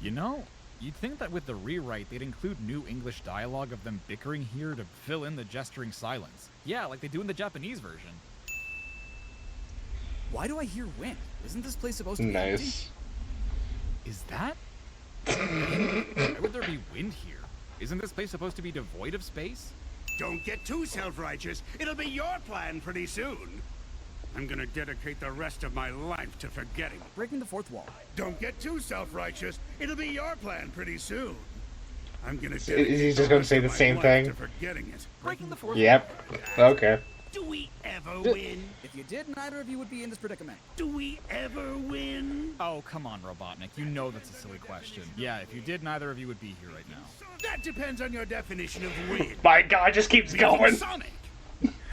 You know, you'd think that with the rewrite, they'd include new English dialogue of them bickering here to fill in the gesturing silence. Yeah, like they do in the Japanese version. Why do I hear wind? Isn't this place supposed to be empty? Nice. Is that? Why would there be wind here? Isn't this place supposed to be devoid of space? Don't get too self-righteous. It'll be your plan pretty soon. I'm gonna dedicate the rest of my life to forgetting it. Breaking the fourth wall. Don't get too self-righteous. It'll be your plan pretty soon. I'm gonna Is he just gonna say the same thing? to forgetting it. Breaking the fourth Yep. Okay. Do we ever win? If you did, neither of you would be in this predicament. Do we ever win? Oh, come on, Robotnik. You know that's a silly question. Yeah, if you did, neither of you would be here right now. That depends on your definition of win. My God, it just keeps going. Sonic.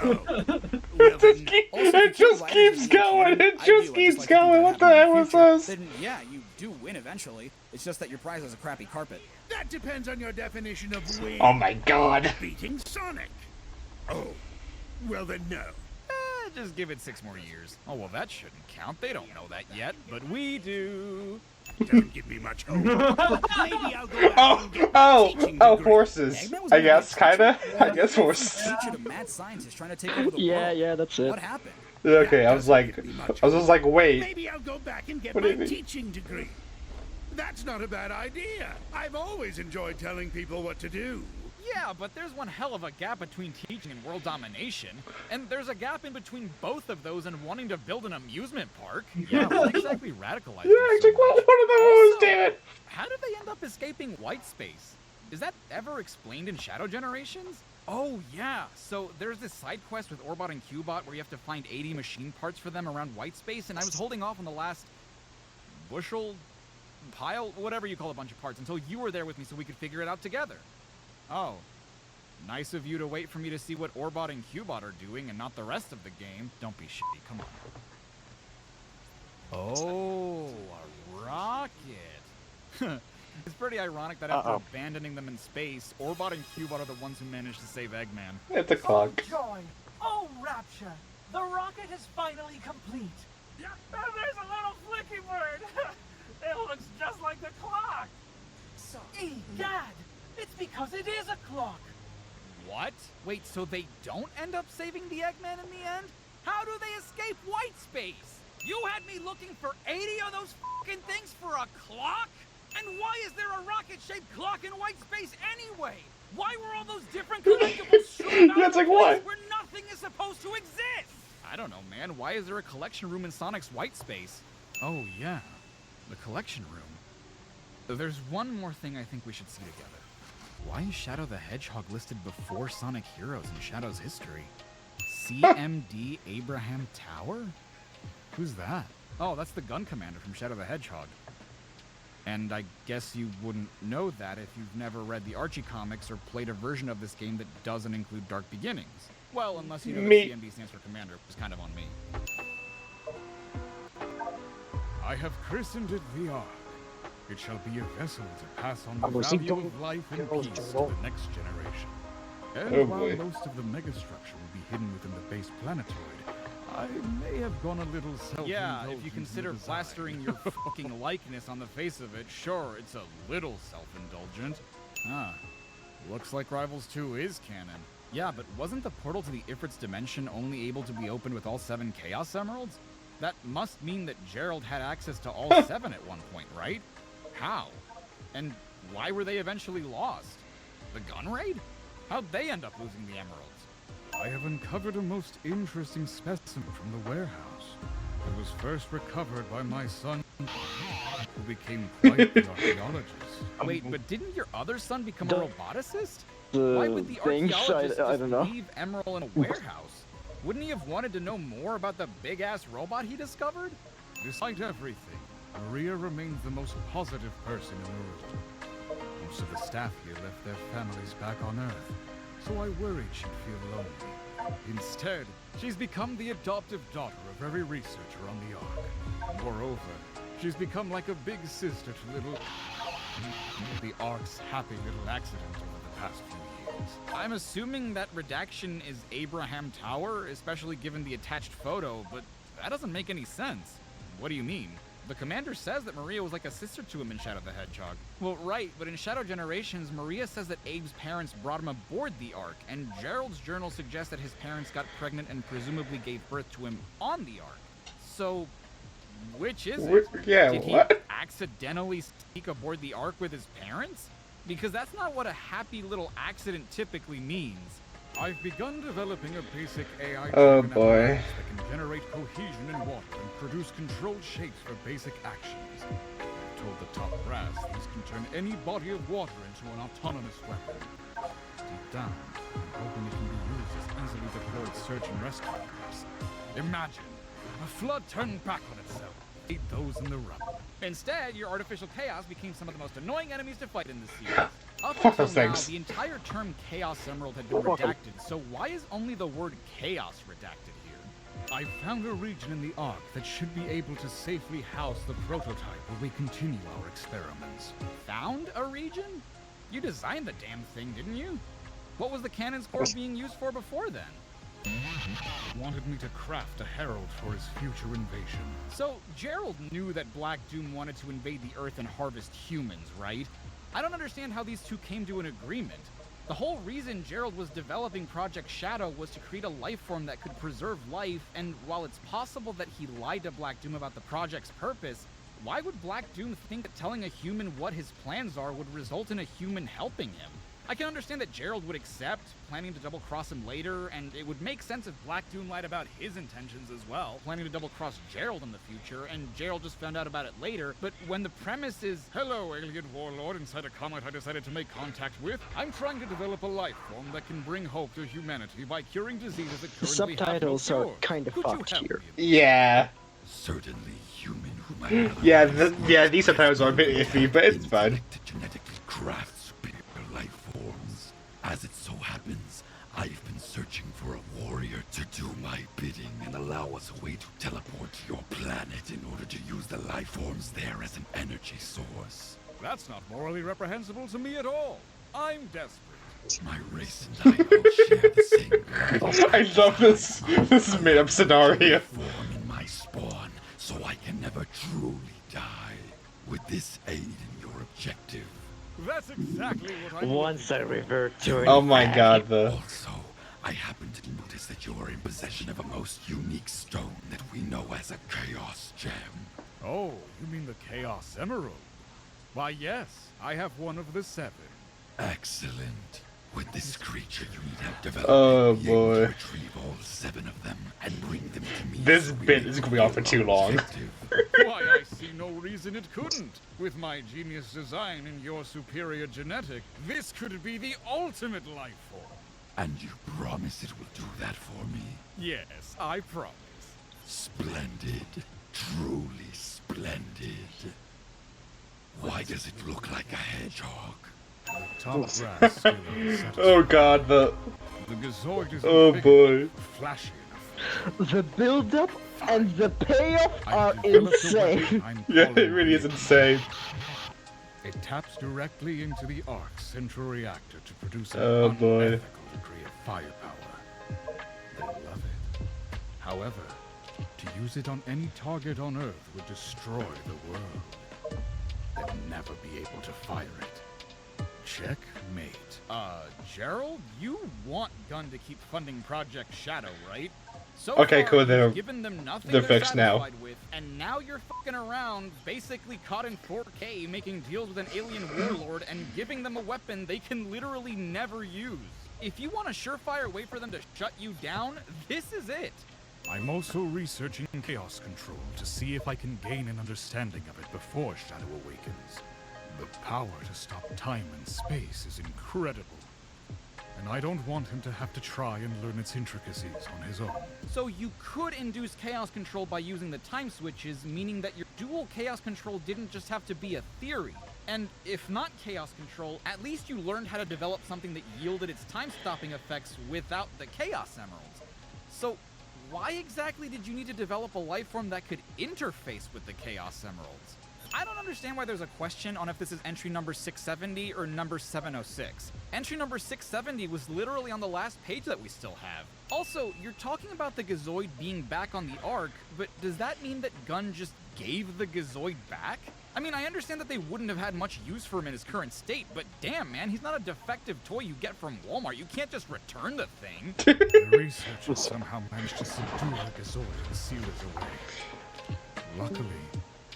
It just keeps going. It just keeps going. What the hell was this? Then yeah, you do win eventually. It's just that your prize is a crappy carpet. That depends on your definition of win. Oh my God. Beating Sonic. Oh, well then no. Just give it 6 more years. Oh, well, that shouldn't count. They don't know that yet, but we do. Don't give me much hope. Maybe I'll go out and get my teaching Oh, degree. forces. I guess, kinda. I guess forces. Teacher to mad scientist trying to take over the Yeah, world. yeah, that's it. What happened? Okay, I was just like, wait. Maybe I'll go back and get What do my you mean? teaching degree. That's not a bad idea. I've always enjoyed telling people what to do. Yeah, but there's one hell of a gap between teaching and world domination. And there's a gap in between both of those and wanting to build an amusement park. Yeah, what exactly radicalized You're actually one of those, damn it. How did they end up escaping white space? Is that ever explained in Shadow Generations? Oh, yeah. So there's this side quest with Orbot and Cubot where you have to find 80 machine parts for them around white space, and I was holding off on the last bushel, pile, whatever you call a bunch of parts, until you were there with me so we could figure it out together. Oh. Nice of you to wait for me to see what Orbot and Cubot are doing and not the rest of the game. Don't be shitty, come on. Oh, a rocket. It's pretty ironic that after abandoning them in space, Orbot and Cubot are the ones who managed to save Eggman. It's a clock. Oh, joy! Oh, rapture! The rocket is finally complete! Yeah, there's a little flicky bird! It looks just like the clock! Egad! It's because it is a clock! What? Wait, so they don't end up saving the Eggman in the end? How do they escape white space? You had me looking for 80 of those fucking things for a clock? And why is there a rocket-shaped clock in white space anyway? Why were all those different collectibles strewn out That's in like a place what? where nothing is supposed to exist? I don't know, man. Why is there a collection room in Sonic's white space? Oh, yeah. the collection room. There's one more thing I think we should see together. Why is Shadow the Hedgehog listed before Sonic Heroes in Shadow's history? CMD Abraham Tower? Who's that? Oh, that's the gun commander from Shadow the Hedgehog. And I guess you wouldn't know that if you've never read the Archie comics or played a version of this game that doesn't include Dark Beginnings. Well, unless you know that CMD stands for Commander, which is kind of on me. I have christened it the Ark. It shall be a vessel to pass on the value of life and peace to the next generation. And while most of the megastructure will be hidden within the base planetoid, I may have gone a little self-indulgent. Yeah, if you consider plastering your fucking likeness on the face of it, sure, it's a little self-indulgent. Ah, looks like Rivals 2 is canon. Yeah, but wasn't the portal to the Ifrit's dimension only able to be opened with all 7 Chaos Emeralds? That must mean that Gerald had access to all 7 at one point, right? How? And why were they eventually lost? The gun raid? How'd they end up losing the emeralds? I have uncovered a most interesting specimen from the warehouse. It was first recovered by my son, who became quite the archaeologist. Wait, but didn't your other son become a roboticist? Why would the archaeologist just leave Emerald in a warehouse? Wouldn't he have wanted to know more about the big-ass robot he discovered? Despite everything, Maria remains the most positive person in the room. Most of the staff here left their families back on Earth, so I worried she'd feel lonely. Instead, she's become the adoptive daughter of every researcher on the Ark. Moreover, she's become like a big sister to the Ark's happy little accident over the past few years. I'm assuming that redaction is Abraham Tower, especially given the attached photo, but that doesn't make any sense. What do you mean? The commander says that Maria was like a sister to him in Shadow the Hedgehog. Well, right, but in Shadow Generations, Maria says that Abe's parents brought him aboard the Ark, and Gerald's journal suggests that his parents got pregnant and presumably gave birth to him on the Ark. So, which is it? Yeah, Did he accidentally sneak aboard the Ark with his parents? Because that's not what a happy little accident typically means. I've begun developing a basic AI that can generate cohesion in water and produce controlled shapes for basic actions. I've told the top brass these can turn any body of water into an autonomous weapon. Deep down, I'm hoping it can be used as easily deployed search and rescue groups. Imagine a flood turned back on itself. Ate those in the rubble. Instead, your artificial chaos became some of the most annoying enemies to fight in this series. Up until now, the entire term Chaos Emerald had been redacted, so why is only the word Chaos redacted here? I found a region in the Ark that should be able to safely house the prototype while we continue our experiments. Found a region? You designed the damn thing, didn't you? What was the cannon's core being used for before then? He wanted me to craft a herald for his future invasion. So, Gerald knew that Black Doom wanted to invade the Earth and harvest humans, right? I don't understand how these two came to an agreement. The whole reason Gerald was developing Project Shadow was to create a life form that could preserve life, and while it's possible that he lied to Black Doom about the project's purpose, why would Black Doom think that telling a human what his plans are would result in a human helping him? I can understand that Gerald would accept, planning to double-cross him later, and it would make sense if Black Doom lied about his intentions as well, planning to double-cross Gerald in the future, and Gerald just found out about it later, but when the premise is, hello, alien warlord inside a comet I decided to make contact with, I'm trying to develop a life form that can bring hope to humanity by curing diseases that currently subtitles have no are cure. kind of fucked here. Yeah. Certainly human who might yeah, these subtitles are a bit iffy, but it's fine. To genetically craft superior life forms. As it so happens, I've been searching for a warrior to do my bidding and allow us a way to teleport to your planet in order to use the life forms there as an energy source. That's not morally reprehensible to me at all. I'm desperate. My race and I all share the same I love this. This is made up scenario. Form in my spawn, so I can never truly die. Would this aid in your objective? That's exactly what I Once I revert to it. Oh my god, Also, I happen to notice that you are in possession of a most unique stone that we know as a Chaos Gem. Oh, you mean the Chaos Emerald? Why, yes, I have one of the 7. Excellent. With this creature, you need help developing boy. to retrieve all 7 of them and bring them to me. This bit is going on for too long. Why, I see no reason it couldn't. With my genius design and your superior genetic, this could be the ultimate life form. And you promise it will do that for me? Yes, I promise. Splendid. Truly splendid. Why does it look like a hedgehog? Top brass still unsatisfied. Oh god, the Gazoid is oh boy. flashy. The build-up and the payoff are insane. Yeah, it really is insane. It taps directly into the Ark's central reactor to produce an Oh boy. unethical degree of firepower. They love it. However, to use it on any target on Earth would destroy the world. They'll never be able to fire it. Checkmate. Gerald, you want Gun to keep funding Project Shadow, right? So Okay, far, cool, you've they're- given them nothing they're they're fixed now. satisfied with, and now you're fucking around, basically caught in 4K, making deals with an alien warlord and giving them a weapon they can literally never use. If you want a surefire way for them to shut you down, this is it. I'm also researching chaos control to see if I can gain an understanding of it before Shadow awakens. The power to stop time and space is incredible. And I don't want him to have to try and learn its intricacies on his own. So you could induce chaos control by using the time switches, meaning that your dual chaos control didn't just have to be a theory. And if not chaos control, at least you learned how to develop something that yielded its time-stopping effects without the chaos emeralds. So why exactly did you need to develop a life form that could interface with the chaos emeralds? I don't understand why there's a question on if this is entry number 670 or number 706. Entry number 670 was literally on the last page that we still have. Also, you're talking about the Gazoid being back on the Ark, but does that mean that Gun just gave the Gazoid back? I mean, I understand that they wouldn't have had much use for him in his current state, but damn, man, he's not a defective toy you get from Walmart. You can't just return the thing. The researchers somehow managed to subdue the Gazoid and seal it away. Luckily,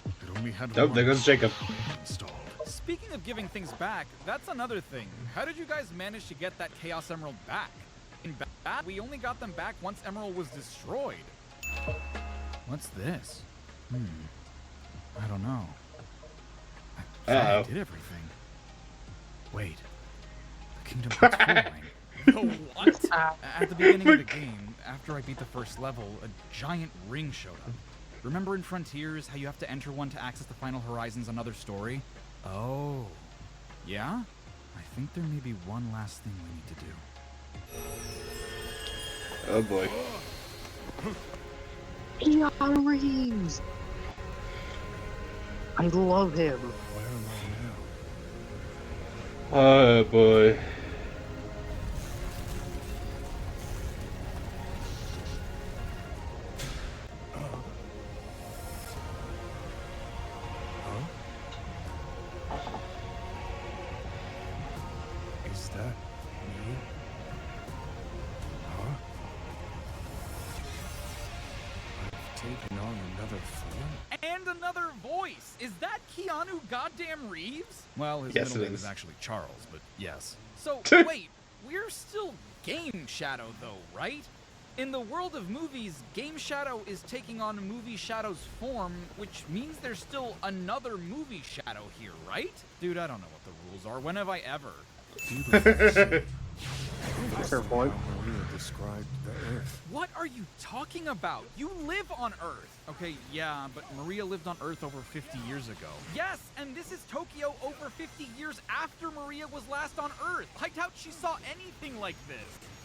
it only had Oh, one there goes Jacob. installed. Speaking of giving things back, that's another thing. How did you guys manage to get that Chaos Emerald back? In Bat, we only got them back once Emerald was destroyed. What's this? I don't know. I thought I did everything. Wait. The Kingdom Hearts 4 line. The what? At the beginning of the game, after I beat the first level, a giant ring showed up. Remember in Frontiers how you have to enter one to access the Final Horizons Another Story? Oh. Yeah? I think there may be one last thing we need to do. Oh boy. Keanu Reeves! I love him. Oh boy. Is that me? Huh? I've taken on another form? And another voice! Is that Keanu goddamn Reeves? Well, his Yes, middle it name is. is actually Charles, but yes. So, wait, we're still Game Shadow though, right? In the world of movies, Game Shadow is taking on Movie Shadow's form, which means there's still another Movie Shadow here, right? Dude, I don't know what the rules are. When have I ever? Fair point. Maria described the Earth. What are you talking about? You live on Earth. Okay, yeah, but Maria lived on Earth over 50 years ago. Yes, and this is Tokyo over 50 years after Maria was last on Earth. I doubt she saw anything like this.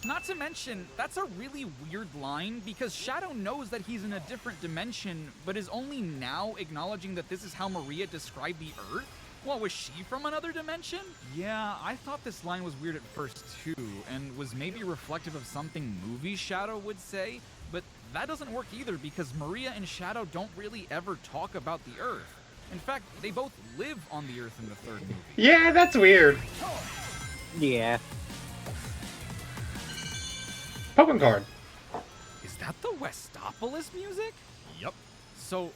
Not to mention, that's a really weird line because Shadow knows that he's in a different dimension, but is only now acknowledging that this is how Maria described the Earth? Well, was she from another dimension? Yeah, I thought this line was weird at first too, and was maybe reflective of something Movie Shadow would say, but that doesn't work either because Maria and Shadow don't really ever talk about the Earth. In fact, they both live on the Earth in the third movie. Yeah, that's weird. Yeah. Pokemon card. Is that the Westopolis music? Yup. So,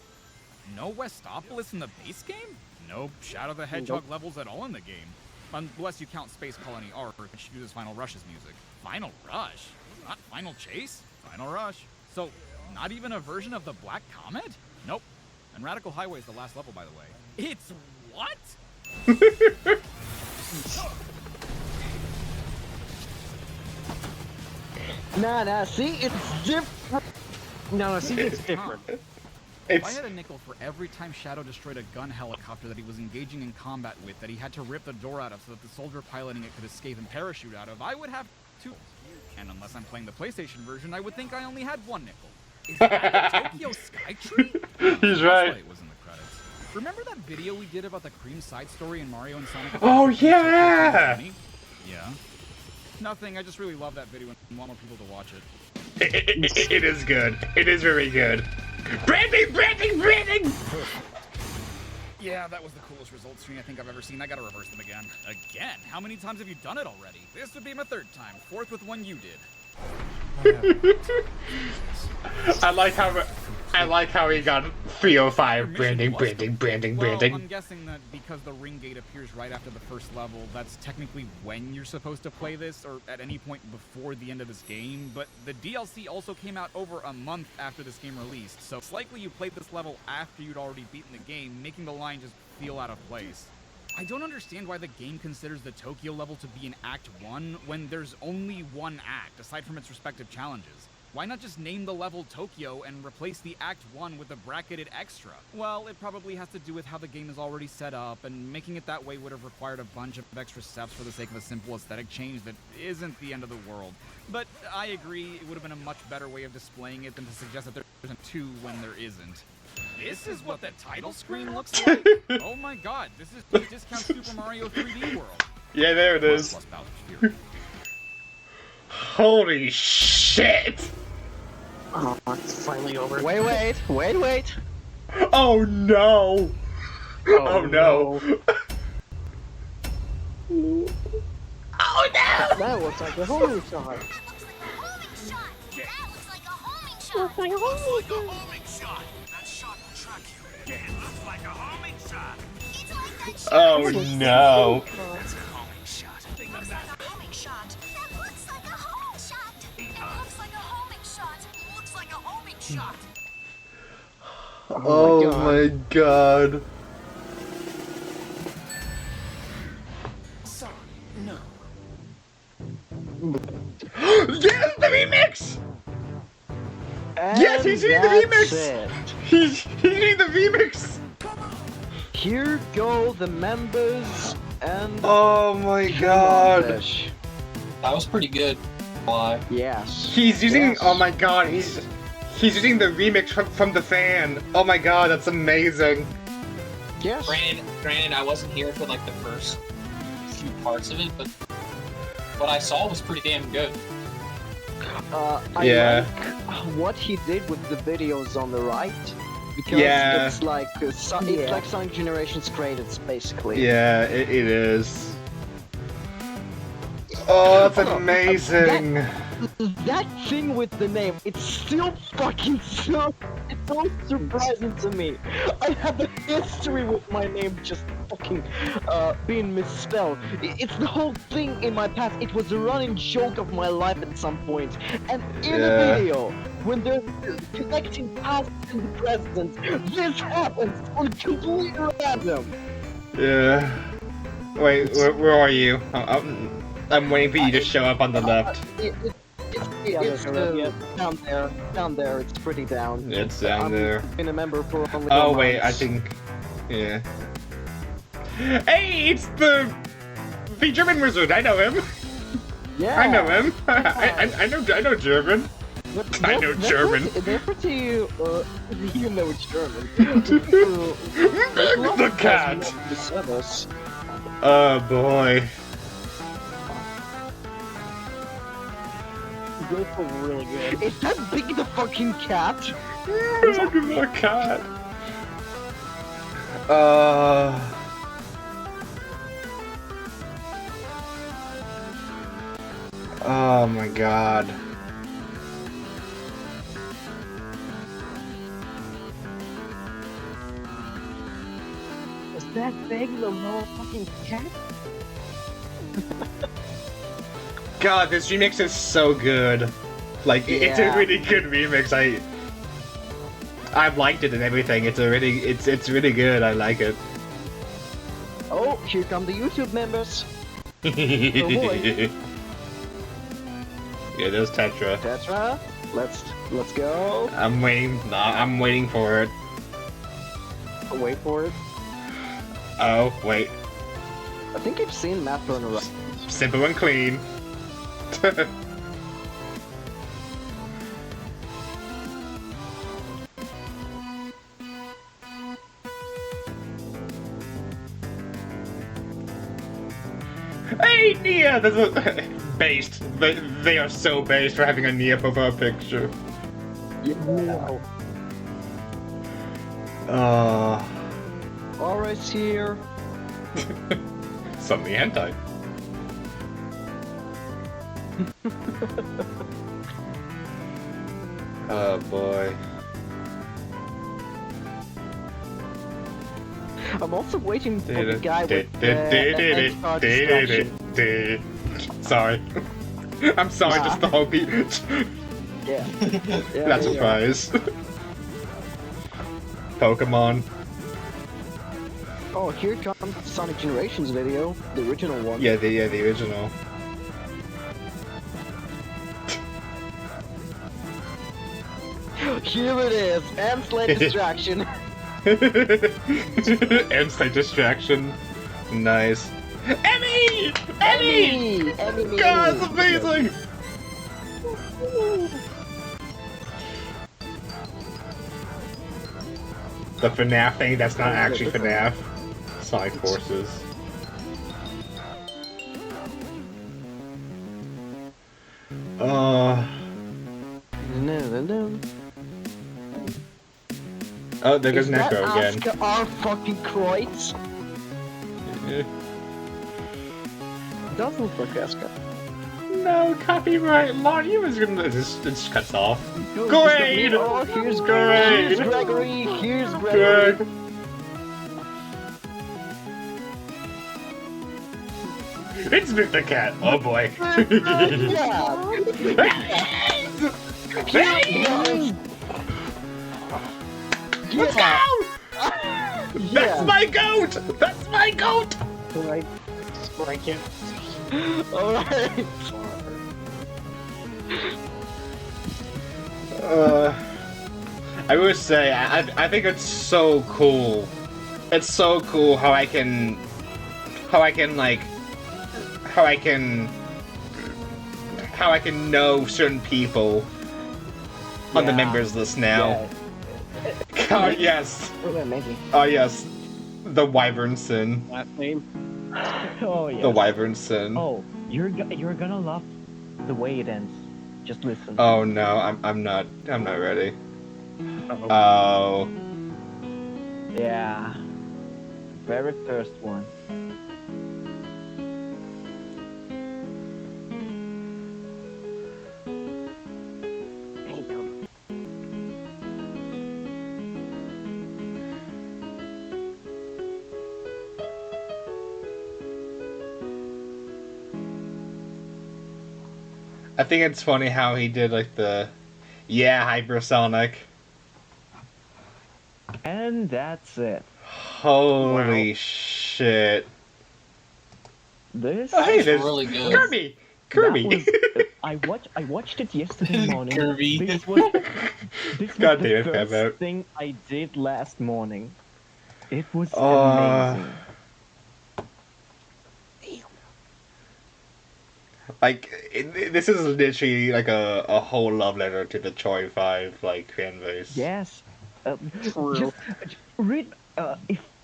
no Westopolis in the base game? Nope. Shadow the Hedgehog levels at all in the game. Unless you count Space Colony R, which uses Final Rush's music. Final Rush? Not Final Chase? Final Rush. So, not even a version of the Black Comet? Nope. And Radical Highway is the last level, by the way. It's what? Nah, see, it's different. No, see, it's different. If I had a nickel for every time Shadow destroyed a gun helicopter that he was engaging in combat with that he had to rip the door out of so that the soldier piloting it could escape and parachute out of, I would have 2. And unless I'm playing the PlayStation version, I would think I only had 1 nickel. Is that the Tokyo Skytree? He's right. It was in the credits. Remember that video we did about the Cream side story in Mario and Sonic? Oh, yeah! Yeah. Nothing, I just really love that video and want more people to watch it. It is good. It is very good. Branding! Yeah, that was the coolest result screen I think I've ever seen. I gotta reverse them again. Again? How many times have you done it already? This would be my 3rd time. 4th with one you did. I like how he got 305 branding. Well, I'm guessing that because the ring gate appears right after the first level, that's technically when you're supposed to play this, or at any point before the end of this game, but the DLC also came out over a month after this game released, so it's likely you played this level after you'd already beaten the game, making the line just feel out of place. I don't understand why the game considers the Tokyo level to be in Act 1 when there's only one act, aside from its respective challenges. Why not just name the level Tokyo and replace the Act 1 with a bracketed extra? Well, it probably has to do with how the game is already set up, and making it that way would have required a bunch of extra steps for the sake of a simple aesthetic change that isn't the end of the world. But I agree, it would have been a much better way of displaying it than to suggest that there's a 2 when there isn't. This is what the title screen looks like? Oh my god, this is Discount Super Mario 3D World. Yeah, there it is. Holy shit! Oh, it's finally over. Wait. Oh no! Oh no! Oh no! That looks like a homing shot. Looks like a homing shot. That shot will track you. It looks like a homing shot. Oh no! That's a homing shot. Think of that. Homing shot. That looks like a homing shot. That looks like a homing shot. Looks like a homing shot. Oh my god. Son, no. Yes, the remix! Yes, he's doing the remix! He's doing the remix! Here go the members and... Oh my god. That was pretty good. Why? Yes. He's using... Oh my god, he's using the remix from the fan. Oh my god, that's amazing. Yes. Granted, I wasn't here for like the first few parts of it, but what I saw was pretty damn good. I like what he did with the videos on the right, because it's like it's like Sonic Generations credits, basically. Yeah, it is. Oh, that's amazing. That thing with the name, it's still fucking so surprising to me. I have a history with my name just fucking being misspelled. It's the whole thing in my past. It was a running joke of my life at some point. And in a video, when they're connecting past and present, this happens on completely random. Yeah. Wait, where are you? I'm waiting for you to show up on the left. It's down there. It's pretty down. It's down there. I've been a member for only Oh 1 wait, month. I think, yeah. Hey, it's the German wizard. I know him. Yeah. I know him. I know German. I know German. They're pretty. You know German. The cat. Oh boy. Those were really good. Is that Big the fucking cat? Look at the cat. Oh my god. Is that Big the motherfucking cat? God, this remix is so good. Like, it's a really good remix. I've liked it and everything. It's really good. I like it. Oh, here come the YouTube members. Oh boy. Yeah, there's Tetra. Tetra, let's go. I'm waiting. I'm waiting for it. Wait for it. Oh wait. I think I've seen Matt run around. Simple and clean. Hey, Nia! There's a based. They are so based for having a Nia profile picture. Yeah. Aura's here. Something hentai. Oh boy. I'm also waiting for the guy with the distraction. Sorry. I'm sorry, just the whole beat. Yeah. That's a surprise. Pokemon. Oh, here comes Sonic Generations video, the original one. Yeah, the original. Here it is, End-Slate Distraction. End-Slate Distraction. Nice. Emmy! Emmy! God, it's amazing! The FNAF thing, that's not actually FNAF. Sonic Forces. Oh, there goes Necro again. Oscar R. fucking Kreutz? Doesn't look like Oscar. No, copyright law. You was gonna just cuts off. Gorade! Oh, here's Gorade! Here's Gregory! Here's Gregory! It's Mr. Cat! Oh boy! Let's go! That's my goat! That's my goat! Alright. Strike it. Alright! I would say, I think it's so cool. It's so cool how I can know certain people on the members list now. Yeah. Oh yes. Oh yes. The Wyvern Sin. Last name? Oh yeah. The Wyvern Sin. Oh, you're gonna love the way it ends. Just listen. Oh no, I'm not ready. Oh. Yeah. Very first one. I think it's funny how he did like the hypersonic. And that's it. Holy shit. This hey, is really good. Kirby! I watched it yesterday morning. Kirby. This was God the damn it, first Fabio. thing I did last morning. It was amazing. Like, this is literally like a whole love letter to the CHARRIII5 like fan base. Yes. Just read.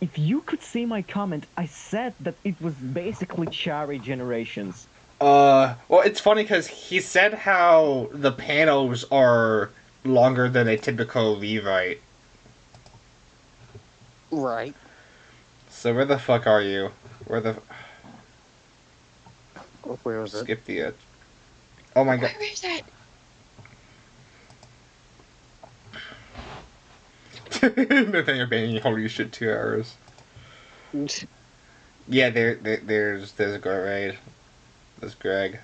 If you could see my comment, I said that it was basically Charriii Generations. Well, it's funny because he said how the panels are longer than a typical rewrite. Right. So where the fuck are you? Where was it? Skip the edge. Oh my god. Where is it? Nathaniel Bainey, holy shit, 2 hours. Yeah, there's GORADE. There's Greg.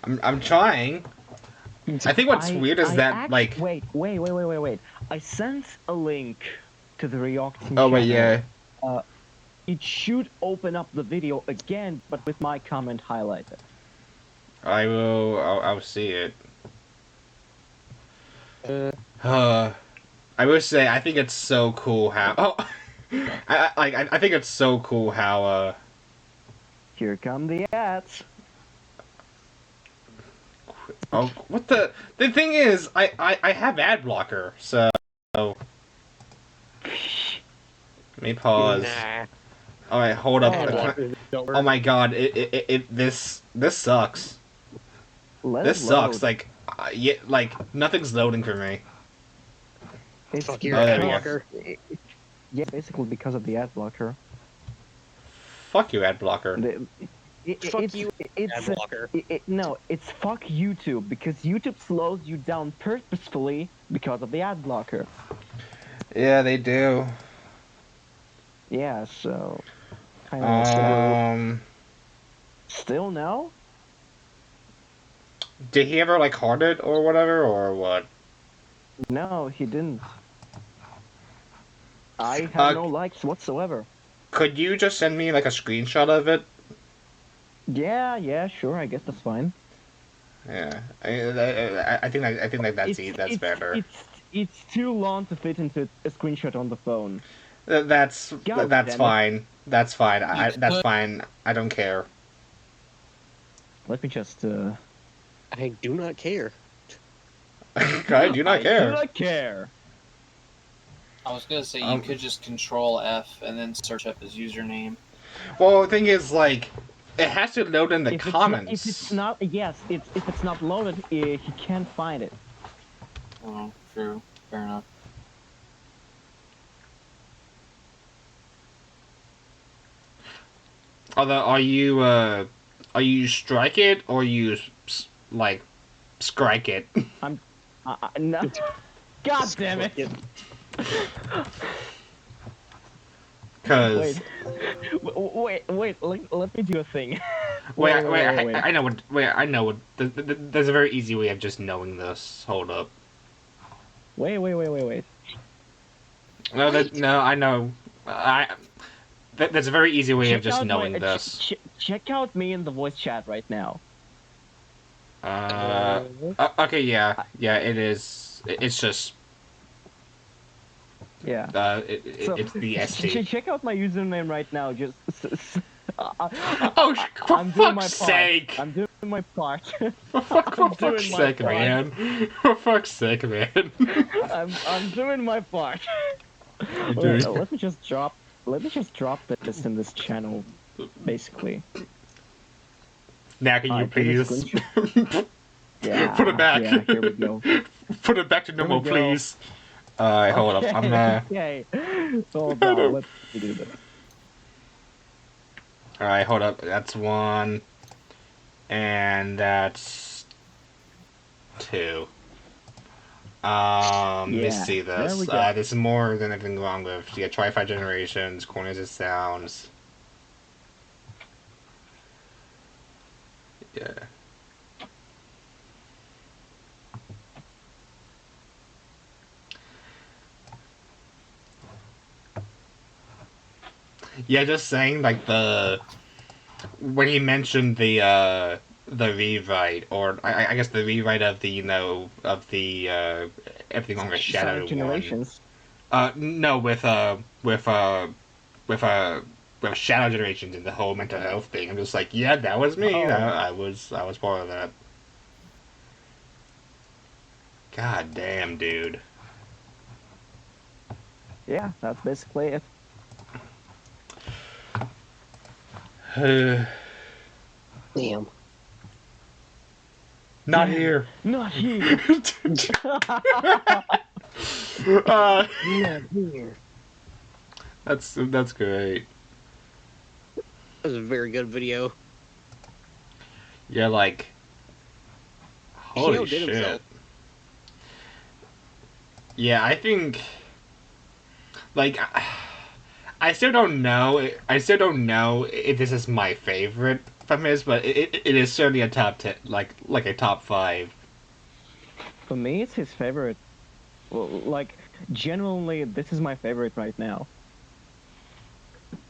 I'm trying. I think what's weird is that like. Wait. I sent a link to the Reoction Oh wait, channel. yeah. It should open up the video again, but with my comment highlighted. I will. I'll see it. I will say I think it's so cool how. Oh, I think it's so cool how. Here come the ads. Oh, what the thing is, I have ad blocker, so. Let me pause. Nah. All right, hold up. Oh my god, this sucks. This sucks. Like, yeah, like nothing's loading for me. Fuck your ad blocker. Yeah, basically because of the ad blocker. Fuck you, ad blocker. Fuck you, ad blocker. No, it's fuck YouTube, because YouTube slows you down purposefully because of the ad blocker. Yeah, they do. Yeah, so kind of. Still no? Did he ever like hard it or whatever, or what? No, he didn't. I have no likes whatsoever. Could you just send me like a screenshot of it? Yeah, sure. I guess that's fine. Yeah, I think that's better. It's too long to fit into a screenshot on the phone. That's fine. That's fine. That's fine. I don't care. Let me just. I do not care. I do not care. I do not care. I was gonna say you could just Control F and then search up his username. Well, the thing is, like, it has to load in the comments. If it's not, yes, if it's not loaded, he can't find it. Oh, true. Fair enough. Are you STRIKET or you like STRIKET? I'm no. God damn it! Cause wait, let me do a thing. wait, I know what. Wait, I know what. There's a very easy way of just knowing this. Hold up. Wait. No, I know. That's a very easy way of just knowing this. Check out me in the voice chat right now. Okay, yeah, it is. It's just. Yeah. It's the ST. Check out my username right now. Just. Oh, for fuck's sake! I'm doing my part. For fuck's sake, man! For fuck's sake, man! I'm doing my part. Let me just drop this in this channel, basically. Now can you please yeah, put it back? Yeah, here we go. Put it back to normal, please. Hold up. I'm Okay. Hold on. Let's do this. All right, hold up. That's 1, and that's 2. Let me see this. This is more than anything wrong with. You got CHARRIII5 Generations, Corners of Sounds. Yeah. Yeah, just saying, like, when he mentioned the rewrite, or I guess the rewrite of the, everything on the Shadow Generations. No, with Shadow Generations and the whole mental health thing. I'm just like, yeah, that was me. I was part of that. God damn, dude. Yeah, that's basically it. Damn. Not here. Not here. Not here. That's great. That was a very good video. Yeah, like, holy shit. Himself. Yeah, I think, like, I still don't know. I still don't know if this is my favorite from his, but it is certainly a top 10, like a top 5. For me, it's his favorite. Well, like, genuinely, this is my favorite right now.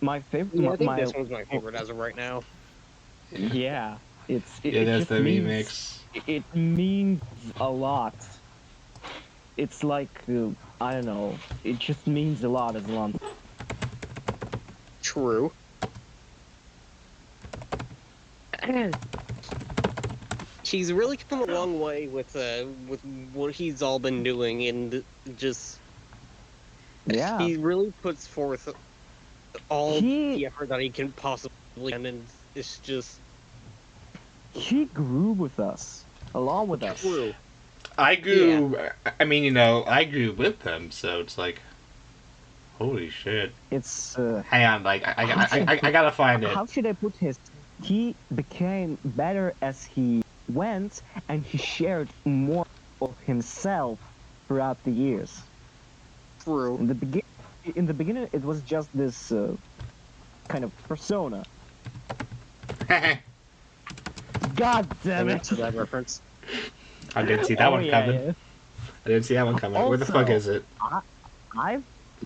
My favorite. Yeah, I think this one's my favorite as of right now. Yeah, it that's just the means, remix. It means a lot. It's like I don't know. It just means a lot as long. True. He's really come a long way with what he's all been doing, and just he really puts forth all the effort that he can possibly, and it's just he grew with us, along with us. True. I grew. Yeah. I mean, you know, I grew with him, so it's like, holy shit. It's hang on, like I gotta find it. How should I put this? He became better as he went, and he shared more of himself throughout the years. True. In the beginning, it was just this kind of persona. God damn it! To that reference. I didn't see that one coming. Yeah. I didn't see that one coming. Also, where the fuck is it?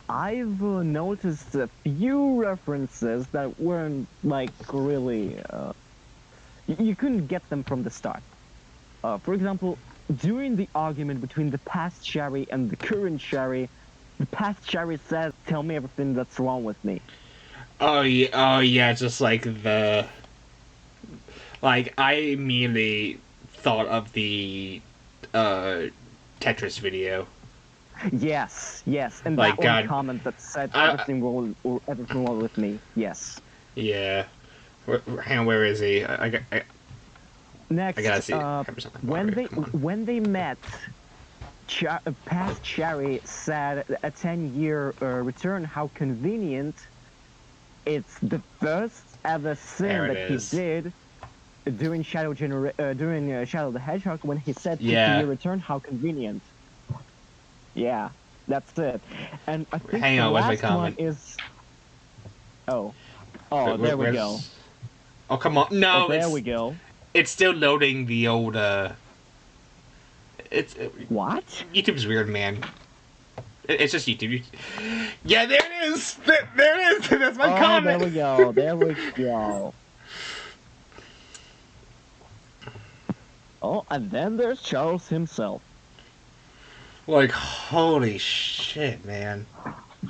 I've noticed a few references that weren't like really. You couldn't get them from the start. For example, during the argument between the past Charriii and the current Charriii, the past Charriii says, "Tell me everything that's wrong with me." Oh yeah, just like the. Like, I immediately thought of the Tetris video. Yes, and like, that one comment that said everything wrong with me. Yes. Yeah. Hang on, where is he? Next, I gotta see when they met, past Charriii said a 10-year return. How convenient! It's the first ever sin that he did. During Shadow the Hedgehog, when he said 50-year return, how convenient. Yeah, that's it. And I think hang on, the where's my last comment? one is... there we go. Oh, come on. No, there we go. It's still loading the old, What? YouTube's weird, man. It's just YouTube. Yeah, there it is! There it is! That's my comment! There we go. Oh, and then there's Charles himself. Like, holy shit, man.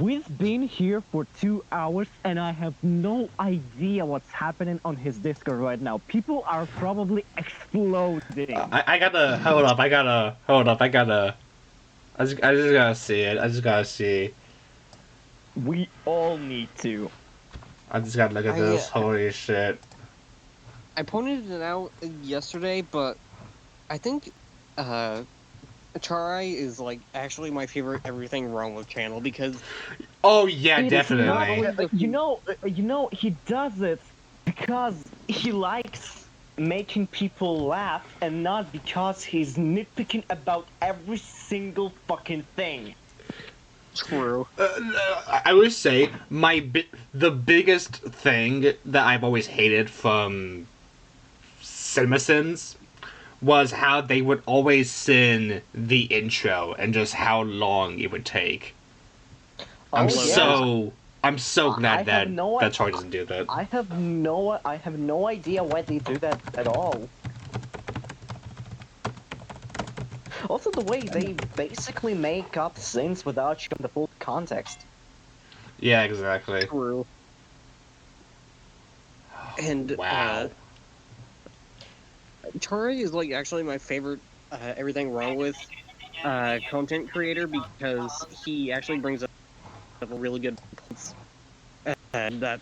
We've been here for 2 hours, and I have no idea what's happening on his Discord right now. People are probably exploding. I gotta... Hold up, I just gotta see it. I just gotta see. We all need to. I just gotta look at this. Holy shit. I pointed it out yesterday, but I think CHARRII is like actually my favorite everything wrong with channel because definitely. You know he does it because he likes making people laugh and not because he's nitpicking about every single fucking thing. True. I would say the biggest thing that I've always hated from CinemaSins was how they would always sin the intro and just how long it would take. I'm so glad that Charriii doesn't do that. I have no idea why they do that at all. Also, the way they basically make up scenes without showing the full context. Yeah, exactly. True. And wow. CHARRII is like actually my favorite everything wrong with content creator because he actually brings up really good points that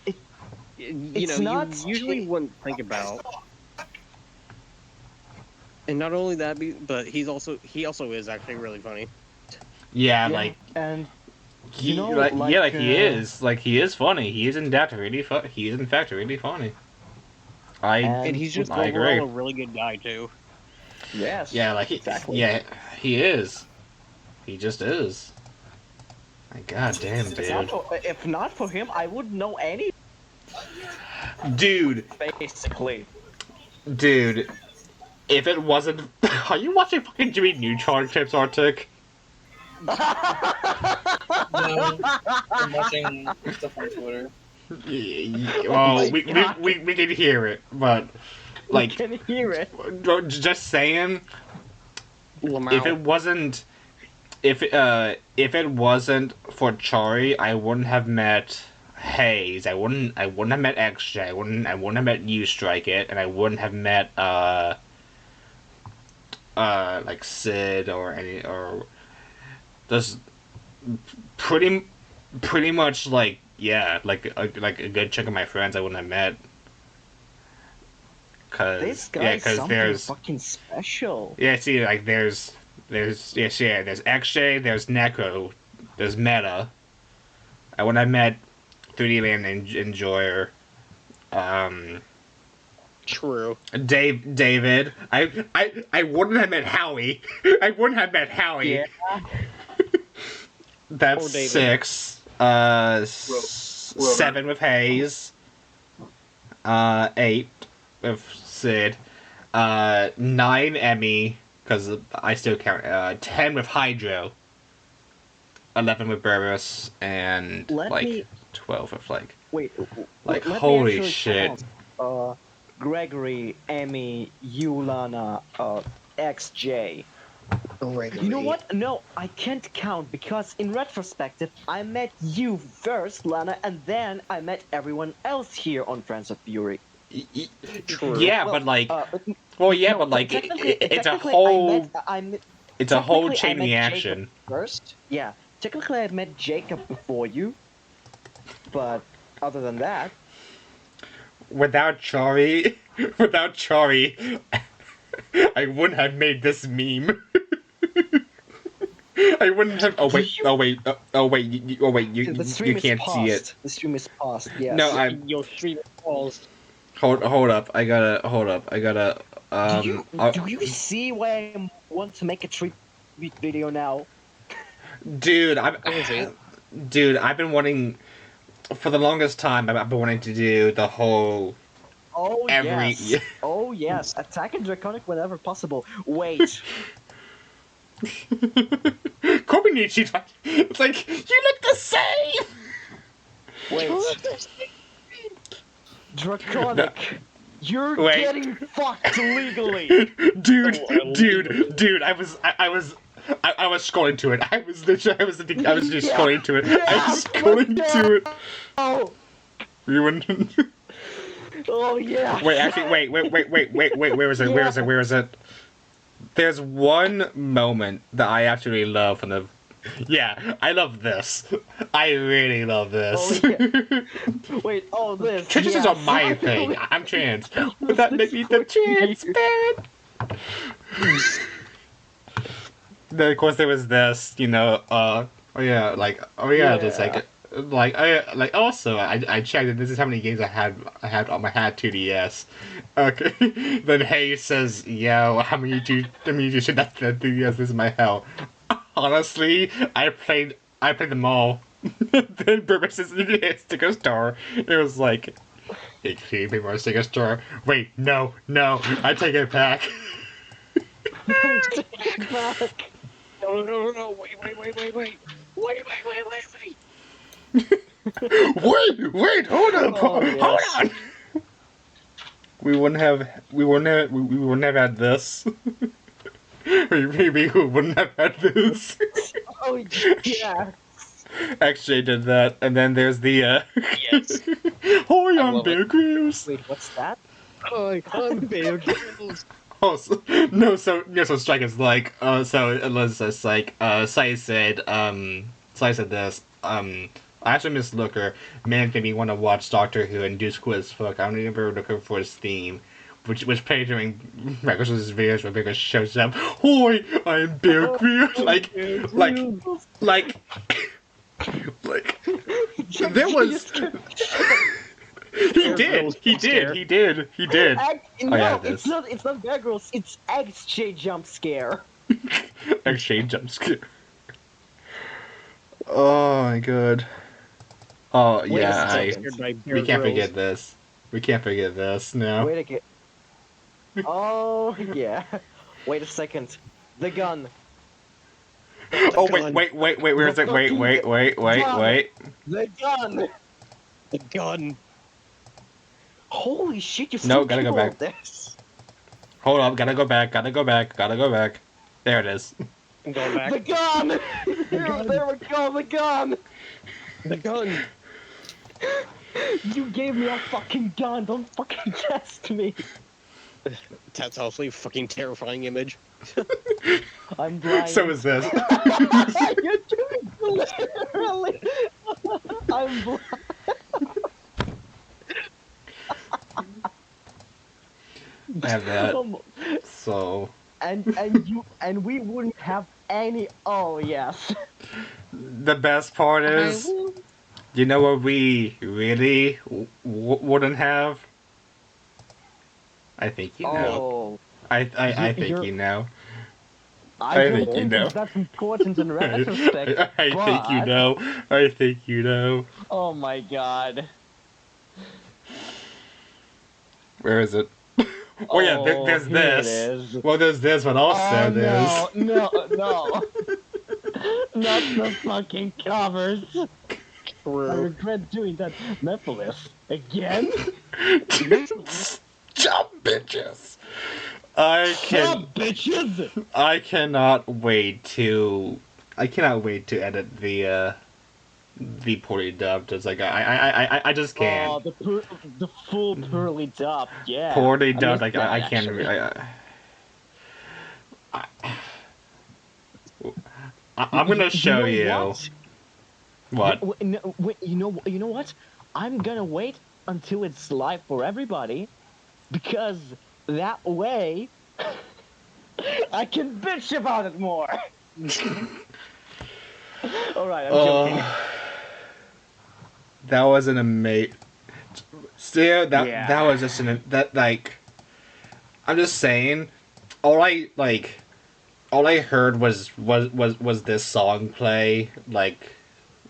you usually wouldn't think about. And not only that, but he also is actually really funny. Yeah, like and he is funny. He is in fact really funny. And he's just overall a really good guy too. Yes. Yeah, like he is. He just is. My god damn, dude. If not for him, I wouldn't know any. Dude. Basically. Dude. If it wasn't... Are you watching fucking Jimmy Neutron clips, Arctic? No, I'm watching stuff on Twitter. Well, we can hear it, but... Like... We can hear it. Just saying... If it wasn't... If it wasn't for Charriii, I wouldn't have met Hayes. I wouldn't have met XJ. I wouldn't have met you, STRIKET, and I wouldn't have met like Sid or just pretty much like like a good chunk of my friends I wouldn't have met. This guy's something fucking special. Yeah, see, like there's XJ, there's Neko, there's Meta. I wouldn't have met 3D Land Enjoyer. True. David. I wouldn't have met Howie. I wouldn't have met Howie. Yeah. That's 6. 7 with Hayes. 8 with Sid. 9 Emmy, because I still count. 10 with Hydro. 11 with Burris, and 12 with holy shit. Count, Gregory, Emmy, Yulana, XJ. You know what? No, I can't count because in retrospective, I met you first, Lana, and then I met everyone else here on Friends of Fury. True. Yeah, but like, it's a whole, it's a whole chain reaction. First, yeah. Technically, I met Jacob before you, but other than that, without Charriii, I wouldn't have made this meme. I wouldn't have. You can't see it. The stream is paused. Yes. No, your stream is paused. Hold up. I gotta. Do you see why I want to make a tribute video now? Dude, I've been wanting for the longest time. I've been wanting to do the whole. Oh yes. Oh yes. Attack and Draconic whenever possible. Wait. Kobenichi, it's like, you look the same! Wait. Draconic. You're getting fucked legally. Dude, I was scrolling to it. I was just scrolling to it. I was scrolling to it. Oh. You wouldn't. Oh yeah. Wait, actually, wait. Where is it? There's one moment that I absolutely love from the. Yeah, I love this. I really love this. Oh, yeah. Wait, this. Transitions are my thing. I'm trans. Would that make me the trans man? Then of course there was this, also I checked and this is how many games I had on my 2DS. Okay. Then Hayes says, yo, how many do you should that 3DS? This is my hell. Honestly, I played them all. Then Burger says sticker store. It was like, hey, can you pay more sticker store? Wait, no, I take it back. Take it back. No, wait. Wait, hold up, hold on. We wouldn't have had this. Maybe we wouldn't have had this. Oh yeah. XJ did that, and then there's the Yes. Hoy on Bear Grylls. Wait, what's that? Hoy on Bear Grylls. Oh, so STRIKET's like, so Elizabeth's like, Sai said this, I actually miss Looker, man made me want to watch Doctor Who and do cool as fuck. I don't even remember looking for his theme, which was played during Microsoft's videos where Bear shows up, Hoy, I'm Bear Grylls, like, there was... He did. No, it's not Bear Grylls, it's XJ jump scare. XJ jump scare. Oh my god. Oh yeah, we can't forget this. We can't forget this. No. Wait a get. Oh yeah. Wait a second. The gun. Oh wait. Where is it? Wait. The gun. The gun. Holy shit! You No, still gotta keep go all back. of this. Hold up. Gotta go back. There it is. I'm going back. The gun. There we go. The gun. The gun. You gave me a fucking gun. Don't fucking test me. That's also a fucking terrifying image. I'm blind. So is this. You're doing literally. I'm blind. I have that. So. And we wouldn't have any. Oh yes. The best part is, you know what we really wouldn't have? I think you know. I think you know. I think you know. That's important in retrospect. I think you know. I think you know. Oh my god. Where is it? Oh yeah, there's this. Well, there's this, but also there's. No. Not the fucking covers. I regret doing that. Mephiles again. Jump, bitches. I cannot wait to edit the poorly dubbed. It's like I just can't. Oh, the full poorly dubbed, yeah. Poorly dubbed, I can't. I'm gonna show you. What? You know what? I'm gonna wait until it's live for everybody, because that way I can bitch about it more. All right, I'm joking. That was an amazing. Still, that was just like. I'm just saying. All I heard was this song play, like,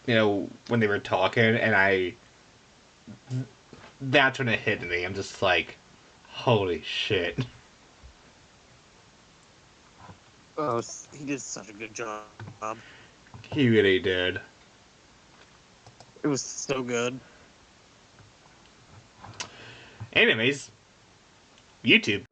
you know, when they were talking, and that's when it hit me. I'm just like, holy shit. Oh, he did such a good job. He really did. It was so good. Anyways, YouTube.